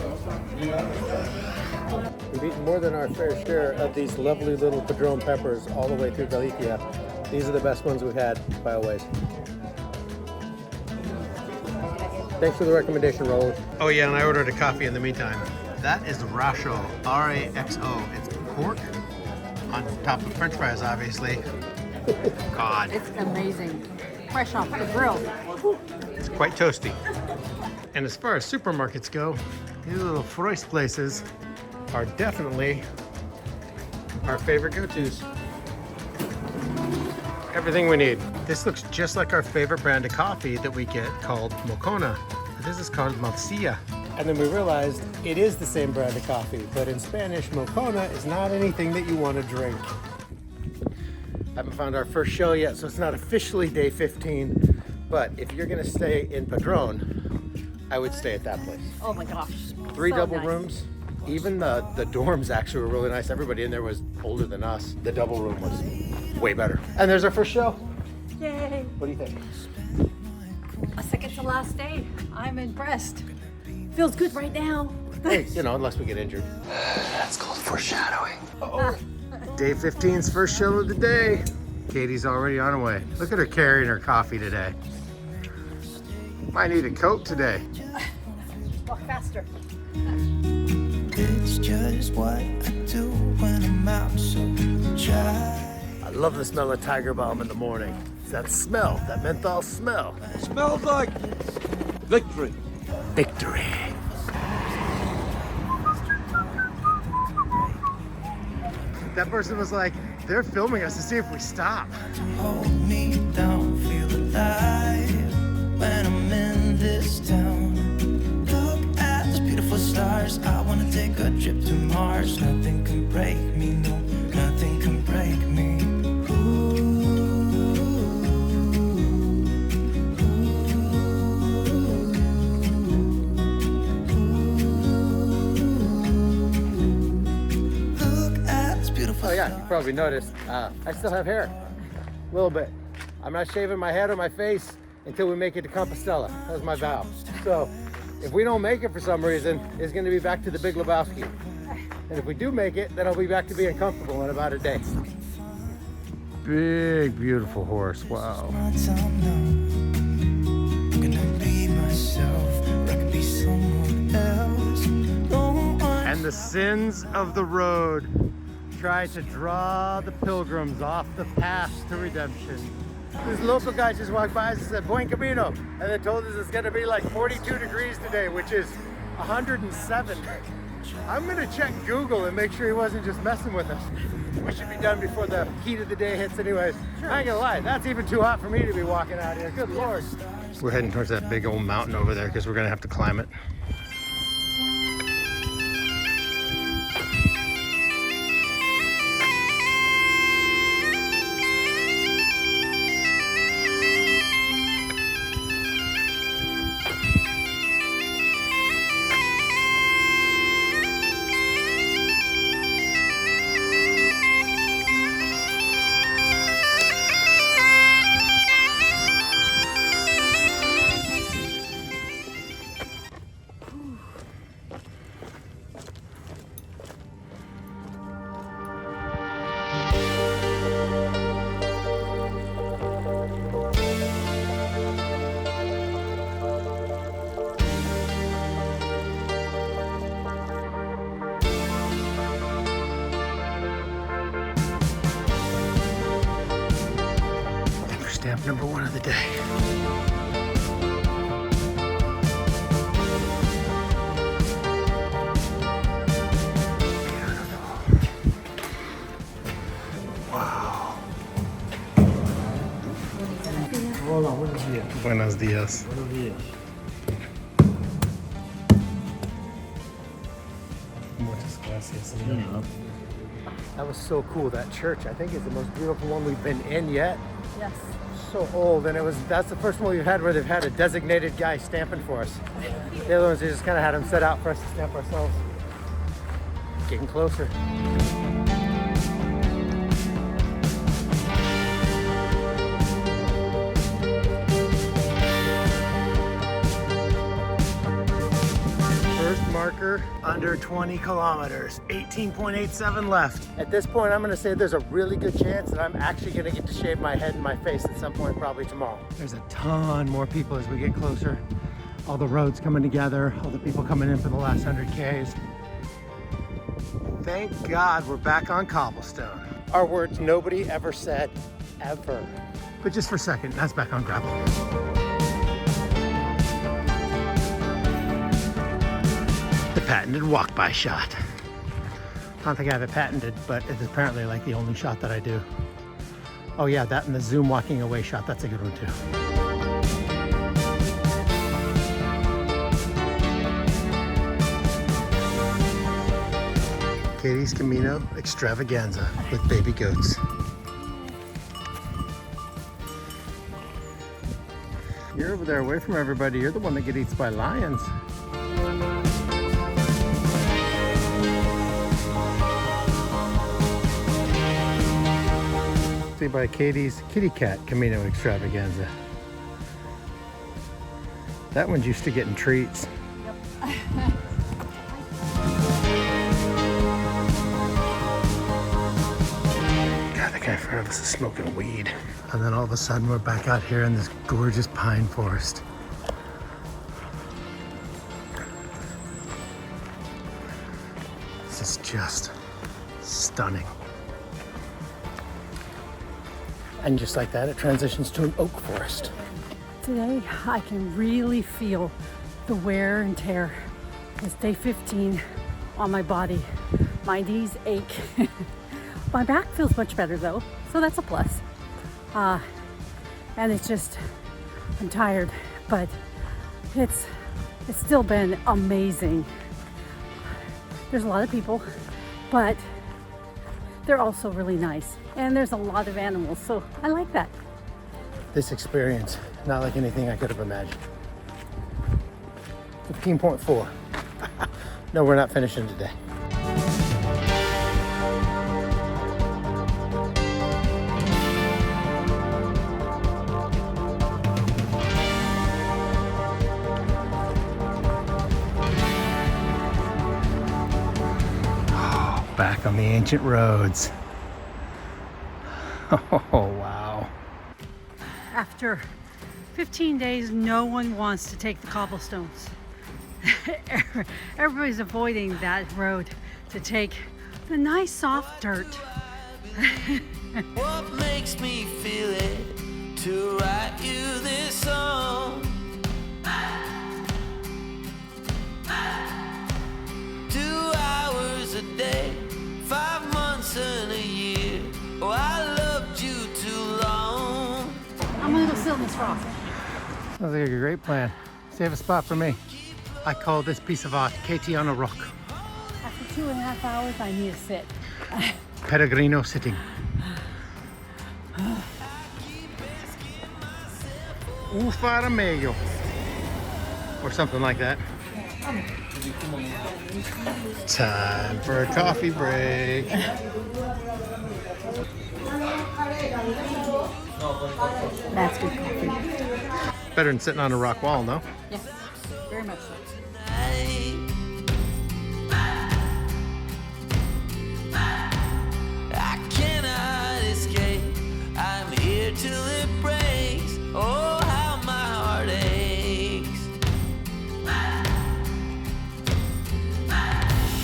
J: We've eaten more than our fair share of these lovely little Padrón peppers all the way through Galicia. These are the best ones we've had by a ways. Thanks for the recommendation, Raul. Oh yeah, and I ordered a coffee in the meantime. That is Raxo, R-A-X-O. It's pork on top of French fries, obviously. God.
C: It's amazing. Fresh off the grill.
J: It's quite toasty. And as far as supermarkets go, these little Froist places are definitely our favorite go-tos. Everything we need. This looks just like our favorite brand of coffee that we get called Mocona. This is called Malcia. And then we realized it is the same brand of coffee, but in Spanish, Mocona is not anything that you want to drink. Haven't found our first show yet, so it's not officially day 15, but if you're gonna stay in Padrón, I would stay at that place.
C: Oh my gosh.
J: 3
C: So
J: double
C: nice.
J: rooms. Even the dorms actually were really nice. Everybody in there was older than us. The double room was way better. And there's our first show.
C: Yay.
J: What do you think?
C: A second to last day. I'm impressed. Feels good right now.
J: Hey, you know, unless we get injured. That's called foreshadowing. Day 15's first show of the day. Katie's already on her way. Look at her carrying her coffee today. Might need a coat today.
C: Walk faster.
B: It's just what I do when I'm out, so try.
J: I love the smell of tiger balm in the morning. It's that smell, that menthol smell.
I: It smells like victory.
J: Victory. That person was like, they're filming us to see if we stop.
B: Hold me down, feel alive when I'm in this town. Look at those beautiful stars. I wanna take a trip to Mars. Nothing can break me, no, nothing can break me.
J: Oh yeah, you probably noticed, I still have hair, a little bit. I'm not shaving my head or my face until we make it to Compostela. That was my vow. So if we don't make it for some reason, it's gonna be back to the Big Lebowski. And if we do make it, then I'll be back to being comfortable in about a day. Big, beautiful horse, wow. And the sins of the road try to draw the pilgrims off the path to redemption. This local guy just walked by and said, Buen Camino, and they told us it's gonna be like 42 degrees today, which is 107. I'm gonna check Google and make sure he wasn't just messing with us. We should be done before the heat of the day hits anyways. I ain't gonna lie, that's even too hot for me to be walking out here, good Lord. We're heading towards that big old mountain over there because we're gonna have to climb it. Stamp number 1 of the day. Beautiful. Wow. Hola, buenos días.
A: Buenos dias.
J: Buenos días.
A: Muchas gracias.
J: That was so cool. That church, I think, is the most beautiful one we've been in yet.
C: Yes.
J: So old, and that's the first one we've had where they've had a designated guy stamping for us. The other ones, they just kind of had them set out for us to stamp ourselves. Getting closer. First marker, under 20 kilometers, 18.87 left. At this point, I'm gonna say there's a really good chance that I'm actually gonna get to shave my head and my face at some point, probably tomorrow. There's a ton more people as we get closer. All the roads coming together, all the people coming in for the last 100 Ks. Thank God we're back on cobblestone. Our words nobody ever said, ever. But just for a second, that's back on gravel. The patented walk-by shot. I don't think I have it patented, but it's apparently like the only shot that I do. Oh yeah, that and the zoom walking away shot, that's a good one too. Katie's Camino extravaganza with baby goats. You're over there away from everybody. You're the one that gets eaten by lions. See by Katie's kitty cat Camino extravaganza. That one's used to getting treats. guy in front of us is smoking weed. And then all of a sudden we're back out here in this gorgeous pine forest. This is just stunning. And just like that, it transitions to an oak forest.
C: Today, I can really feel the wear and tear. It's day 15 on my body. My knees ache. My back feels much better though, so that's a plus. And it's just, I'm tired, but it's still been amazing. There's a lot of people, but they're also really nice. And there's a lot of animals, so I like that.
J: This experience, not like anything I could have imagined. 15.4. No, we're not finishing today. Back on the ancient roads. Oh, wow.
C: After 15 days, no one wants to take the cobblestones. Everybody's avoiding that road to take the nice soft dirt.
B: What makes me feel it to write you this song? 2 hours a day, 5 months and a year. Oh, I loved you too long.
C: I'm gonna go sit on this rock.
J: Sounds like a great plan. Save a spot for me. I call this piece of art Kattie on a rock.
C: After 2.5 hours, I need to sit.
J: Peregrino sitting. Un fare meglio. Or something like that. Time for a coffee break.
C: That's good coffee.
J: Better than sitting on a rock wall, no?
C: Yes, very much so.
B: I cannot escape. I'm here till it breaks. Oh, how my heart aches.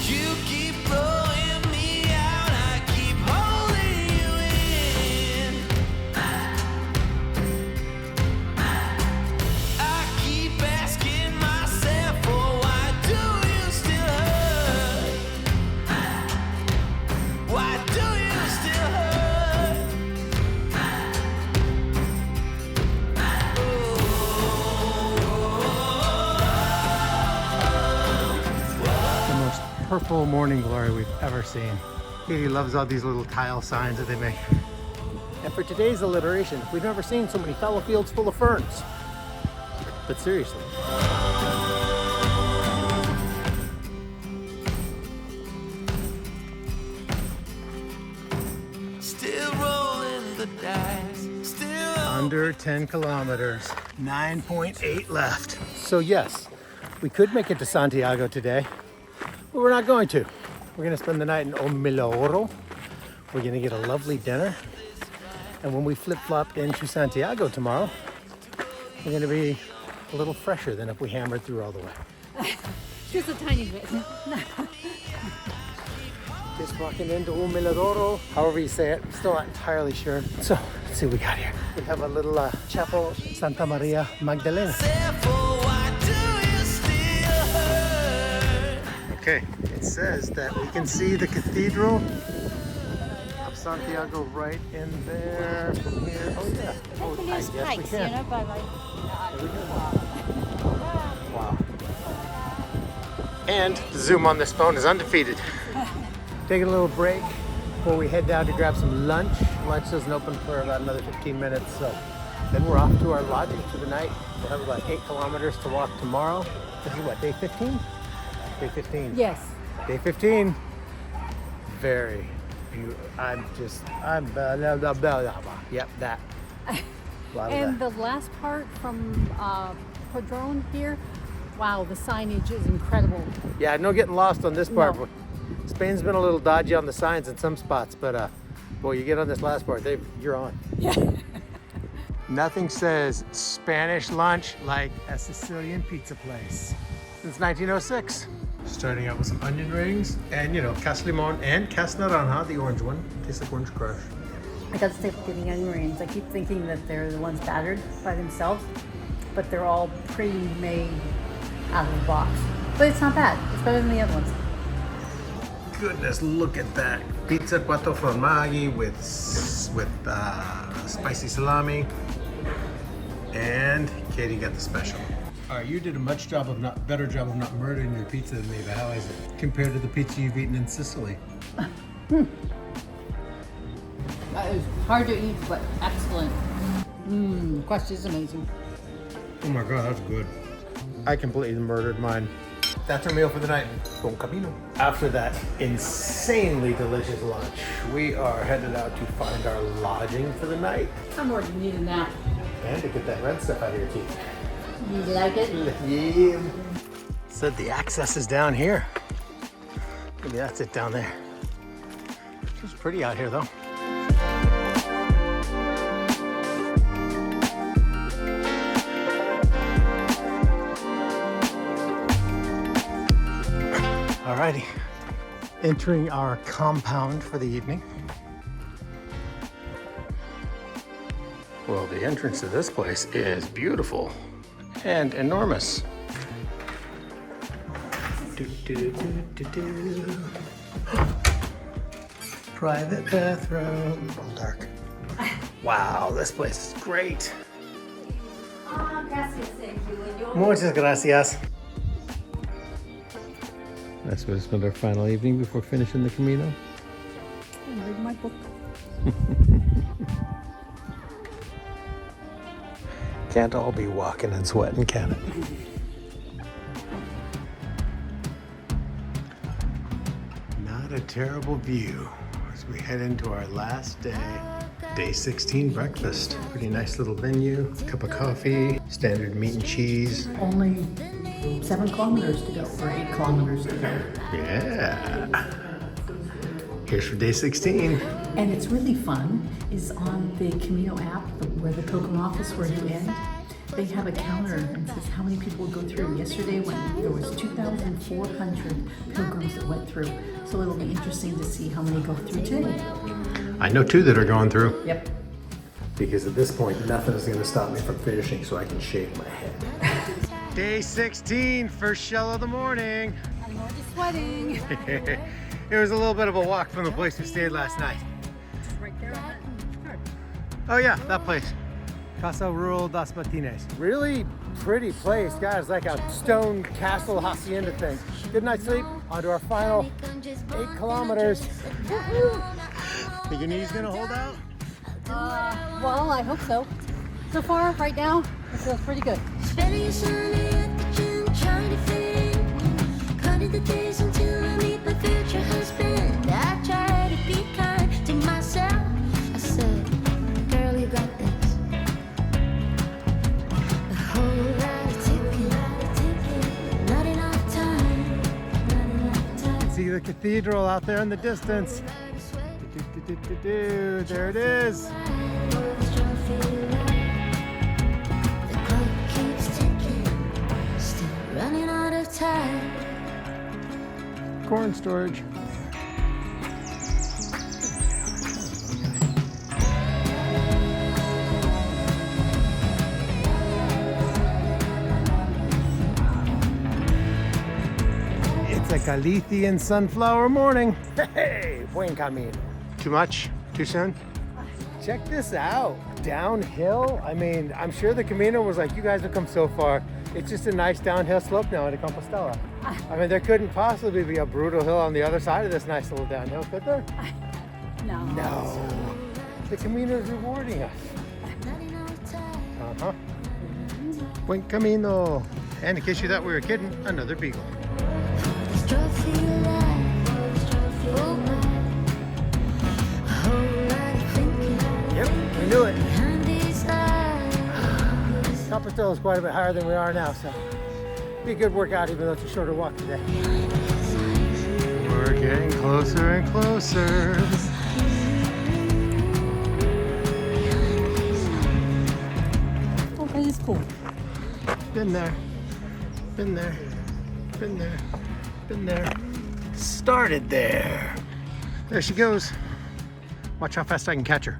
B: You keep blowing me out. I keep holding you in. I keep asking myself, oh, why do you still hurt? Why do you still hurt?
J: purple morning glory we've ever seen. Katie loves all these little tile signs that they make. And for today's alliteration, we've never seen so many fallow fields full of ferns. But seriously.
B: Still rolling the dice. Still
J: Under 10 kilometers, 9.8 left. So yes, we could make it to Santiago today, but we're not going to. We're gonna spend the night in Litoral. We're gonna get a lovely dinner. And when we flip-flop into Santiago tomorrow, we're gonna be a little fresher than if we hammered through all the way.
C: Just a tiny bit.
J: Just walking into Litoral, however you say it, I'm still not entirely sure. So let's see what we got here. We have a little chapel, Santa Maria Magdalena. Okay, it says that we can see the cathedral of Santiago right in there from here. Oh yeah. Oh, I guess we can. There we go. Wow. And the zoom on this phone is undefeated. Taking a little break before we head down to grab some lunch. Lunch doesn't open for about another 15 minutes, so then we're off to our lodging for the night. We'll have about 8 kilometers to walk tomorrow. This is what, day 15? Day 15.
C: Yes.
J: Day 15. Very beautiful. Yep, that.
C: And the last part from Padrone here, wow, the signage is incredible.
J: Yeah, no getting lost on this part.
C: No.
J: Spain's been a little dodgy on the signs in some spots, but boy, you get on this last part, you're on.
C: Yeah.
J: Nothing says Spanish lunch like a Sicilian pizza place since 1906. Starting out with some onion rings and, you know, cas limon and cas naranja, the orange one. Tastes like orange crush.
C: I got to stay getting onion rings. I keep thinking that they're the ones battered by themselves, but they're all pre-made out of the box. But it's not bad. It's better than the other ones.
J: Goodness, look at that. Pizza quattro formaggi with spicy salami. And Katie got the special. All right, you did a better job of not murdering your pizza than me, but how is it compared to the pizza you've eaten in Sicily?
C: That is hard to eat, but excellent. Crust is amazing.
J: Oh my God, that's good. I completely murdered mine. That's our meal for the night. Buen Camino. After that insanely delicious lunch, we are headed out to find our lodging for the night.
C: I'm already needing that.
J: And to get that red stuff out of your teeth.
C: You like it?
J: Yeah. Said the access is down here. Maybe that's it down there. It's pretty out here though. Alrighty, entering our compound for the evening. Well, the entrance to this place is beautiful and enormous. Private bathroom. All dark. Wow, this place is great. Muchas gracias. That's where we spent our final evening before finishing the Camino.
C: Read my book.
J: Can't all be walking and sweating, can it? Not a terrible view as we head into our last day. Day 16 breakfast. Pretty nice little venue. Cup of coffee, standard meat and cheese.
C: Only 7 kilometers to go, or 8 kilometers to go.
J: Yeah. Here's for day 16.
C: And it's really fun is on the Camino app, where the pilgrim office where you end, they have a counter and says how many people will go through. Yesterday when there was 2,400 pilgrims that went through. So it'll be interesting to see how many go through today.
J: I know 2 that are going through.
C: Yep.
J: Because at this point, nothing is going to stop me from finishing so I can shave my head. Day 16, first shell of the morning.
C: I'm already sweating.
J: It was a little bit of a walk from the place we stayed last night.
C: Right there on that card.
J: Oh yeah, that place. Casa Rural das Matines. Really pretty place, guys, like a stone castle hacienda thing. Good night's sleep. On to our final 8 kilometers. Think your knee's gonna hold out?
C: Well, I hope so. So far, right now, it feels pretty good.
F: Spending a Sunday at the gym, trying to fit in. Counting the days until I meet my future husband. I try to be kind to myself. I said, girl, you got this. A whole lot of ticking, not enough time.
J: See the cathedral out there in the distance. There it is.
F: The clock keeps ticking, still running out of time.
J: Corn storage. It's a Galician sunflower morning. Hey, Buen Camino. Too much? Too soon? Check this out. Downhill. I mean, I'm sure the Camino was like, you guys have come so far. It's just a nice downhill slope now to Compostela. I mean, there couldn't possibly be a brutal hill on the other side of this nice little downhill, could there?
C: No.
J: No. The Camino is rewarding us. Uh-huh. Buen Camino. And in case you thought we were kidding, another beagle. Yep, we knew it. Compostela is quite a bit higher than we are now, so be a good workout even though it's a shorter walk today. We're getting closer and closer.
C: Oh, that is cool.
J: Been there, been there, been there, been there. Started there. There she goes. Watch how fast I can catch her.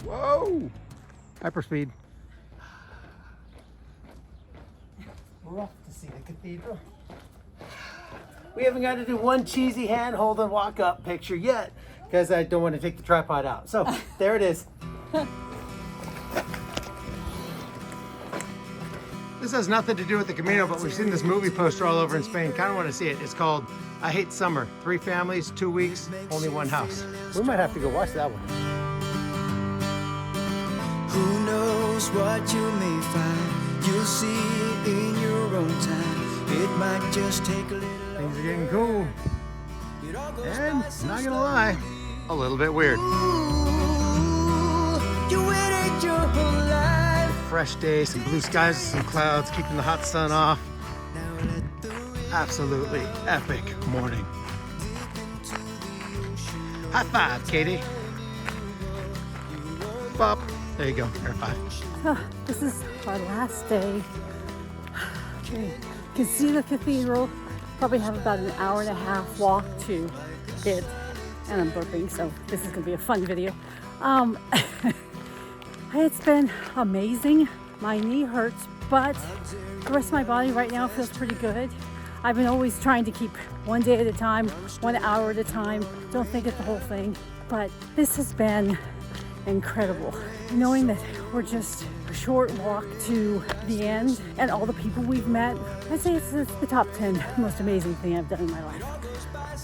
J: Whoa! Hyperspeed. We're off to see the cathedral. We haven't got to do one cheesy hand hold and walk up picture yet because I don't want to take the tripod out. So there it is. This has nothing to do with the Camino, but we've seen this movie poster all over in Spain. Kind of want to see it. It's called I Hate Summer. 3 families, 2 weeks, only 1 house. We might have to go watch that one.
K: Who knows what you may find? You'll see it in your own time. It might just take a little.
J: Things are getting cool. And, not gonna lie, a little bit weird.
K: Ooh, you waited your whole life.
J: Fresh day, some blue skies, some clouds, keeping the hot sun off. Absolutely epic morning. High five, Katie. Bop. There you go, air 5.
C: This is our last day. Okay. You can see the cathedral. Probably have about an hour and a half walk to it. And I'm burping, so this is gonna be a fun video. It's been amazing. My knee hurts, but the rest of my body right now feels pretty good. I've been always trying to keep one day at a time, 1 hour at a time. Don't think of the whole thing. But this has been incredible. Knowing that we're just a short walk to the end and all the people we've met, I'd say it's the top 10 most amazing thing I've done in my life.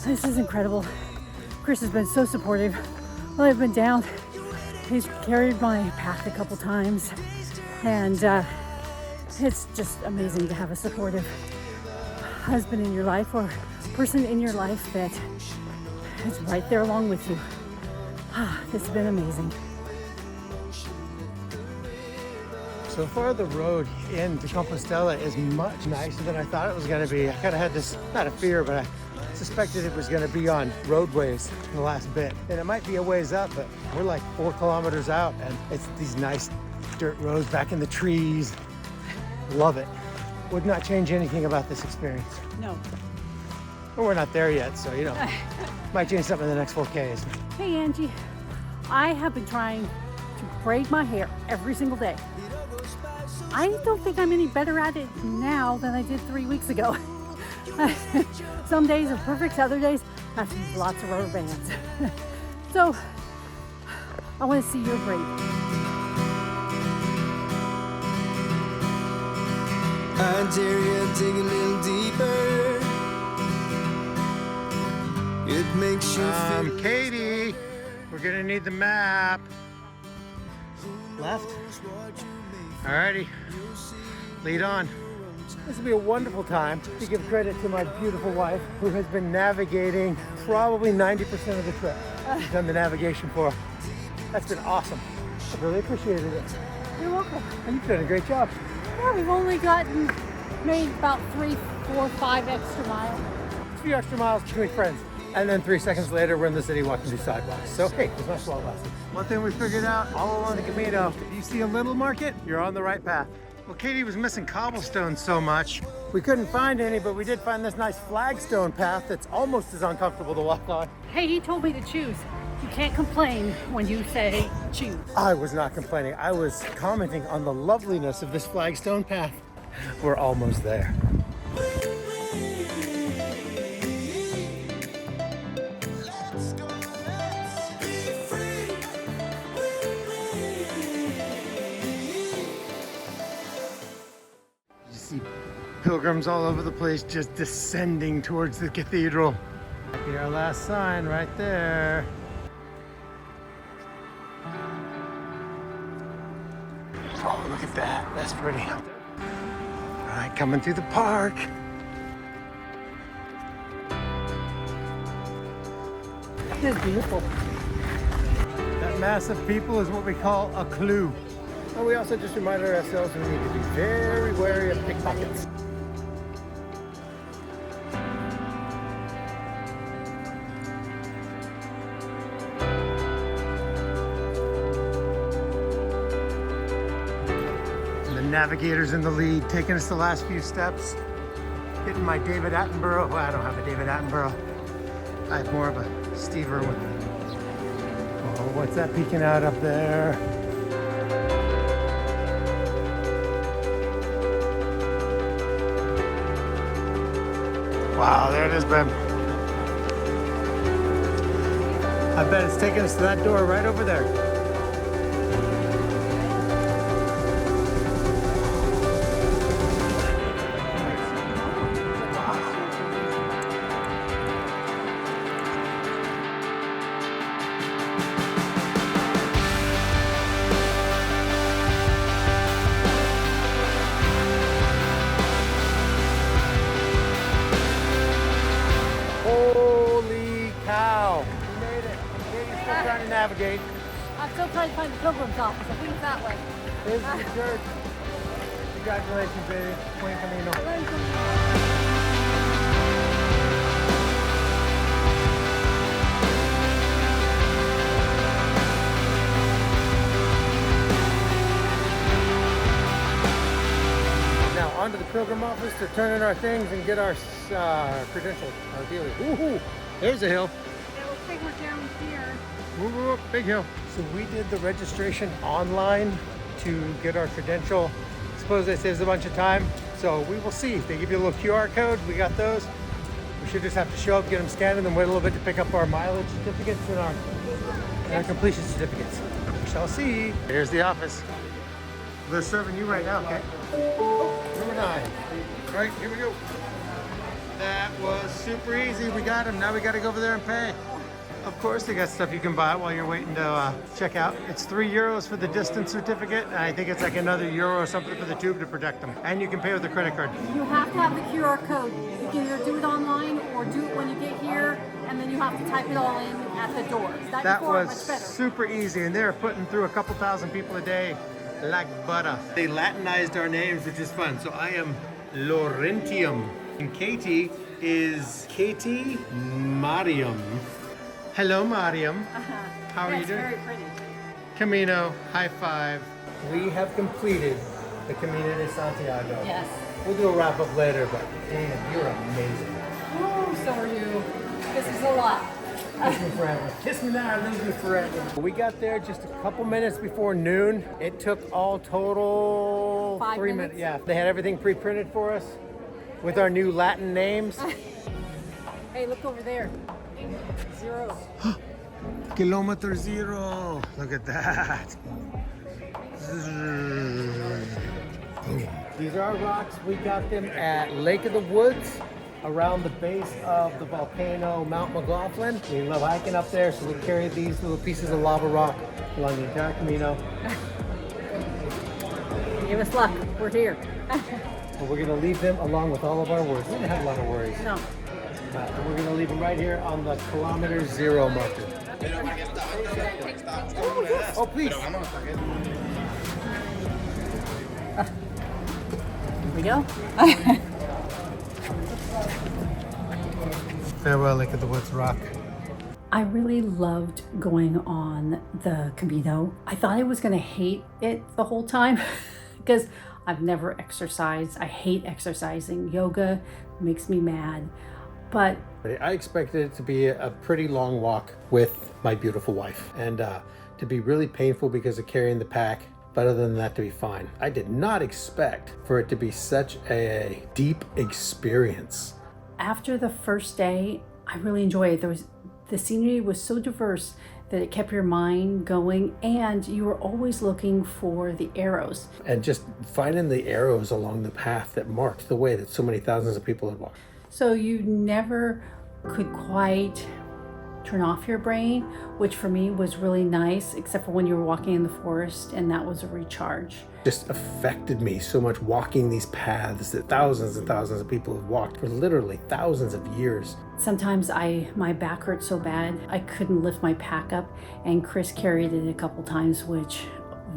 C: This is incredible. Chris has been so supportive. While I've been down, he's carried my pack a couple times, and it's just amazing to have a supportive husband in your life or person in your life that is right there along with you. This has been amazing.
J: So far the road into Compostela is much nicer than I thought it was going to be. I kind of had this, not a fear, but I suspected it was going to be on roadways in the last bit. And it might be a ways up, but we're like 4 kilometers out and it's these nice dirt roads back in the trees. Love it. Would not change anything about this experience.
C: No.
J: But we're not there yet, so you know, might change something in the next 4Ks.
C: Hey Angie, I have been trying to braid my hair every single day. I don't think I'm any better at it now than I did 3 weeks ago. Some days are perfect, other days I have to use lots of rubber bands. So I want to see your braid.
K: I dare you dig a little deeper. It makes you feel.
J: Katie, we're gonna need the map. Left. Alrighty, lead on. This will be a wonderful time to give credit to my beautiful wife, who has been navigating probably 90% of the trip. She's done the navigation for. That's been awesome. I really appreciated it.
C: You're welcome.
J: And you've done a great job.
C: Yeah, we've only made about 3, 4, 5 extra miles.
J: A few extra miles between friends. And then 3 seconds later, we're in the city walking through sidewalks. So hey, it was nice while it lasted. One thing we figured out all along the Camino, if you see a little market, you're on the right path. Well, Katie was missing cobblestones so much. We couldn't find any, but we did find this nice flagstone path that's almost as uncomfortable to walk on.
C: Hey, he told me to choose. You can't complain when you say choose.
J: I was not complaining. I was commenting on the loveliness of this flagstone path. We're almost there. You see pilgrims all over the place just descending towards the cathedral. Be our last sign right there. Oh, look at that. That's pretty. All right, coming through the park.
C: This is beautiful.
J: That mass of people is what we call a clue. And we also just reminded ourselves we need to be very wary of pickpockets. Navigators in the lead, taking us the last few steps. Hitting my David Attenborough. Well, I don't have a David Attenborough. I have more of a Steve Irwin. Oh, what's that peeking out up there? Wow, there it is, babe. I bet it's taking us to that door right over there. Holy cow! We made it. Katie's still trying to navigate.
C: I'm still trying to find the pilgrim's office. I think it's that way.
J: This is the church. Congratulations, baby. Buen Camino. Now onto the pilgrim office to turn in our things and get our credentials, ideally. Woohoo! There's a hill.
C: It looks like we're down here.
J: Whoop, whoop, big hill. So we did the registration online to get our credential. Suppose that saves a bunch of time. So we will see. They give you a little QR code. We got those. We should just have to show up, get them scanned, and then wait a little bit to pick up our mileage certificates and our completion certificates. We shall see. Here's the office. They're serving you right now, okay? Number 9. All right, here we go. That was super easy. We got them. Now we got to go over there and pay. Of course, they got stuff you can buy while you're waiting to check out. It's €3 for the distance certificate, and I think it's like another euro or something for the tube to protect them. And you can pay with a credit card.
C: You have to have the QR code. You can either do it online or do it when you get here, and then you have to type it all in at the door.
J: That was super easy, and they're putting through a couple thousand people a day like butter. They Latinized our names, which is fun. So I am Laurentium, and Katie is Katie Mariam. Hello, Mariam. How are you doing?
C: Very pretty.
J: Camino, high five. We have completed the Camino de Santiago.
C: Yes.
J: We'll do a wrap up later, but damn, you're amazing.
C: Oh, so are you. This is a lot.
J: Kiss me forever. Kiss me now, lose me forever. We got there just a couple minutes before noon. It took all total
C: 5
J: 3 minutes. Yeah, they had everything pre-printed for us with our new Latin names.
C: Hey, look over there. 0.
J: Kilometer 0. Look at that. Boom. These are our rocks. We got them at Lake of the Woods, around the base of the volcano Mount McLaughlin. We love hiking up there, so we carry these little pieces of lava rock along the entire Camino.
C: Give us luck. We're here.
J: But we're gonna leave them along with all of our worries. We didn't have a lot of worries.
C: No.
J: And we're gonna leave them right here on the kilometer zero marker. Oh, please.
C: Here we go.
J: Farewell, Lake of the Woods rock.
C: I really loved going on the Camino. I thought I was gonna hate it the whole time because I've never exercised. I hate exercising. Yoga makes me mad. But
A: I expected it to be a pretty long walk with my beautiful wife and to be really painful because of carrying the pack, but other than that, to be fine. I did not expect for it to be such a deep experience.
C: after the first day, I really enjoyed it. The scenery was so diverse that it kept your mind going, and you were always looking for the arrows.
A: And just finding the arrows along the path that marked the way that so many thousands of people had walked.
C: So you never could quite turn off your brain, which for me was really nice, except for when you were walking in the forest, and that was a recharge.
A: Just affected me so much, walking these paths that thousands and thousands of people have walked for literally thousands of years.
C: Sometimes my back hurt so bad I couldn't lift my pack up, and Chris carried it a couple times, which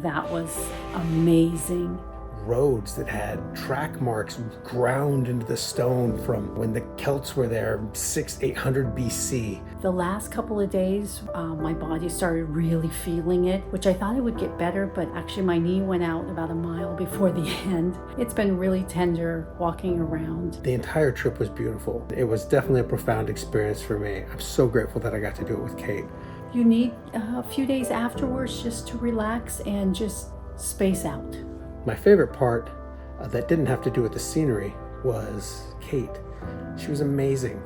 C: that was amazing.
A: Roads that had track marks ground into the stone from when the Celts were there, 600-800 BC.
C: The last couple of days, my body started really feeling it, which I thought it would get better, but actually my knee went out about a mile before the end. It's been really tender walking around.
A: The entire trip was beautiful. It was definitely a profound experience for me. I'm so grateful that I got to do it with Kate.
C: You need a few days afterwards just to relax and just space out.
A: My favorite part that didn't have to do with the scenery was Kate. She was amazing.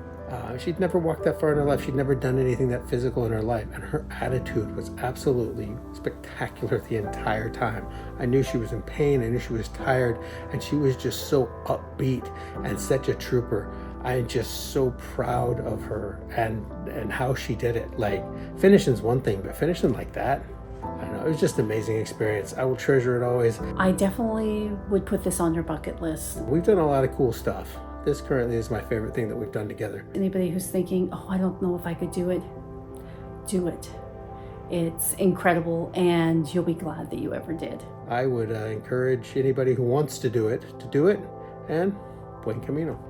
A: She'd never walked that far in her life. She'd never done anything that physical in her life, and her attitude was absolutely spectacular the entire time. I knew she was in pain, I knew she was tired, and she was just so upbeat and such a trooper. I am just so proud of her and how she did it. Like, finishing's one thing, but finishing like that, I don't know, it was just an amazing experience. I will treasure it always.
C: I definitely would put this on your bucket list.
A: We've done a lot of cool stuff. This currently is my favorite thing that we've done together.
C: Anybody who's thinking, oh, I don't know if I could do it, do it. It's incredible, and you'll be glad that you ever did.
A: I would encourage anybody who wants to do it, and Buen Camino.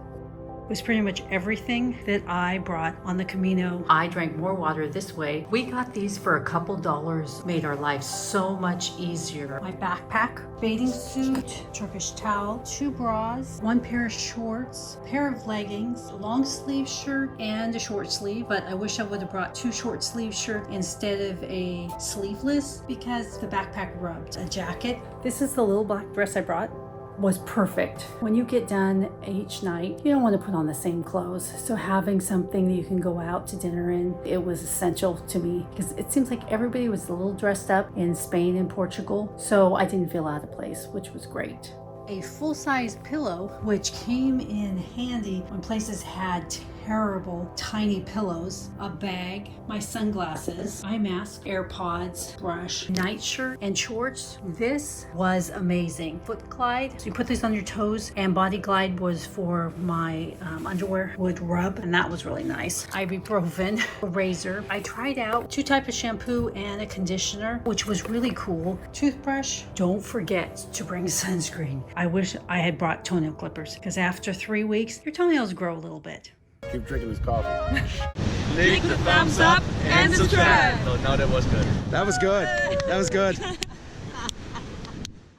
C: It was pretty much everything that I brought on the Camino. I drank more water this way. We got these for a couple dollars, made our life so much easier. My backpack, bathing suit, Turkish towel, 2 bras, 1 pair of shorts, pair of leggings, a long sleeve shirt, and a short sleeve. But I wish I would have brought 2 short sleeve shirts instead of a sleeveless because the backpack rubbed. A jacket. This is the little black dress I brought. Was perfect. When you get done each night, you don't want to put on the same clothes. So having something that you can go out to dinner in, it was essential to me because it seems like everybody was a little dressed up in Spain and Portugal. So I didn't feel out of place, which was great. A full-size pillow, which came in handy when places had terrible tiny pillows, a bag, my sunglasses, eye mask, AirPods, brush, nightshirt, and shorts. This was amazing. Foot glide, so you put these on your toes, and body glide was for my underwear would rub, and that was really nice. Ibuprofen, a razor. I tried out 2 types of shampoo and a conditioner, which was really cool. Toothbrush. Don't forget to bring sunscreen. I wish I had brought toenail clippers because after 3 weeks, your toenails grow a little bit.
I: Keep drinking this coffee.
D: Leave the thumbs up and subscribe.
I: No, that was good.
J: That was good. That was good.